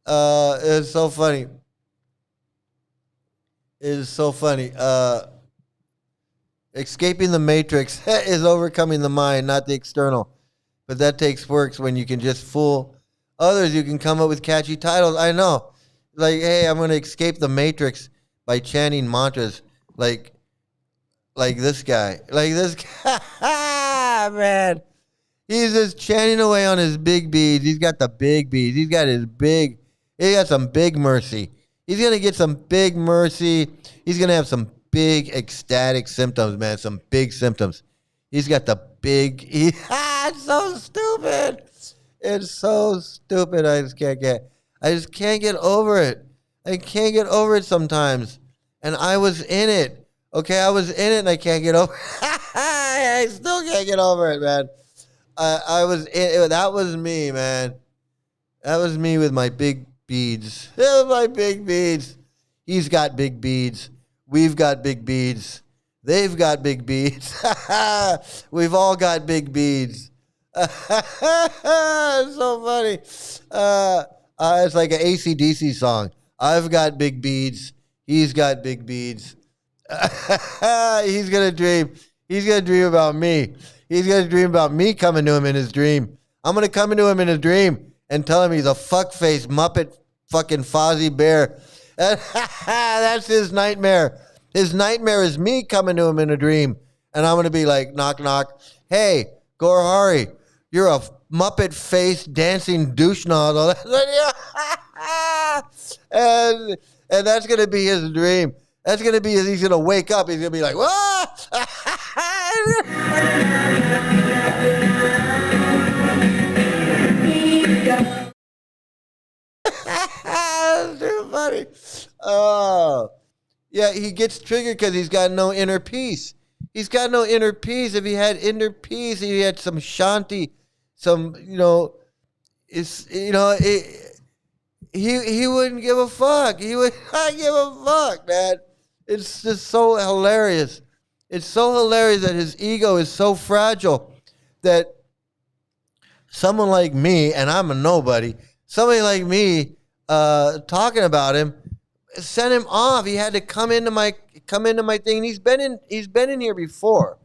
S1: It's so funny. It is so funny. Escaping the matrix is overcoming the mind, not the external. But that takes work when you can just fool others. You can come up with catchy titles. I know. Like, hey, I'm going to escape the matrix by chanting mantras like this guy. Like this guy. Man. He's just chanting away on his big beads. He's got the big beads. He got some big mercy. He's going to get some big mercy. He's going to have some big ecstatic symptoms, man. Some big symptoms. He's got the big, it's so stupid. It's so stupid. I just can't get over it. I can't get over it sometimes. And I was in it. Okay, I was in it and I can't get over it. I still can't get over it, man. I was in it. That was me, man. That was me with my big beads. My big beads. He's got big beads. We've got big beads. They've got big beads. We've all got big beads. It's so funny. It's like an AC/DC song. I've got big beads. He's got big beads. He's gonna dream. He's gonna dream about me. He's gonna dream about me coming to him in his dream. I'm gonna come into him in his dream and tell him he's a fuckface Muppet fucking Fozzie Bear. That's his nightmare. His nightmare is me coming to him in a dream, and I'm gonna be like, knock knock. Hey, Gorhari, you're a Muppet face dancing douche nozzle. and that's gonna be his dream. That's gonna be he's gonna wake up. He's gonna be like, whoa! That's too funny. Oh, yeah. He gets triggered because he's got no inner peace. He's got no inner peace. If he had inner peace, he had some shanti, some he wouldn't give a fuck. He would not give a fuck, man. It's just so hilarious. It's so hilarious that his ego is so fragile that someone like me, and I'm a nobody, somebody like me talking about him sent him off. He had to come into my thing. He's been in here before.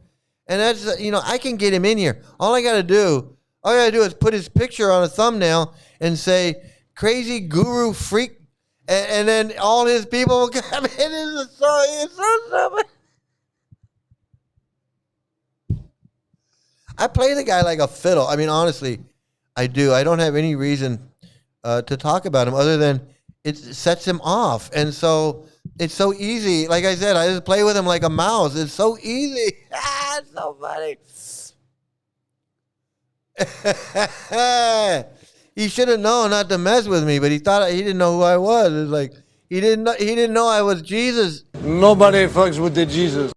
S1: And that's I can get him in here. All I gotta do is put his picture on a thumbnail and say crazy guru freak, and then all his people will come in. It's so stupid. I play the guy like a fiddle. I mean, honestly, I do. I don't have any reason to talk about him other than it sets him off. And so it's so easy. Like I said, I just play with him like a mouse. It's so easy. It's so funny. He should have known not to mess with me, but he didn't know who I was. It's like he didn't know I was Jesus.
S7: Nobody fucks with the Jesus.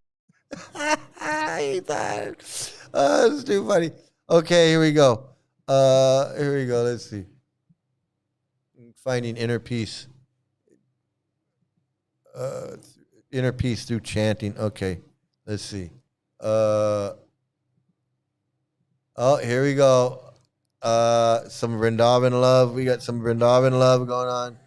S1: He thought. Oh, that's too funny. Okay, here we go. Let's see. Finding inner peace. Inner peace through chanting. Okay, let's see. Oh, here we go. Some Vrindavan love. We got some Vrindavan love going on.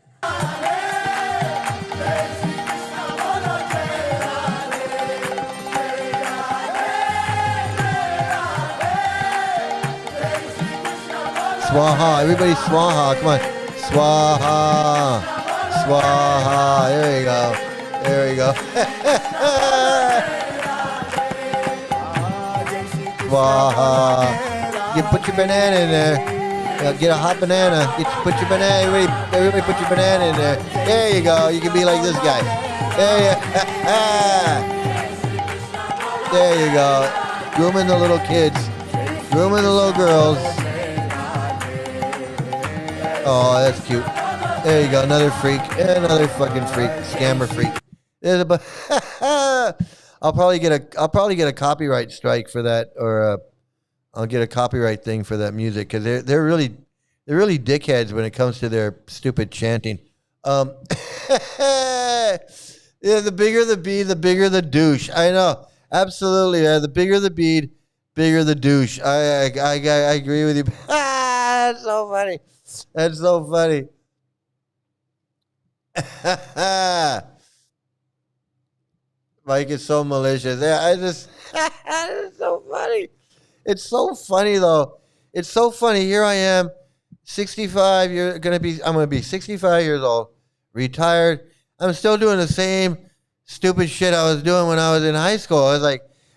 S1: Swaha. Everybody swaha. Come on. Swaha. Swaha. There you go. There we go. Swaha. You put your banana in there. Get a hot banana. Put your banana. Everybody put your banana in there. There you go. You can be like this guy. There you go. Grooming the little kids. Grooming the little girls. Oh, that's cute. There you go. Another freak. Another fucking freak. Scammer freak. I'll probably get a copyright strike for that, or I'll get a copyright thing for that music, because they're really dickheads when it comes to their stupid chanting. Yeah, the bigger the bead, the bigger the douche. I know, absolutely. The bigger the bead, bigger the douche. I agree with you. That's so funny. That's so funny. Mike is so malicious. Yeah, it's so funny. It's so funny though. It's so funny. Here I am, 65. I'm gonna be 65 years old, retired. I'm still doing the same stupid shit I was doing when I was in high school.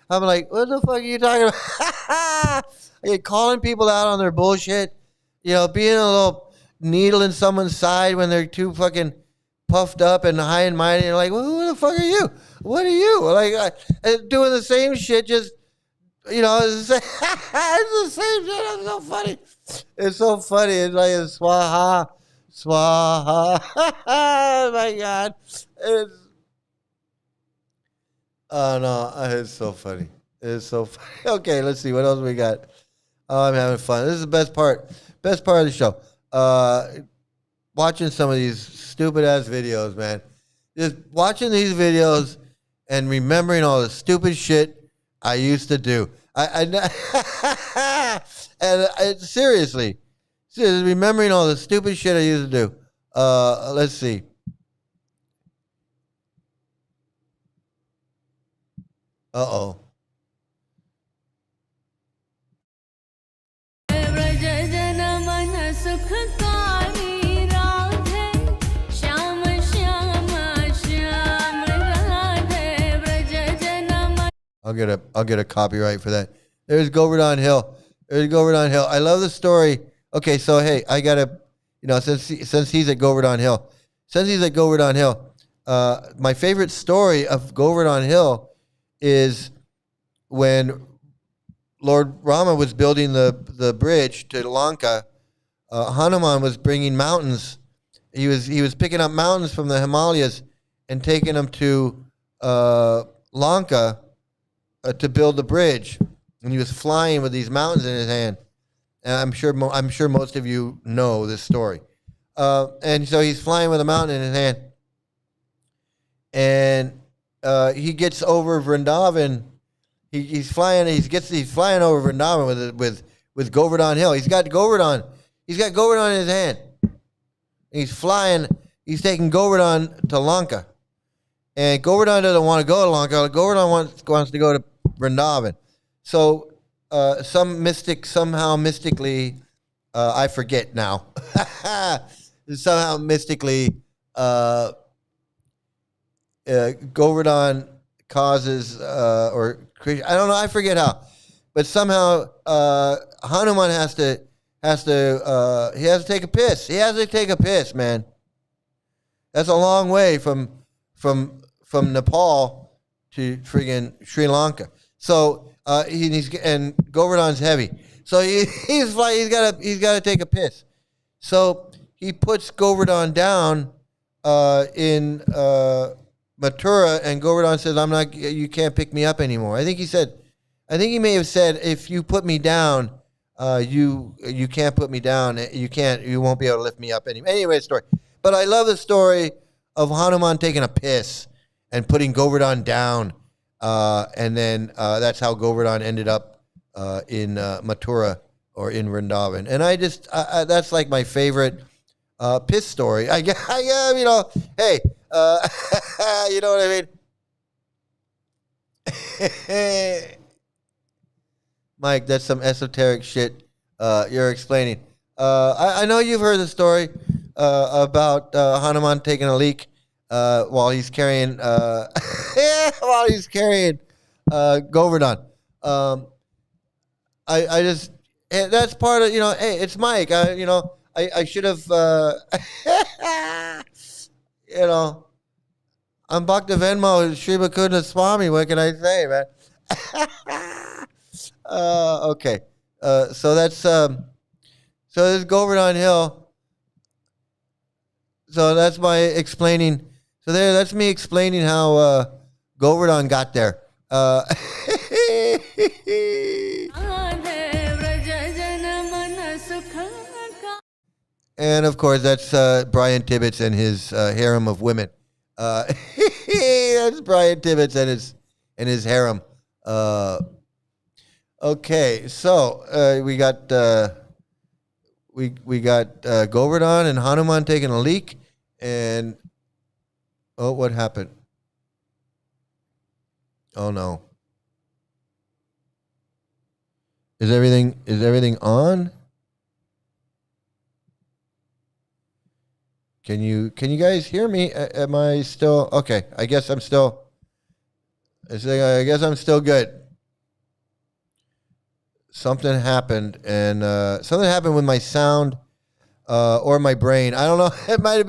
S1: I'm like, what the fuck are you talking about? You're calling people out on their bullshit. You know, being a little needle in someone's side when they're too fucking puffed up and high and mighty. You're like, well, who the fuck are you? What are you? Like, doing the same shit, just, you know, it's the same shit. It's so funny. It's so funny. It's like a swaha, swaha. Oh, my God. Oh, no. It's so funny. It's so funny. Okay, let's see. What else we got? Oh, I'm having fun. This is the best part. Best part of the show. Watching some of these stupid ass videos, man. Just watching these videos and remembering all the stupid shit I used to do. Seriously, remembering all the stupid shit I used to do. Let's see. Uh-oh. I'll get a copyright for that. There's Govardhan Hill. There's Govardhan Hill. I love the story. Okay, so hey, I gotta, you know, since he's at Govardhan Hill, my favorite story of Govardhan Hill is when Lord Rama was building the bridge to Lanka. Hanuman was bringing mountains. He was picking up mountains from the Himalayas and taking them to Lanka to build the bridge, and he was flying with these mountains in his hand. And I'm sure most of you know this story. And so he's flying with a mountain in his hand, and he gets over Vrindavan. He's flying over Vrindavan with Govardhan Hill. He's got Govardhan in his hand. He's flying. He's taking Govardhan to Lanka. And Govardhan doesn't want to go to Lanka. Govardhan wants to go to Vrindavan. So some mystic, somehow mystically, I forget now. Somehow mystically, Govardhan causes, or I don't know, I forget how. But somehow Hanuman has to take a piss. He has to take a piss, man. That's a long way from Nepal to friggin' Sri Lanka. So and Govardhan's heavy. So he's got to take a piss. So he puts Govardhan down in Mathura, and Govardhan says, you can't pick me up anymore. I think he may have said, if you put me down, you can't put me down. You won't be able to lift me up anymore. Anyway, story. But I love the story of Hanuman taking a piss and putting Govardhan down. And then that's how Govardhan ended up in Mathura or in Vrindavan. And that's like my favorite piss story. I you know, hey, you know what I mean? Mike, that's some esoteric shit you're explaining. I know you've heard the story about Hanuman taking a leak while he's carrying Govardhan. That's part of, you know, hey, it's Mike. I should have, you know, I'm Bhakta Venmo, Sri Bhakuna Swami. What can I say, man? Okay. So that's, so this Govardhan Hill. So that's my explaining. So that's me explaining how Govardhan got there. And of course, that's Brian Tibbetts and his harem of women. That's Brian Tibbetts and his harem. Okay, so we got Govardhan and Hanuman taking a leak, and what happened? Oh no! Is everything on? Can you guys hear me? Am I still okay? I guess I'm still good. something happened, and something happened with my sound or my brain. I don't know. It might have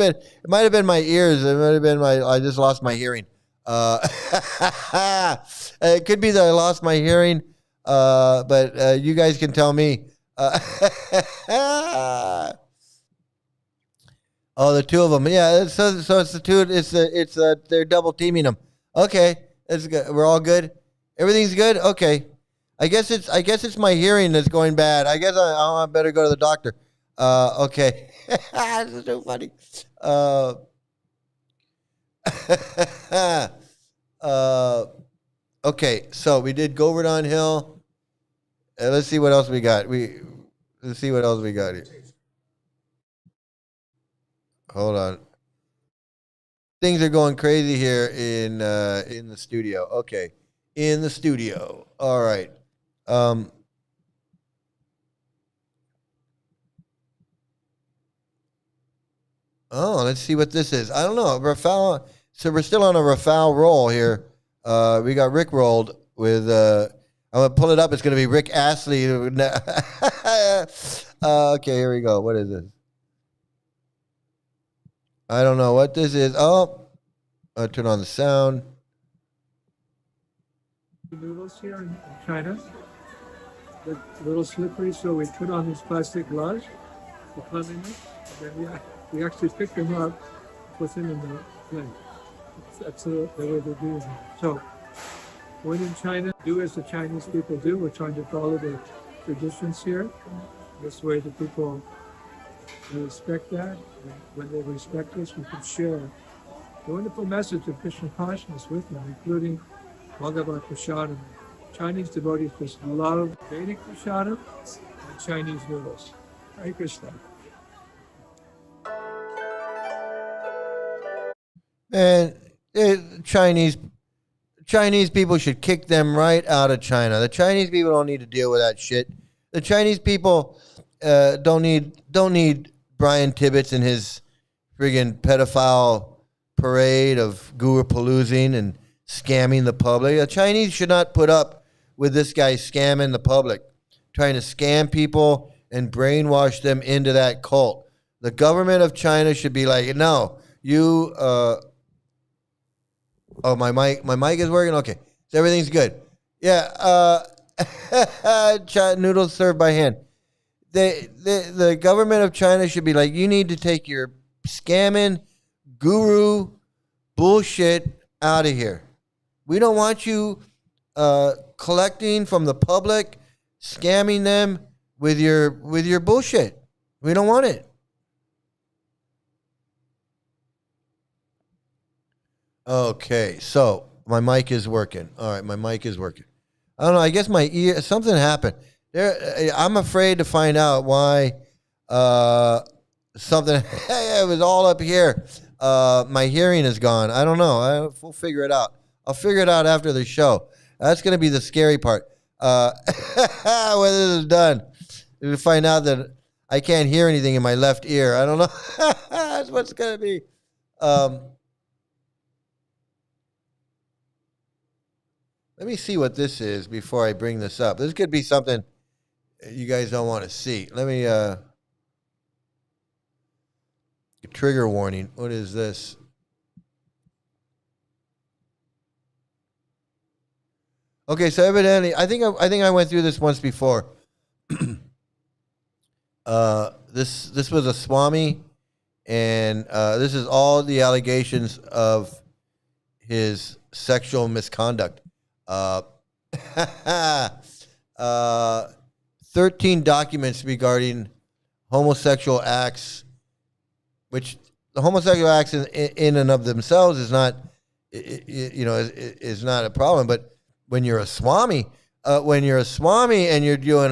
S1: been my ears. It might have been I just lost my hearing. It could be that I lost my hearing, but you guys can tell me. Oh, the two of them. Yeah, so it's the two. They're double teaming them. Okay, it's good. We're all good. Everything's good. Okay, I guess it's my hearing that's going bad. I guess I better go to the doctor. Okay, this is so funny. Okay, so we did Govardhan Hill. Let's see what else we got. Let's see what else we got here. Hold on. Things are going crazy here in the studio. Okay, in the studio. All right. Oh, let's see what this is. I don't know. Rafal. So we're still on a Rafal roll here. We got Rick rolled with. I'm gonna pull it up. It's gonna be Rick Astley. Okay, here we go. What is this? I don't know what this is. Oh, I'll turn on the sound.
S12: Noodles here in China. They're a little slippery, so we put on these plastic gloves for cleanliness. And then we actually pick them up, put them in the plane. That's the way they do it. So when in China, do as the Chinese people do. We're trying to follow the traditions here. This way the people respect that. And when they respect us, we can share the wonderful message of Krishna consciousness with them, including Bhagavad Prasadam. Chinese devotees just love Vedic Prasadam and Chinese noodles. Hare Krishna.
S1: And Chinese people should kick them right out of China. The Chinese people don't need to deal with that shit. The Chinese people don't need Brian Tibbetts and his friggin' pedophile parade of guru paloozing and scamming the public. The Chinese should not put up with this guy scamming the public, trying to scam people and brainwash them into that cult. The government of China should be like, no, you. Oh, my mic is working. Okay, so everything's good. Yeah. Noodles served by hand. The government of China should be like, you need to take your scamming guru bullshit out of here. We don't want you collecting from the public, scamming them with your bullshit. We don't want it. Okay, so my mic is working. All right, my mic is working. I don't know. I guess my ear, something happened. I'm afraid to find out why something. It was all up here. My hearing is gone. I don't know. We'll figure it out. I'll figure it out after the show. That's going to be the scary part. When this is done, we'll find out that I can't hear anything in my left ear. I don't know. That's what's going to be. Let me see what this is before I bring this up. This could be something you guys don't want to see. Let me trigger warning. What is this? Okay, so evidently, I think I went through this once before. This was a Swami, and this is all the allegations of his sexual misconduct. 13 documents regarding homosexual acts, which the homosexual acts in and of themselves is not, is not a problem. But when you're a Swami, and you're doing,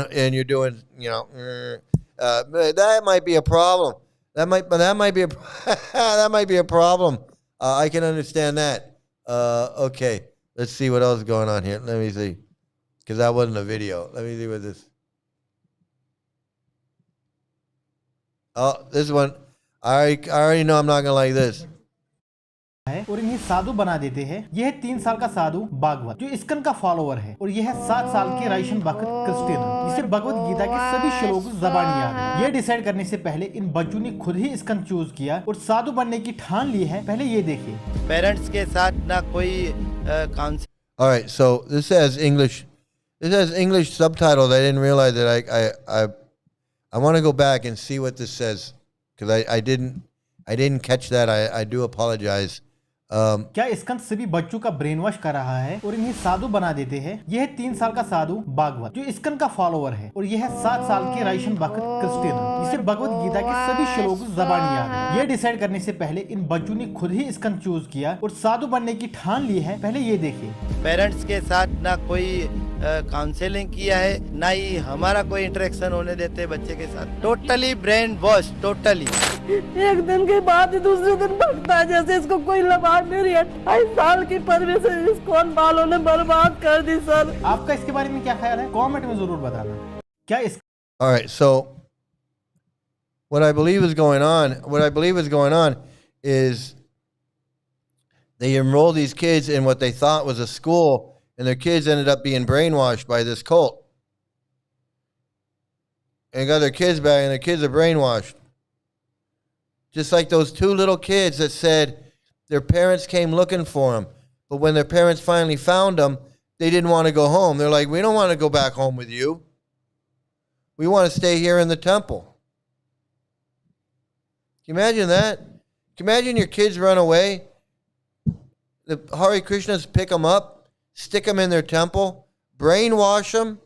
S1: that might be a problem. That might be a that might be a problem. I can understand that. Okay. Let's see what else is going on here. Let me see. Because that wasn't a video. Let me see what this. Oh, this one. I already know I'm not going to like this.
S13: है और इन्हें साधु बना देते हैं। यह है 3 साल का साधु भागवत जो इस्कन का फॉलोअर है, और यह है 7 साल के राइशन भक्त क्रिस्टियन जिसे भगवत गीता के सभी श्लोक जबानी याद है। यह डिसाइड करने से पहले इन बच्चों ने खुद ही इस्कन चूज किया और साधु बनने की ठान ली है। पहले ये देखिए।
S14: पेरेंट्स के साथ ना कोई council.
S1: All right, so this has English. This has English subtitles. I didn't realize that. I want to go back and see what this says because I didn't catch that. I do apologize.
S13: क्या इस्कन सभी बच्चों का brain wash कर रहा है और इन्हें साधु बना देते हैं। यह है 3 साल का साधु भागवत जो इस्कन का फॉलोअर है, और यह है 7 साल के राइशन भक्त क्रिस्टियन जिसे भगवत गीता के सभी श्लोक जबानी याद है। यह डिसाइड करने से पहले इन बच्चों ने खुद ही इस्कन चूज किया और साधु बनने की ठान ली है। पहले ये देखिए।
S14: पेरेंट्स के साथ ना कोई काउंसलिंग किया है, ना ही हमारा कोई इंटरेक्शन होने देते बच्चे के साथ। Totally brain wash, totally.
S15: एक दिन के बाद दूसरे दिन भगता है जैसे इसको कोई लबाड़। मेरी 28 साल की परवरिश इसको बालों ने बर्बाद कर दी सर।
S13: आपका इसके बारे में क्या ख्याल है? कमेंट में जरूर बताना। क्या इस
S1: All right, so what I believe is going on is they enroll these kids in what they thought was a school, and their kids ended up being brainwashed by this cult. And got their kids back, and their kids are brainwashed. Just like those 2 little kids that said their parents came looking for them, but when their parents finally found them, they didn't want to go home. They're like, we don't want to go back home with you. We want to stay here in the temple. Can you imagine that? Can you imagine your kids run away? The Hare Krishnas pick them up, stick them in their temple, brainwash them.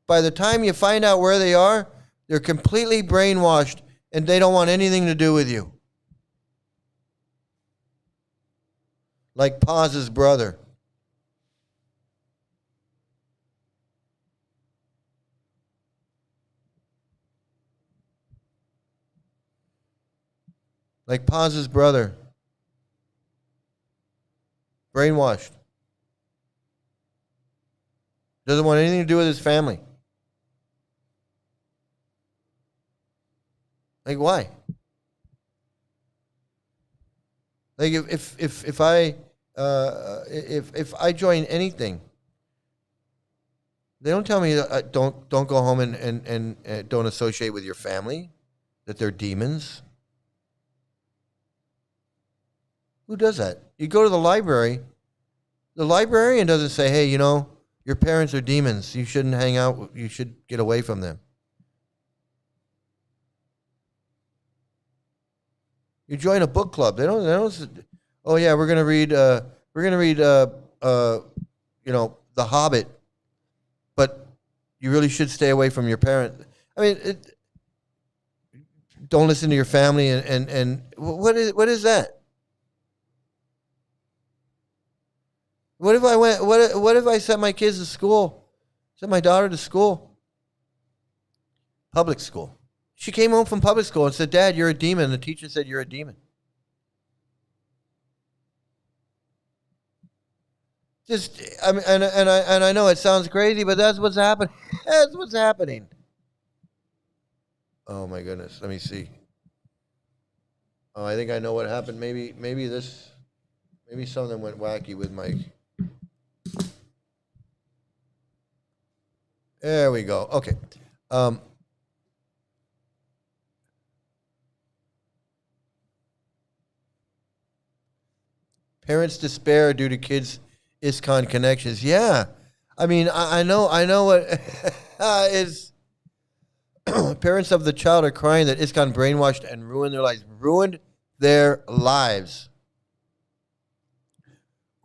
S1: By the time you find out where they are, they're completely brainwashed and they don't want anything to do with you. Like Paz's brother. Like Paz's brother. Brainwashed. Doesn't want anything to do with his family. Like, why? Like, if I join anything, they don't tell me don't go home and don't associate with your family, that they're demons. Who does that? You go to the library. The librarian doesn't say, hey, your parents are demons. You shouldn't hang out. You should get away from them. You join a book club. They don't. Oh yeah, we're gonna read. The Hobbit. But you really should stay away from your parents. I mean, don't listen to your family. And what is that? What if I went? What if I sent my kids to school? Sent my daughter to school. Public school. She came home from public school and said, "Dad, you're a demon." The teacher said, "You're a demon." I know it sounds crazy, but that's what's happening. That's what's happening. Oh my goodness. Let me see. Oh, I think I know what happened. Maybe something went wacky with my. There we go. Okay. Parents despair due to kids' ISKCON connections. Yeah. I mean, I know what is. Parents of the child are crying that ISKCON brainwashed and ruined their lives. Ruined their lives.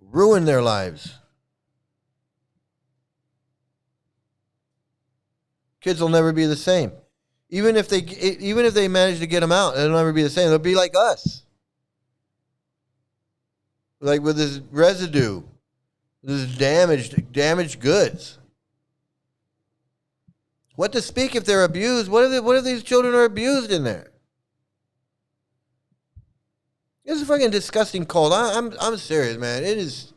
S1: Ruined their lives. Kids will never be the same. Even if they manage to get them out, they'll never be the same. They'll be like us. Like with this residue, this damaged goods. What to speak if they're abused? What if these children are abused in there? This is a fucking disgusting cult. I'm serious, man. It is.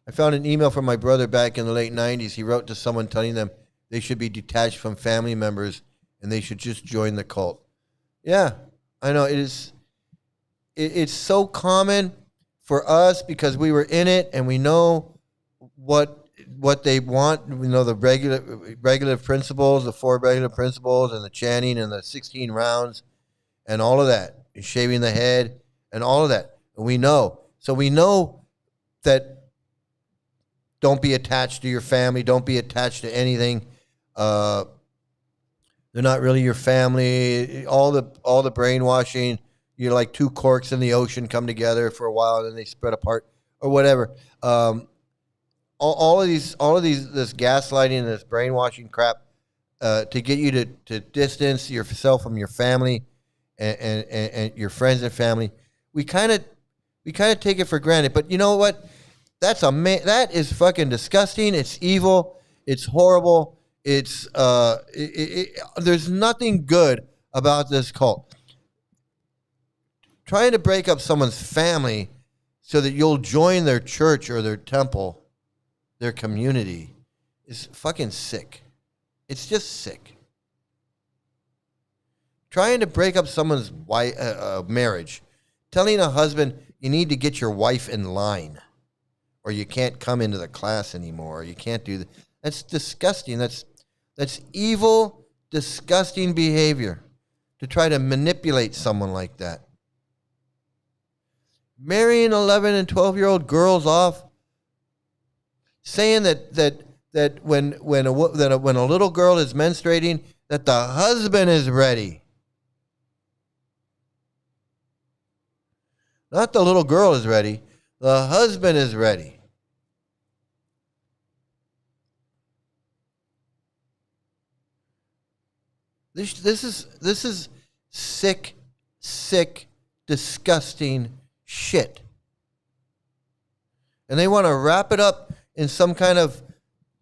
S1: I found an email from my brother back in the late 90s. He wrote to someone telling them they should be detached from family members and they should just join the cult. Yeah, I know. It it's so common for us because we were in it and we know what they want. We know the regulative principles, the 4 regulative principles, and the chanting and the 16 rounds, and all of that, and shaving the head, and all of that. And we know. So we know that. Don't be attached to your family. Don't be attached to anything. They're not really your family. All the brainwashing. You're like 2 corks in the ocean come together for a while and then they spread apart or whatever. All of these, this gaslighting and this brainwashing crap to get you to distance yourself from your family and your friends and family. We kind of take it for granted. But you know what? That is fucking disgusting. It's evil. It's horrible. It's there's nothing good about this cult. Trying to break up someone's family so that you'll join their church or their temple, their community, is fucking sick. It's just sick. Trying to break up someone's marriage, telling a husband you need to get your wife in line, or you can't come into the class anymore, or you can't do that. That's disgusting. That's evil, disgusting behavior to try to manipulate someone like that. Marrying 11 and 12-year-old girls off, saying that when a little girl is menstruating, that the husband is ready. Not the little girl is ready. The husband is ready. This is sick, disgusting shit. And they want to wrap it up in some kind of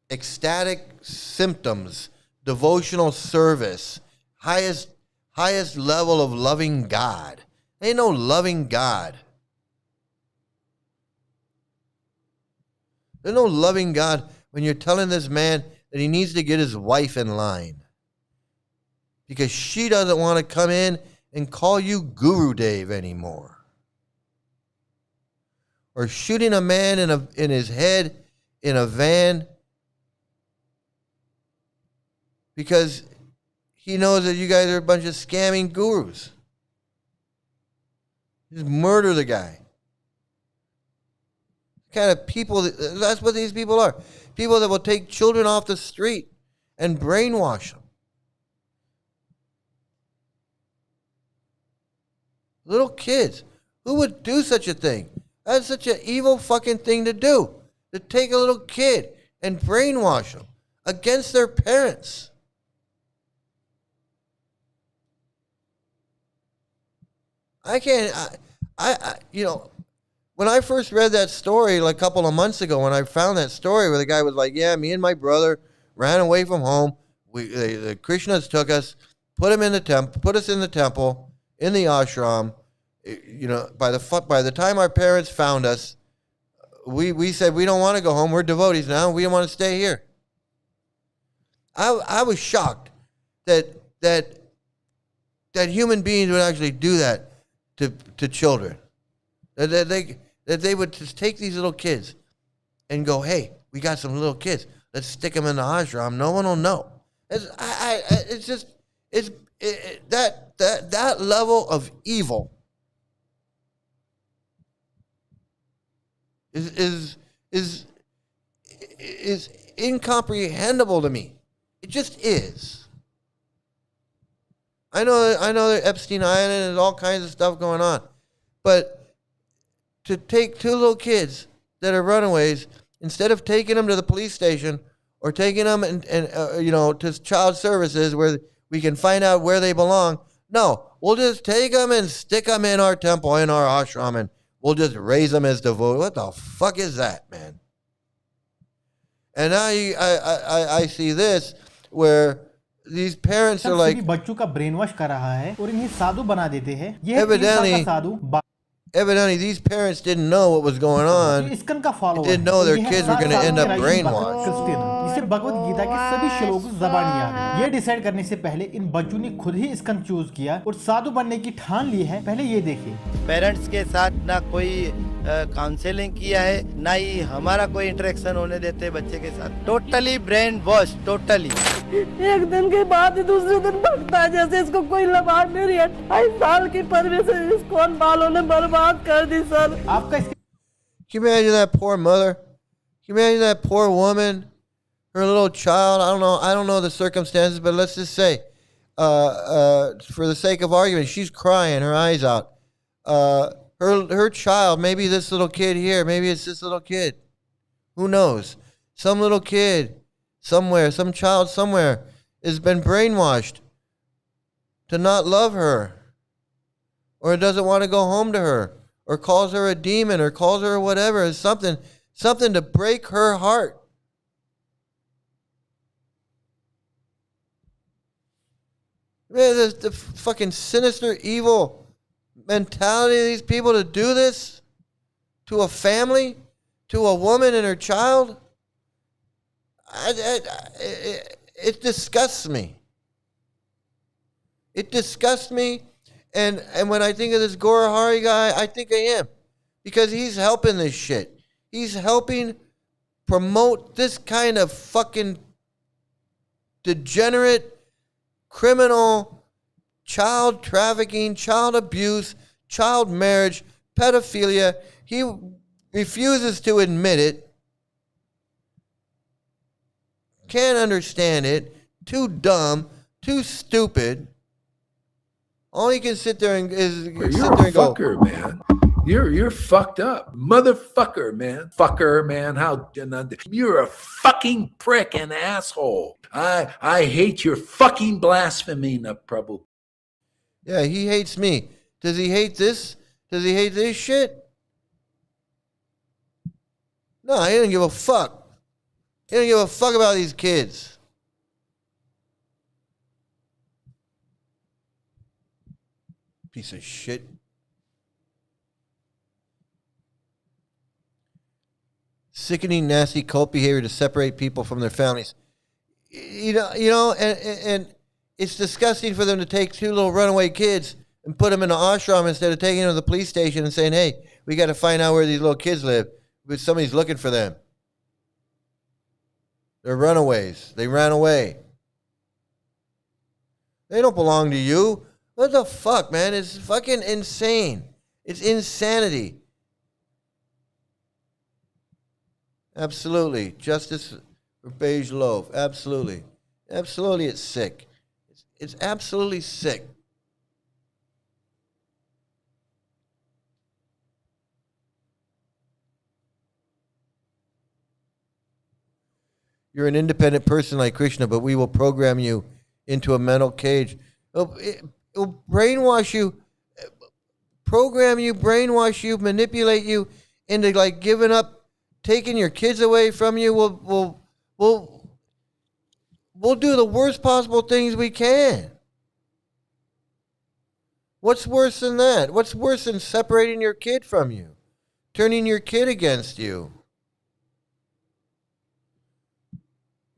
S1: ecstatic symptoms, devotional service, highest level of loving God. Ain't no loving God. There's no loving God when you're telling this man that he needs to get his wife in line because she doesn't want to come in and call you Guru Dave anymore. Or shooting a man in his head in a van because he knows that you guys are a bunch of scamming gurus. Just murder the guy. Kind of people, that's what these people are. People that will take children off the street and brainwash them. Little kids. Who would do such a thing? That's such an evil fucking thing to do. To take a little kid and brainwash them against their parents. I can't, when I first read that story like a couple of months ago, when I found that story where the guy was like, yeah, me and my brother ran away from home. The Krishnas took us, put us in the temple, in the ashram. By the time our parents found us, we said, we don't want to go home. We're devotees now. We don't want to stay here. I was shocked that human beings would actually do that to children. That they would just take these little kids and go, hey, we got some little kids. Let's stick them in the ashram. No one will know. That level of evil is incomprehensible to me. It just is. I know that Epstein Island and there's all kinds of stuff going on, but to take 2 little kids that are runaways, instead of taking them to the police station or taking them to child services where we can find out where they belong, no, we'll just take them and stick them in our temple, in our ashram, and we'll just raise them as devotees. What the fuck is that, man? And now I see this where these parents are like,
S13: बच्चों का brainwash कर रहा है और इन्हें साधु बना देते हैं. ये 3 साल का साधु.
S1: Evidently, these parents didn't know what was going on. They didn't know their kids were going to end up brainwashed.
S13: जिसे भगवत गीता के सभी श्लोक ज़बानी याद है। ये डिसाइड करने से पहले इन बच्चों ने खुद ही स्कंद चूज किया और साधु बनने की ठान ली है। पहले ये देखिए।
S14: पेरेंट्स के साथ ना कोई काउंसलिंग किया है, ना ही हमारा कोई इंटरेक्शन होने देते बच्चे के साथ। Totally brain wash, totally.
S15: एक दिन के बाद दूसरे दिन भगता है जैसे इसको कोई लबाड़। मेरी 28 साल की परवरिश इसको बालों ने बर्बाद कर दी सर।
S13: आपका
S1: Can you imagine that poor mother? Can you imagine that poor woman, her little child? I don't know the circumstances, but let's just say, for the sake of argument, she's crying her eyes out. Her child, maybe this little kid here, maybe it's this little kid. Who knows? Some little kid somewhere, some child somewhere has been brainwashed to not love her, or doesn't want to go home to her, or calls her a demon, or calls her whatever, is something to break her heart. Man, the fucking sinister, evil mentality of these people to do this to a family, to a woman and her child, it disgusts me. It disgusts me. And when I think of this Gora Hari guy, I think of him. Because he's helping this shit. He's helping promote this kind of fucking degenerate, criminal, child trafficking, child abuse, child marriage, pedophilia. He refuses to admit it. Can't understand it. Too dumb. Too stupid. All he can sit there and
S2: You're a fucker, man. You're fucked up, motherfucker, man. Fucker, man. How you're a fucking prick and asshole. I hate your fucking blasphemy, Prabhu.
S1: Yeah, he hates me. Does he hate this? Does he hate this shit? No, he doesn't give a fuck. He doesn't give a fuck about these kids. Piece of shit. Sickening, nasty cult behavior to separate people from their families. You know, and it's disgusting for them to take two little runaway kids and put them in an ashram instead of taking them to the police station and saying, hey, we got to find out where these little kids live, because somebody's looking for them. They're runaways. They ran away. They don't belong to you. What the fuck, man? It's fucking insane. It's insanity. Absolutely. Justice for beige loaf. Absolutely. Absolutely, it's sick. It's absolutely sick. You're an independent person like Krishna, but we will program you into a mental cage. It'll brainwash you, program you, brainwash you, manipulate you into like giving up, taking your kids away from you. We'll do the worst possible things we can. What's worse than that? What's worse than separating your kid from you, turning your kid against you?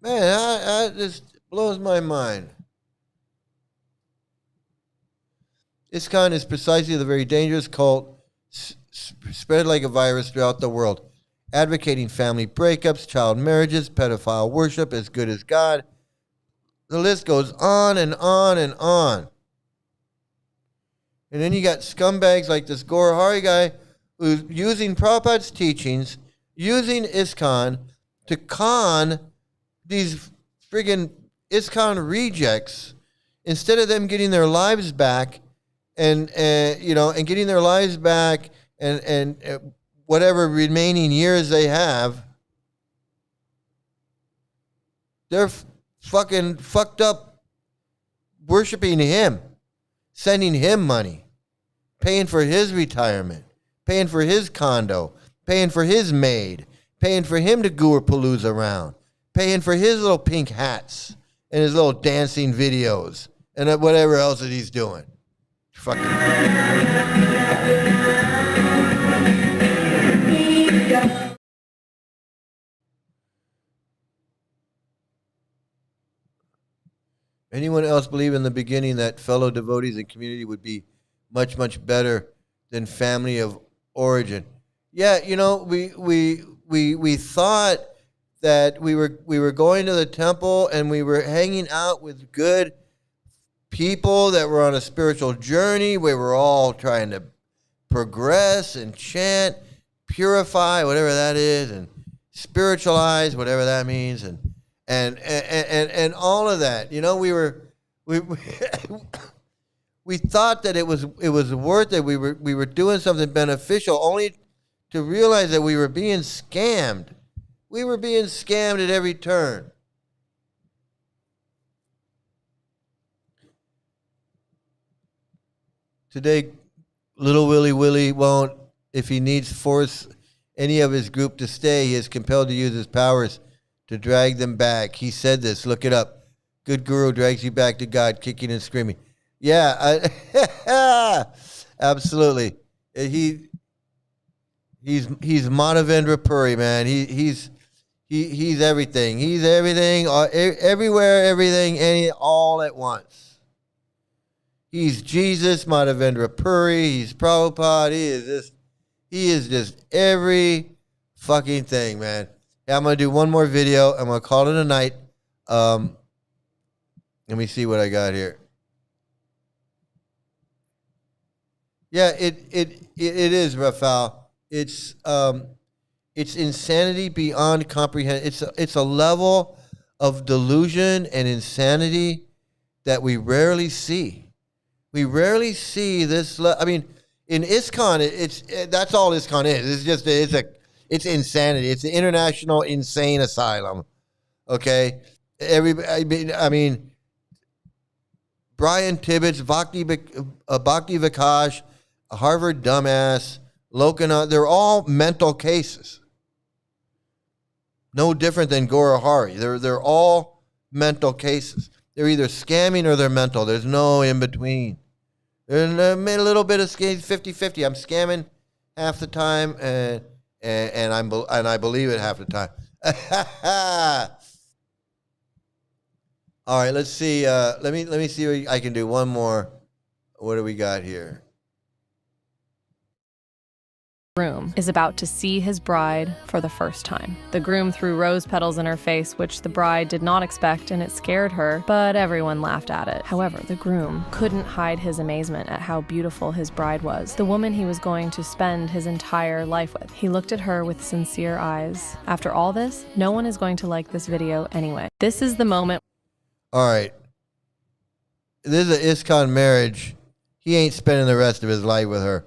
S1: Man, this blows my mind. ISKCON is precisely the very dangerous cult spread like a virus throughout the world, advocating family breakups, child marriages, pedophile worship as good as God. The list goes on and on and on. And then you got scumbags like this Gora Hari guy who's using Prabhupada's teachings, using ISKCON to con these friggin' ISKCON rejects, instead of them getting their lives back and getting their lives back and whatever remaining years they have, they're fucking fucked up worshiping him, sending him money, paying for his retirement, paying for his condo, paying for his maid, paying for him to Gurupalooza around, paying for his little pink hats and his little dancing videos and whatever else that he's doing. Fucking. Anyone else believe in the beginning that fellow devotees and community would be much, much better than family of origin? Yeah, we thought that we were going to the temple and we were hanging out with good people that were on a spiritual journey. We were all trying to progress and chant, purify, whatever that is, and spiritualize, whatever that means, and all of that. We thought that it was worth it. We were doing something beneficial, only to realize that we were being scammed. We were being scammed at every turn. Today, little Willie won't, if he needs force any of his group to stay, he is compelled to use his powers to drag them back. He said this, look it up. Good guru drags you back to God, kicking and screaming. Yeah, absolutely. He's Madhavendra Puri, man. He's everything. He's everything, everywhere, everything, all at once. He's Jesus, Madhavendra Puri. He's Prabhupada. He is just every fucking thing, man. Yeah, I'm gonna do one more video. I'm gonna call it a night. Let me see what I got here. Yeah, it is, Rafael. It's insanity beyond comprehension. It's a level of delusion and insanity that we rarely see. We rarely see this. I mean, in ISKCON, that's all ISKCON is. It's insanity. It's the International Insane Asylum. Okay, I mean, Brian Tibbetts, Bhakti Vikash, Harvard dumbass, Lokanath, they're all mental cases. No different than Gaurahari. They're all mental cases. They're either scamming or they're mental. There's no in between. There's a little bit of 50-50. I'm scamming half the time, and I believe it half the time. All right, let's see. Let me see what I can do. One more. What do we got here?
S16: Groom is about to see his bride for the first time. The groom threw rose petals in her face, which the bride did not expect, and it scared her, but everyone laughed at it. However, the groom couldn't hide his amazement at how beautiful his bride was, the woman he was going to spend his entire life with. He looked at her with sincere eyes. After all this, no one is going to like this video anyway. This is the moment.
S1: All right. This is an ISKCON marriage. He ain't spending the rest of his life with her.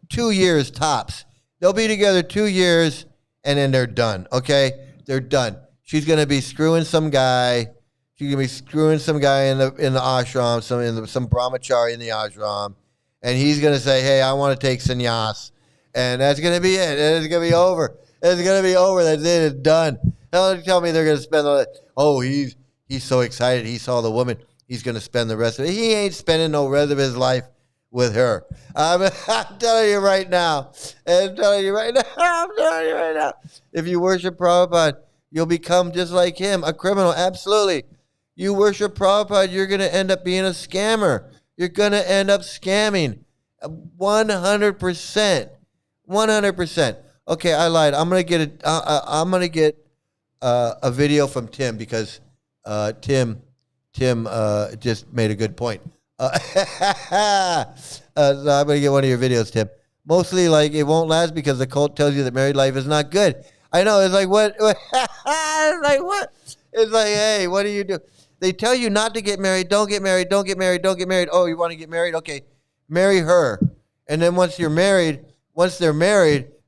S1: 2 years tops. They'll be together 2 years, and then they're done. Okay, they're done. She's gonna be screwing some guy. She's gonna be screwing some guy in the ashram, some brahmachari in the ashram, and he's gonna say, "Hey, I want to take sannyas," and that's gonna be it. And it's gonna be over. It's gonna be over. That's it. It's done. Don't tell me they're gonna spend all that. Oh, he's so excited. He saw the woman. He's gonna spend the rest of it. He ain't spending no rest of his life with her. I'm telling you right now. I'm telling you right now. If you worship Prabhupada, you'll become just like him, a criminal. Absolutely. You worship Prabhupada, you're going to end up being a scammer. You're going to end up scamming. 100%. 100%. Okay, I lied. I'm going to get a video from Tim because Tim just made a good point. So I'm going to get one of your videos, Tim. Mostly, like, it won't last because the cult tells you that married life is not good. I know. It's like, what? It's like, what? It's like, hey, what do you do? They tell you not to get married. Don't get married. Don't get married. Don't get married. Oh, you want to get married? Okay, marry her. And then once they're married,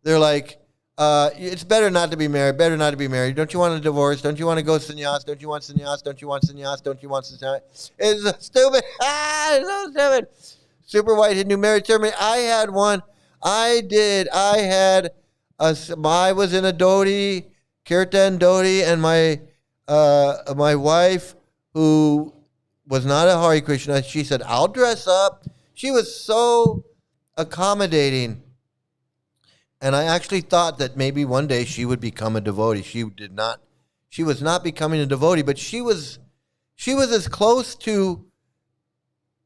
S1: they're like, it's better not to be married. Better not to be married. Don't you want a divorce? Don't you want to go sannyas? Don't you want sannyas? Don't you want sannyas? Don't you want sannyas? It's stupid. It's so stupid. Super white Hindu marriage ceremony. I had one. I did. I was in a dhoti, kirtan dhoti, and my wife, who was not a Hare Krishna, she said, "I'll dress up." She was so accommodating. And I actually thought that maybe one day she would become a devotee. She was not becoming a devotee, but she was She was as close to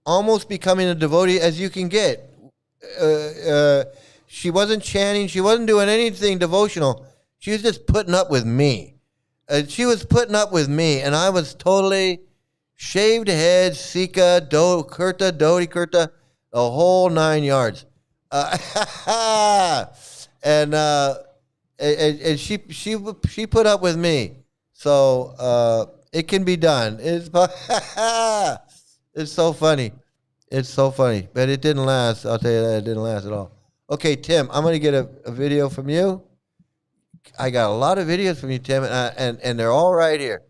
S1: almost becoming a devotee as you can get. She wasn't chanting. She wasn't doing anything devotional. She was just putting up with me. She was putting up with me, and I was totally shaved head, Sika, Kurta, Dodi Kurta, the whole 9 yards. And she put up with me. So it can be done. It's so funny. It's so funny. But it didn't last. I'll tell you that. It didn't last at all. Okay, Tim, I'm going to get a video from you. I got a lot of videos from you, Tim, and they're all right here.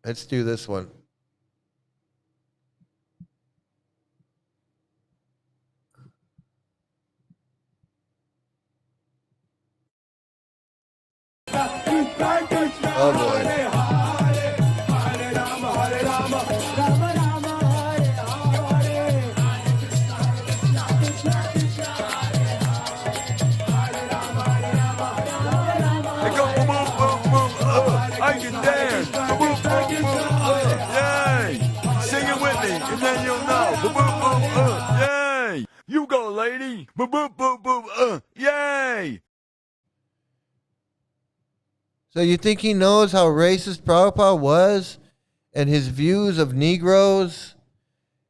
S1: Let's do this one. Oh boy.
S6: I can dance. Yay! Sing it with me, and then you'll know. Yay! You go, lady. Yay!
S1: So you think he knows how racist Prabhupada was and his views of Negroes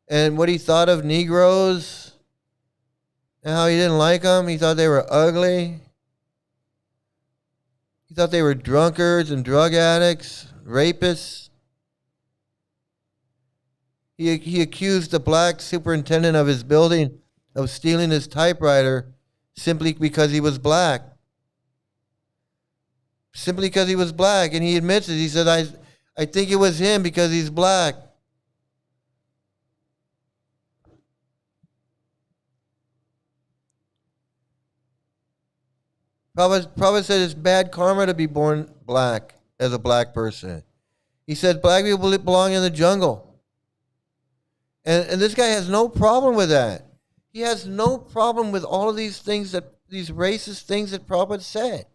S1: and what he thought of Negroes and how he didn't like them? He thought they were ugly. He thought they were drunkards and drug addicts, rapists. He accused the black superintendent of his building of stealing his typewriter simply because he was black. Simply because he was black, and he admits it. He said, I think it was him because he's black. Prabhupada said it's bad karma to be born black as a black person. He said black people belong in the jungle. And this guy has no problem with that. He has no problem with all of these things, these racist things that Prabhupada said.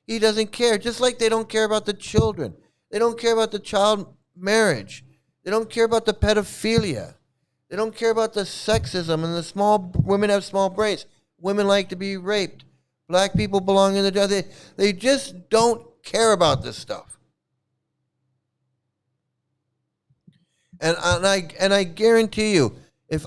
S1: He doesn't care, just like they don't care about the children. They don't care about the child marriage. They don't care about the pedophilia. They don't care about the sexism and the small women have small breasts. Women like to be raped. Black people belong in the jungle. They just don't care about this stuff. And I guarantee you, if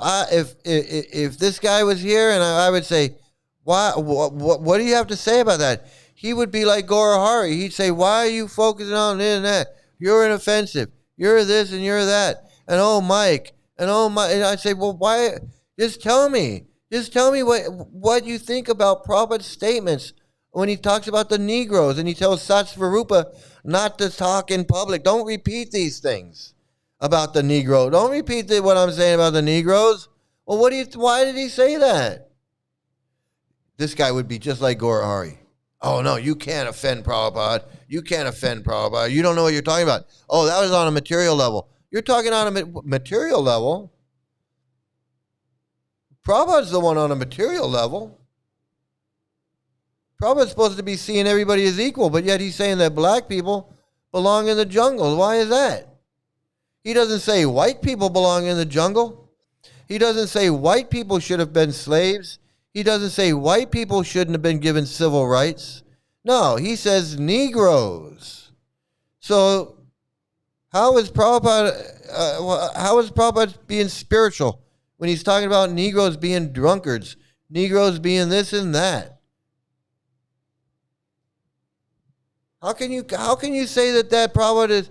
S1: this guy was here and I would say, why? What do you have to say about that? He would be like Gorahari. He'd say, why are you focusing on this and that? You're inoffensive. You're this and you're that. And oh, Mike. And oh, my. And I'd say, well, why? Just tell me. Just tell me what you think about Prabhupada's statements when he talks about the Negroes and he tells Satsvarupa not to talk in public. Don't repeat these things about the Negro. Don't repeat what I'm saying about the Negroes. Well, why did he say that? This guy would be just like Gorahari. Oh, no, you can't offend Prabhupada. You can't offend Prabhupada. You don't know what you're talking about. Oh, that was on a material level. You're talking on a material level? Prabhupada's the one on a material level. Prabhupada's supposed to be seeing everybody as equal, but yet he's saying that black people belong in the jungle. Why is that? He doesn't say white people belong in the jungle. He doesn't say white people should have been slaves. He doesn't say white people shouldn't have been given civil rights. No, he says Negroes. So how is Prabhupada being spiritual when he's talking about Negroes being drunkards, Negroes being this and that? How can you say that Prabhupada is,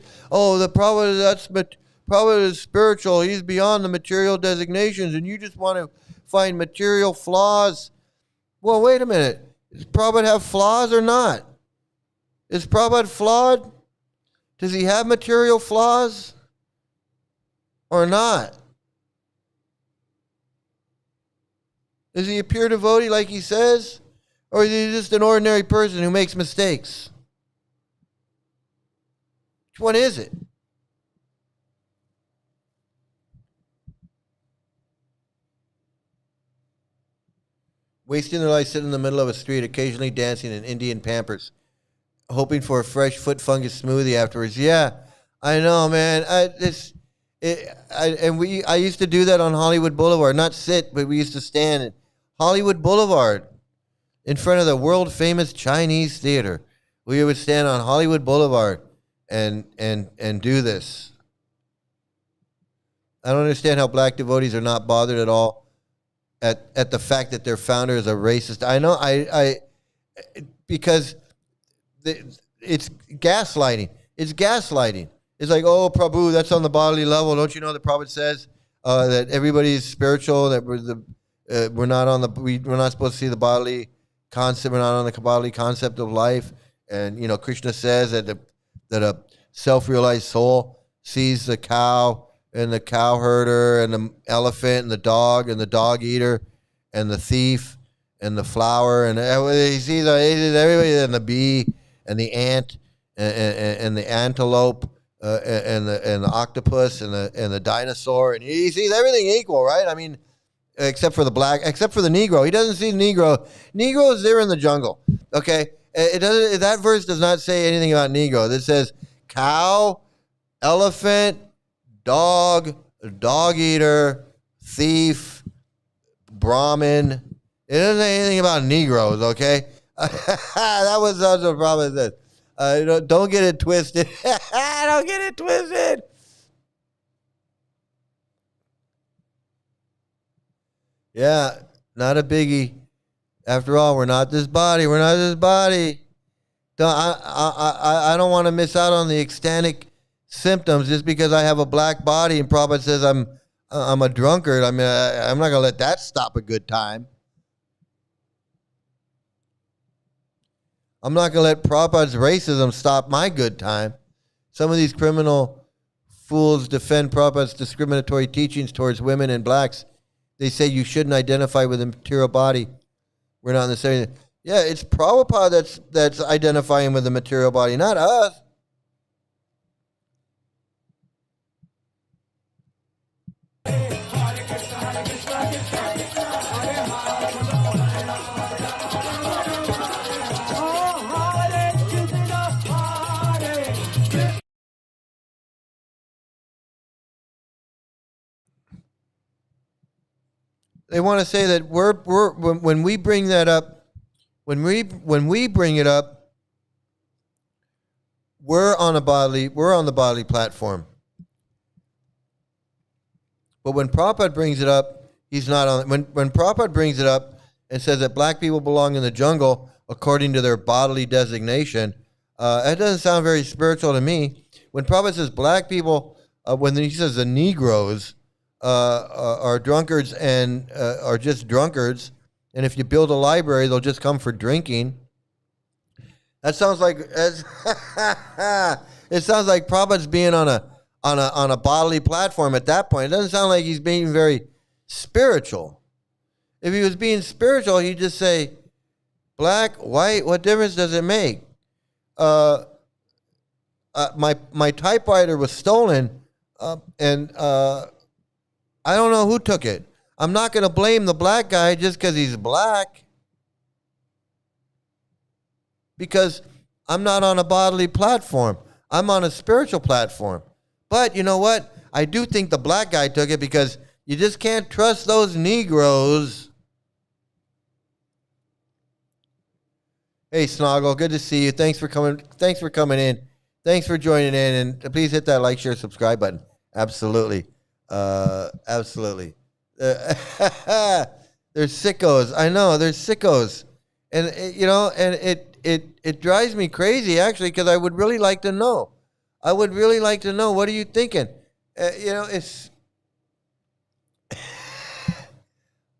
S1: Prabhupada is spiritual, he's beyond the material designations, and you just want to find material flaws? Well, wait a minute. Does Prabhupada have flaws or not? Is Prabhupada flawed? Does he have material flaws or not? Is he a pure devotee like he says? Or is he just an ordinary person who makes mistakes? Which one is it? Wasting their life sitting in the middle of a street, occasionally dancing in Indian pampers. hoping for a fresh foot fungus smoothie afterwards. Yeah, I know, man. I used to do that on Hollywood Boulevard. Not sit, but we used to stand at Hollywood Boulevard in front of the world famous Chinese theater. We would stand on Hollywood Boulevard and do this. I don't understand how black devotees are not bothered at all at the fact that their founder is a racist. I know, because it's gaslighting. It's gaslighting. It's like, oh, Prabhu, that's on the bodily level. Don't you know the Prabhupada says that everybody is spiritual, that we're not supposed to see the bodily concept, we're not on the bodily concept of life. And, Krishna says that a self-realized soul sees the cow and the cow herder and the elephant and the dog eater and the thief and the flower, and he sees everybody, and the bee and the ant and the antelope and the octopus and the dinosaur, and he sees everything equal, right? I mean, except for the Negro. He doesn't see the Negro. Negroes, they're in the jungle. Okay, that verse does not say anything about Negro. It says cow, elephant, dog eater, thief, Brahmin. It doesn't say anything about Negroes, okay? That was the problem. Don't get it twisted. Don't get it twisted. Yeah, not a biggie. After all, we're not this body. We're not this body. I don't want to miss out on the ecstatic symptoms just because I have a black body and Prabhupada says I'm a drunkard. I mean, I'm not gonna let that stop a good time. I'm not gonna let Prabhupada's racism stop my good time. Some of these criminal fools defend Prabhupada's discriminatory teachings towards women and blacks. They say you shouldn't identify with the material body. We're not in the same. Yeah, it's Prabhupada that's identifying with the material body, not us. They want to say that when we bring that up, when we bring it up, we're on the bodily platform. But when Prabhupada brings it up, he's not on. When Prabhupada brings it up and says that black people belong in the jungle according to their bodily designation, that doesn't sound very spiritual to me. When Prabhupada says black people, when he says the Negroes are drunkards and are just drunkards, and if you build a library, they'll just come for drinking. That sounds like it sounds like Prabhupada's being on a bodily platform at that point. It doesn't sound like he's being very spiritual. If he was being spiritual, he'd just say, black, white, what difference does it make? My typewriter was stolen, and I don't know who took it. I'm not going to blame the black guy just because he's black, because I'm not on a bodily platform. I'm on a spiritual platform. But you know what? I do think the black guy took it because you just can't trust those Negroes. Hey, Snoggle, good to see you. Thanks for coming in. Thanks for joining in. And please hit that like, share, subscribe button. Absolutely. Absolutely. They're sickos. I know, they're sickos. And, it drives me crazy, actually, because I would really like to know. What are you thinking?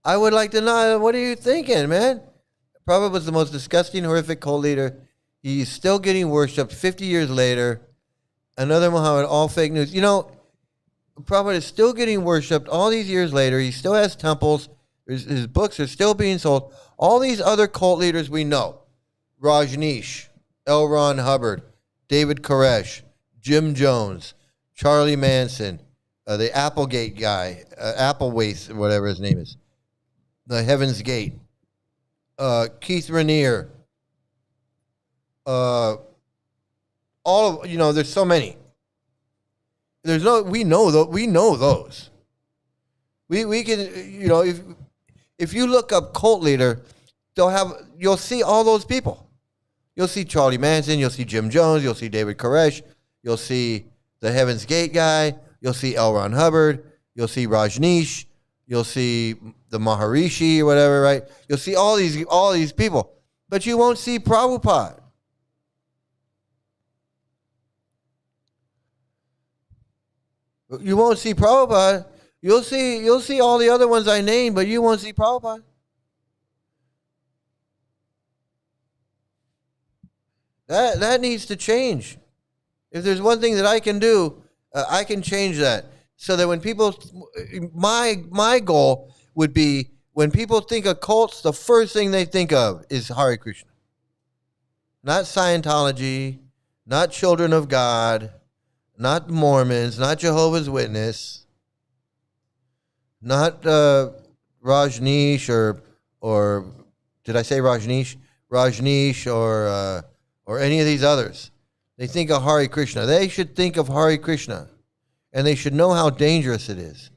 S1: I would like to know, what are you thinking, man? Prabhupada was the most disgusting, horrific cult leader. He's still getting worshipped 50 years later. Another Muhammad, all fake news. Prabhupada is still getting worshipped all these years later. He still has temples. His books are still being sold. All these other cult leaders we know, Rajneesh, L. Ron Hubbard, David Koresh, Jim Jones, Charlie Manson, the Applegate guy, Applewaith, whatever his name is, the Heaven's Gate, Keith Raniere, all of, there's so many. We know those. We can, if you look up cult leader, you'll see all those people. You'll see Charlie Manson, you'll see Jim Jones, you'll see David Koresh, you'll see the Heaven's Gate guy, you'll see L. Ron Hubbard, you'll see Rajneesh, you'll see the Maharishi or whatever, right? You'll see all these people, but you won't see Prabhupada. You won't see Prabhupada. You'll see all the other ones I named, but you won't see Prabhupada. That needs to change. If there's one thing that I can do, I can change that. So that when people, my goal would be when people think of cults, the first thing they think of is Hare Krishna. Not Scientology, not Children of God, not Mormons, not Jehovah's Witness, not Rajneesh or did I say Rajneesh? Rajneesh or any of these others. They think of Hare Krishna. They should think of Hare Krishna. And they should know how dangerous it is.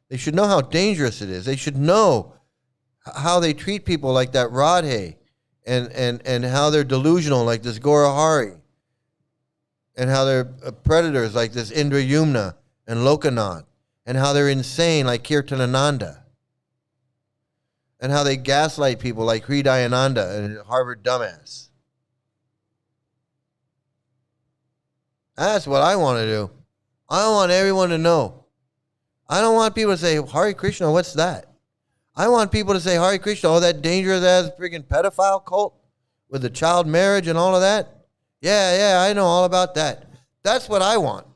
S1: They should know how dangerous it is. They should know how they treat people like that Radhe and how they're delusional like this Gaurahari. And how they're predators like this Indra Yumna and Lokanath. And how they're insane like Kirtanananda. And how they gaslight people like Hridayananda and Harvard dumbass. That's what I want to do. I want everyone to know. I don't want people to say, Hare Krishna, what's that? I want people to say, Hare Krishna, oh, that dangerous ass freaking pedophile cult with the child marriage and all of that? Yeah, I know all about that. That's what I want.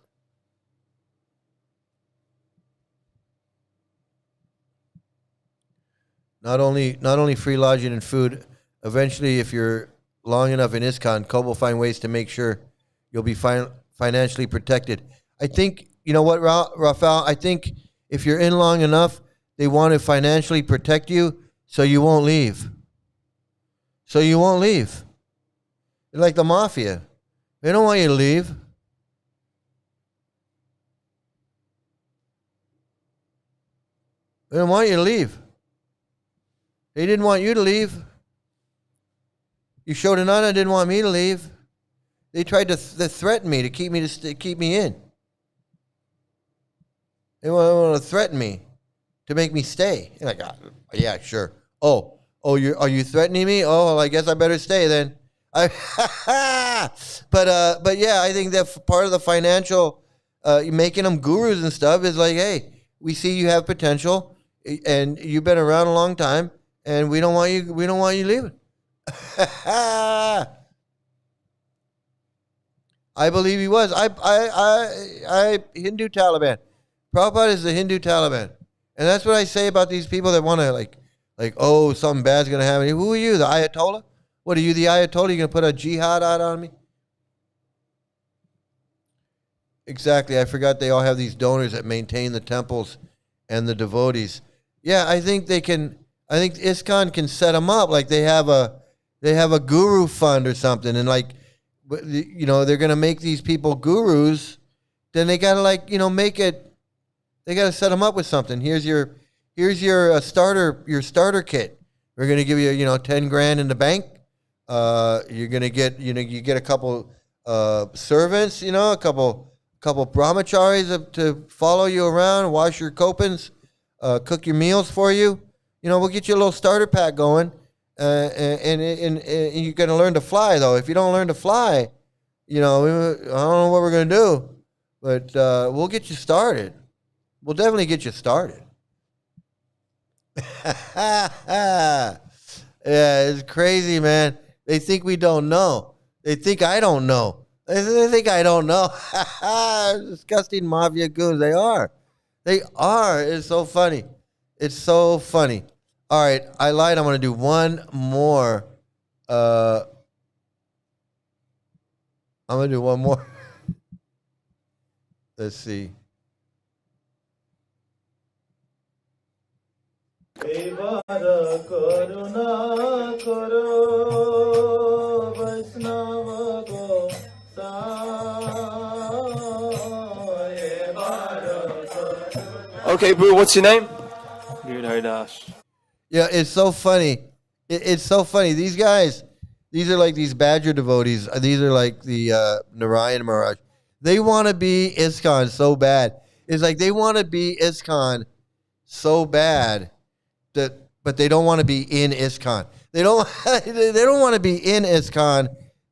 S1: Not only free lodging and food. Eventually, if you're long enough in ISKCON, Cult will find ways to make sure you'll be financially protected. I think, you know what, Rafael? I think if you're in long enough, they want to financially protect you so you won't leave. So you won't leave. You're like the mafia. They don't want you to leave. They don't want you to leave. They didn't want you to leave. Yashodananda didn't want me to leave. They tried to threaten me to keep me in. They want to threaten me to make me stay. You're like, yeah, sure. Oh, are you threatening me? Oh, well, I guess I better stay then. But yeah, I think that part of the financial making them gurus and stuff is like, hey, we see you have potential, and you've been around a long time. And we don't want you leaving. I believe he was. I Hindu Taliban. Prabhupada is the Hindu Taliban. And that's what I say about these people that want to like, oh, something bad's going to happen. Who are you, the Ayatollah? What, are you the Ayatollah? You going to put a jihad out on me? Exactly. I forgot they all have these donors that maintain the temples and the devotees. Yeah, I think they can. I think ISKCON can set them up like they have a guru fund or something, and like, they're gonna make these people gurus. Then they gotta make it. They gotta set them up with something. Here's your starter kit. We're gonna give you $10,000 in the bank. You're gonna get you get a couple servants, a couple brahmacharis to follow you around, wash your kopans, cook your meals for you. We'll get you a little starter pack going, and you're going to learn to fly, though. If you don't learn to fly, I don't know what we're going to do, but we'll get you started. We'll definitely get you started. Yeah, it's crazy, man. They think we don't know. They think I don't know. They think I don't know. Disgusting mafia goons. They are. It's so funny. It's so funny. All right, I lied. I'm going to do one more. I'm going to do one more. Let's see. Karuna karo Vaishnava
S7: Okay, bro, what's your name? Dude, Haridas.
S1: Yeah, it's so funny. It's so funny. These guys, these are like these Badger devotees. These are like the Narayan Maharaj. They want to be ISKCON so bad. It's like they want to be ISKCON so bad but they don't want to be in ISKCON. They don't want to be in ISKCON,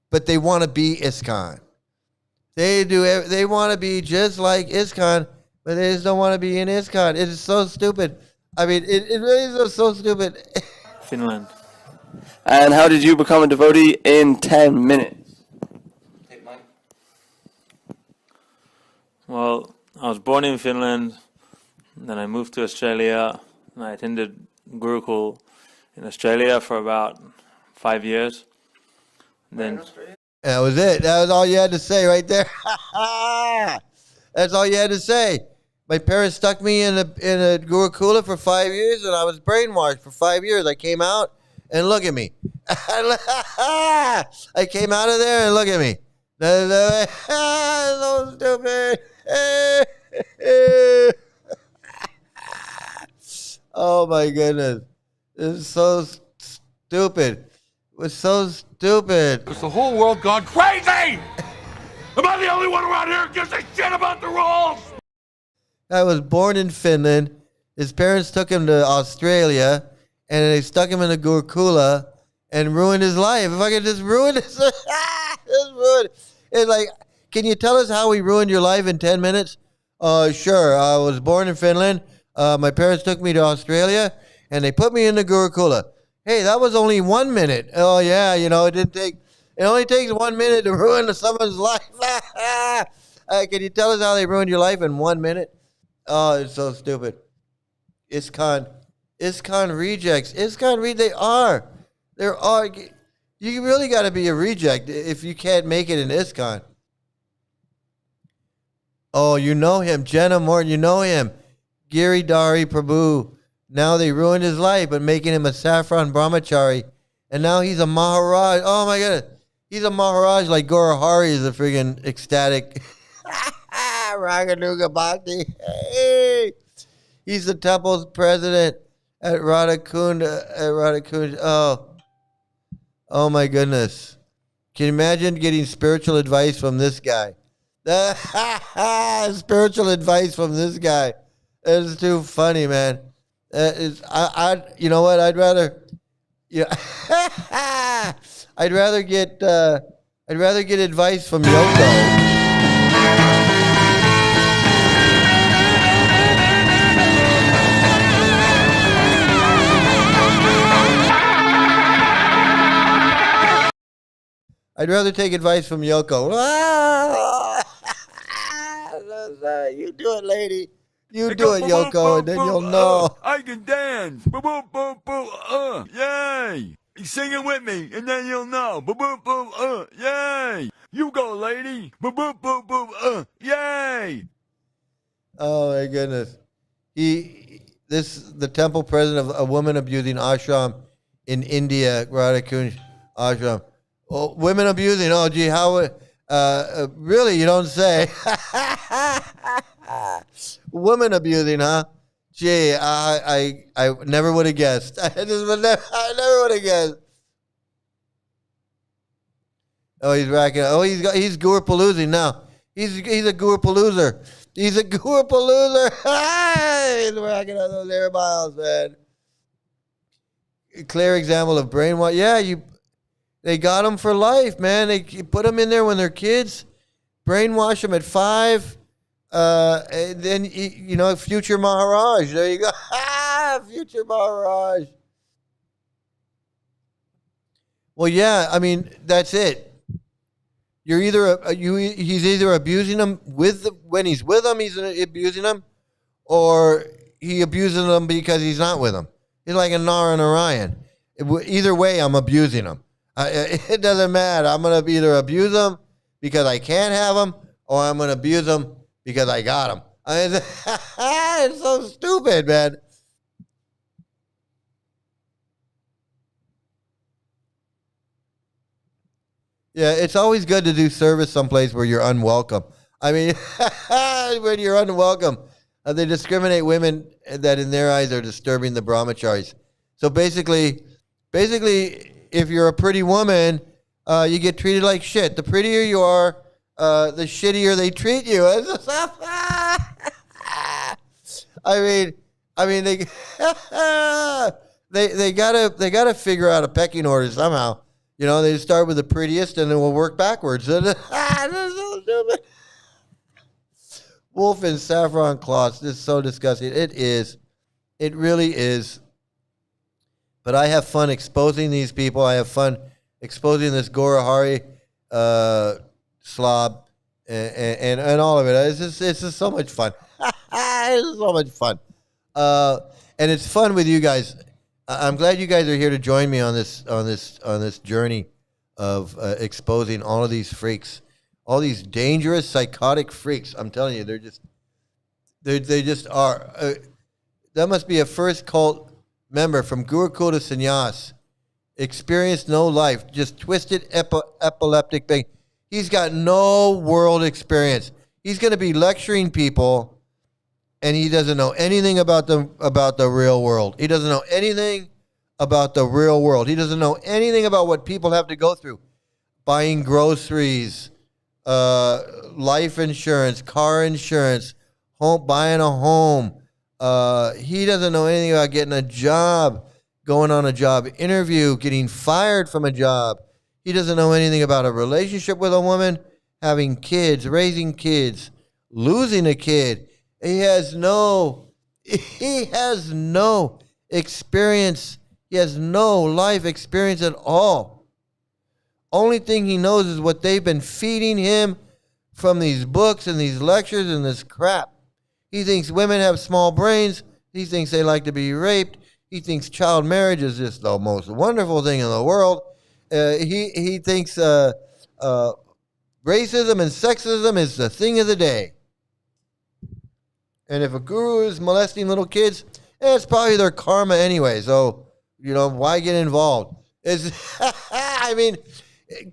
S1: but they want to be ISKCON. They want to be just like ISKCON, but they just don't want to be in ISKCON. It is so stupid. I mean, it really is so stupid.
S7: Finland. And how did you become a devotee in 10 minutes? Well, I was born in Finland, then I moved to Australia, and I attended Gurukul in Australia for about 5 years. Then
S1: That was it. That was all you had to say right there. That's all you had to say. My parents stuck me in a Gurukula for 5 years, and I was brainwashed for 5 years. I came out, and look at me. I came out of there, and look at me. So stupid. Oh my goodness. This is so stupid. It was so stupid.
S6: Is the whole world gone crazy? Am I the only one around here who gives a shit about the rules?
S1: I was born in Finland. His parents took him to Australia, and they stuck him in a Gurukula and ruined his life. If I could just ruin this, just ruin it. It's like, can you tell us how we ruined your life in 10 minutes? Sure. I was born in Finland. My parents took me to Australia, and they put me in the Gurukula. Hey, that was only 1 minute. Oh, yeah, it didn't take... It only takes 1 minute to ruin someone's life. Can you tell us how they ruined your life in 1 minute? Oh, it's so stupid. ISKCON rejects. They are. There are. You really got to be a reject if you can't make it in ISKCON. Oh, you know him. Jenna Morton, you know him. Giri Dari Prabhu. Now they ruined his life by making him a saffron brahmachari. And now he's a Maharaj. Oh, my goodness. He's a Maharaj like Gaurahari is a friggin' ecstatic. Raganuga Bhakti. Hey. He's the temple's president at Radhakund. Oh my goodness. Can you imagine getting spiritual advice from this guy? Spiritual advice from this guy. It's too funny, man. You know what? I'd rather get advice from Yoko. I'd rather take advice from Yoko. You do it, lady. You do it, Yoko, and then you'll know.
S6: I can dance. Yay. Sing it with me, and then you'll know. Yay. You go, lady. Yay.
S1: Oh, my goodness. The temple president of a woman abusing ashram in India, Radhakund ashram. Oh, women abusing. Oh, gee, how? Really, you don't say. Women abusing, huh? Gee, I never would have guessed. I never would have guessed. Oh, he's racking. Oh, he's Gurupaloozing now. He's a Gurupaloozer. He's a Gurupaloozer. He's racking on those air miles, man. A clear example of brainwash. Yeah, they got them for life, man. They put them in there when they're kids, brainwash them at 5, and then, future Maharaj. There you go. Future Maharaj. Well, yeah, I mean, that's it. You're he's either abusing them when he's with them, he's abusing them, or he abuses them because he's not with them. He's like a Nara and Orion. Either way, I'm abusing them. It doesn't matter. I'm going to either abuse them because I can't have them, or I'm going to abuse them because I got them. It's so stupid, man. Yeah, it's always good to do service someplace where you're unwelcome. I mean, when you're unwelcome, They discriminate women that in their eyes are disturbing the brahmacharis. So basically, if you're a pretty woman, you get treated like shit. The prettier you are, the shittier they treat you. I mean, they gotta figure out a pecking order somehow. You know, they start with the prettiest, and then we'll work backwards. Wolf in saffron cloths. This is so disgusting. It is. It really is. But I have fun exposing these people. I have fun exposing this Gorahari slob and all of it. It's just so much fun. It's so much fun. And it's fun with you guys. I'm glad you guys are here to join me on this journey of exposing all of these freaks, all these dangerous psychotic freaks. I'm telling you, they just are. That must be a first cult member from Gurukul to Sannyas. Experienced no life, just twisted epileptic thing. He's got no world experience. He's going to be lecturing people, and he doesn't know anything about the real world. He doesn't know anything about the real world. He doesn't know anything about what people have to go through. Buying groceries, life insurance, car insurance, buying a home. He doesn't know anything about getting a job, going on a job interview, getting fired from a job. He doesn't know anything about a relationship with a woman, having kids, raising kids, losing a kid. He has no experience. He has no life experience at all. Only thing he knows is what they've been feeding him from these books and these lectures and this crap. He thinks women have small brains. He thinks they like to be raped. He thinks child marriage is just the most wonderful thing in the world. He thinks racism and sexism is the thing of the day. And if a guru is molesting little kids, it's probably their karma anyway. So, you know, why get involved? I mean,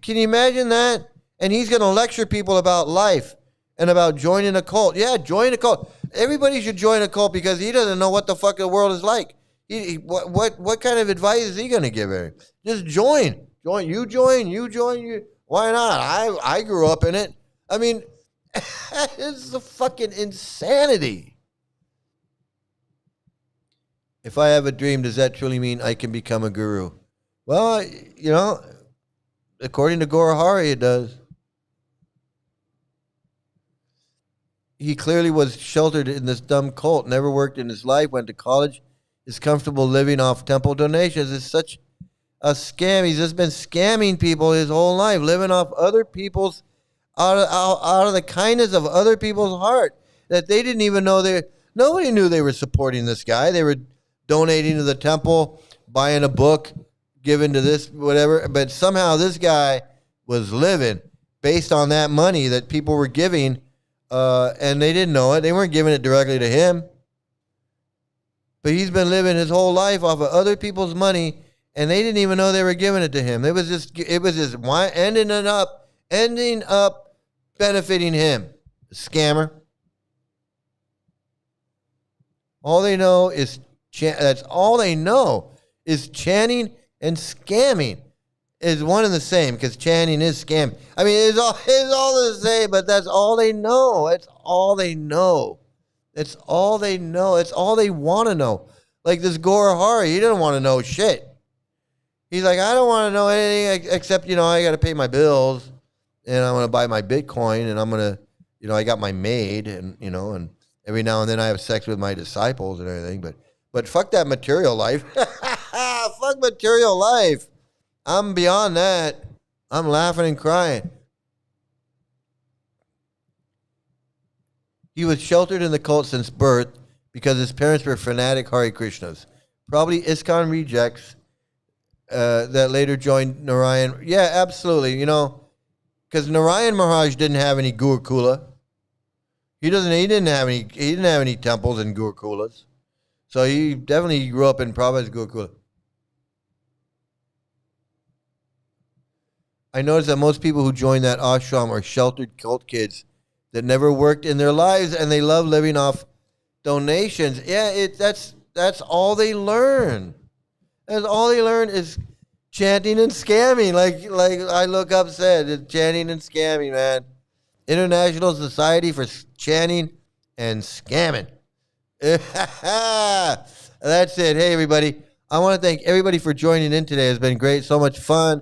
S1: can you imagine that? And he's going to lecture people about life and about joining a cult. Yeah, join a cult. Everybody should join a cult because he doesn't know what the fuck the world is like. What kind of advice is he going to give her? Just join. You join. Why not? I grew up in it. I mean, it's the fucking insanity. If I have a dream, does that truly mean I can become a guru? Well, you know, according to Gorahari, it does. He clearly was sheltered in this dumb cult, never worked in his life, went to college, is comfortable living off temple donations. It's such a scam. He's just been scamming people his whole life, living off other people's, out of the kindness of other people's heart, that they didn't even know nobody knew they were supporting this guy. They were donating to the temple, buying a book, giving to this, whatever. But somehow this guy was living based on that money that people were giving, and they didn't know it. They weren't giving it directly to him. But he's been living his whole life off of other people's money, and they didn't even know they were giving it to him. It was just ending up benefiting him. Scammer. All they know is that's all they know is chanting and scamming is one and the same, because chanting is scam. I mean, it's all the same, but that's all they know. It's all they know. It's all they know. It's all they want to know. Like this Gorahari, he didn't want to know shit. He's like, I don't want to know anything except, you know, I got to pay my bills, and I'm going to buy my Bitcoin, and I'm going to, you know, I got my maid, and, you know, and every now and then I have sex with my disciples and everything, but fuck that material life. Fuck material life. I'm beyond that. I'm laughing and crying. He was sheltered in the cult since birth because his parents were fanatic Hare Krishnas. Probably ISKCON rejects that later joined Narayan. Yeah, absolutely. You know, because Narayan Maharaj didn't have any Gurukula. He didn't have any temples in Gurukulas. So he definitely grew up in Prabhupada's Gurukula. I noticed that most people who join that ashram are sheltered cult kids that never worked in their lives, and they love living off donations. Yeah, that's all they learn. That's all they learn is chanting and scamming. Like I look up said, it's chanting and scamming, man. International Society for Chanting and Scamming. That's it. Hey, everybody. I want to thank everybody for joining in today. It's been great. So much fun.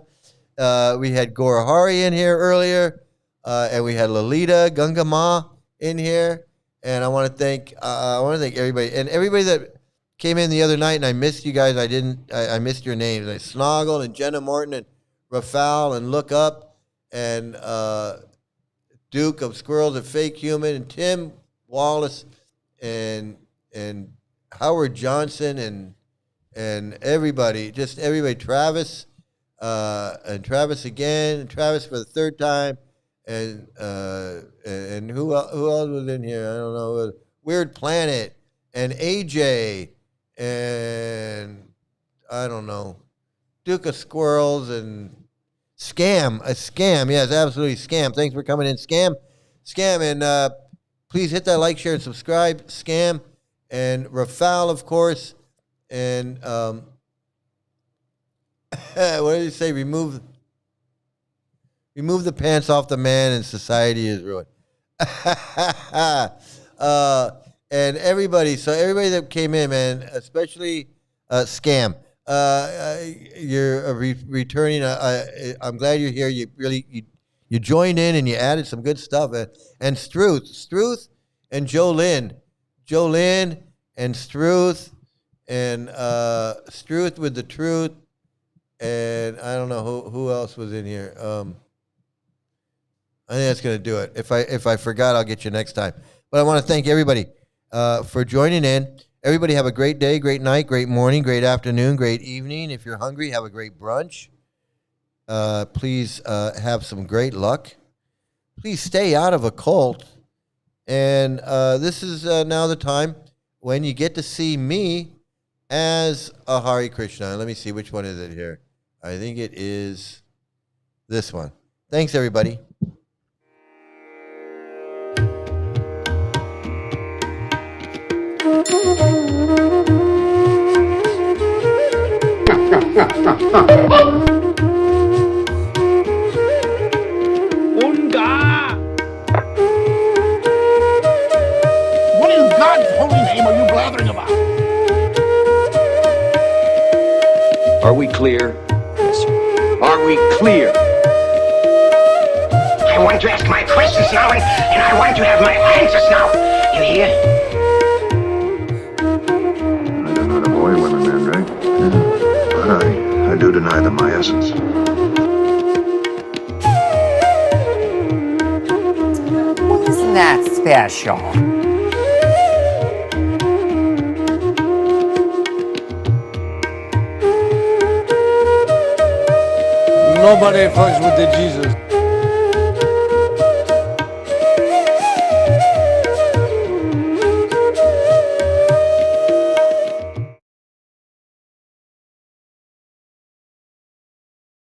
S1: We had Gorahari in here earlier, and we had Lalita Gangama in here. And I want to thank everybody and everybody that came in the other night. And I missed you guys. I missed your names. Like Snoggle and Jenna Morton and Rafal and Look Up and Duke of Squirrels and Fake Human and Tim Wallace and Howard Johnson and everybody, just everybody, Travis, and Travis again, and Travis for the third time, and who else was in here? I don't know. Weird Planet, and AJ, and I don't know, Duke of Squirrels, and Scam, yes, absolutely, Scam. Thanks for coming in, Scam, and please hit that like, share, and subscribe, Scam, and Rafal, of course. And what did he say? Remove the pants off the man, and society is ruined. And everybody that came in, man, especially Scam. You're returning. I'm glad you're here. You joined in and you added some good stuff. And Struth, and Jolynn and Struth. And Struth with the truth, and I don't know who else was in here. I think that's gonna do it. If I forgot, I'll get you next time. But I want to thank everybody for joining in. Everybody have a great day, great night, great morning, great afternoon, great evening. If you're hungry, have a great brunch. Please have some great luck. Please stay out of a cult. And this is now the time when you get to see me as a Hare Krishna. Let me see, which one is it here? I think it is this one. Thanks, everybody.
S17: Unga! What in God's holy name are you blathering about?
S5: Are we clear? Yes, sir. Are we clear?
S17: I want to ask my questions now, and I want to have my answers now. You hear?
S18: I do not avoid women, Mandrake. But I do deny them my essence.
S19: What is that special?
S20: Nobody fucks with the Jesus.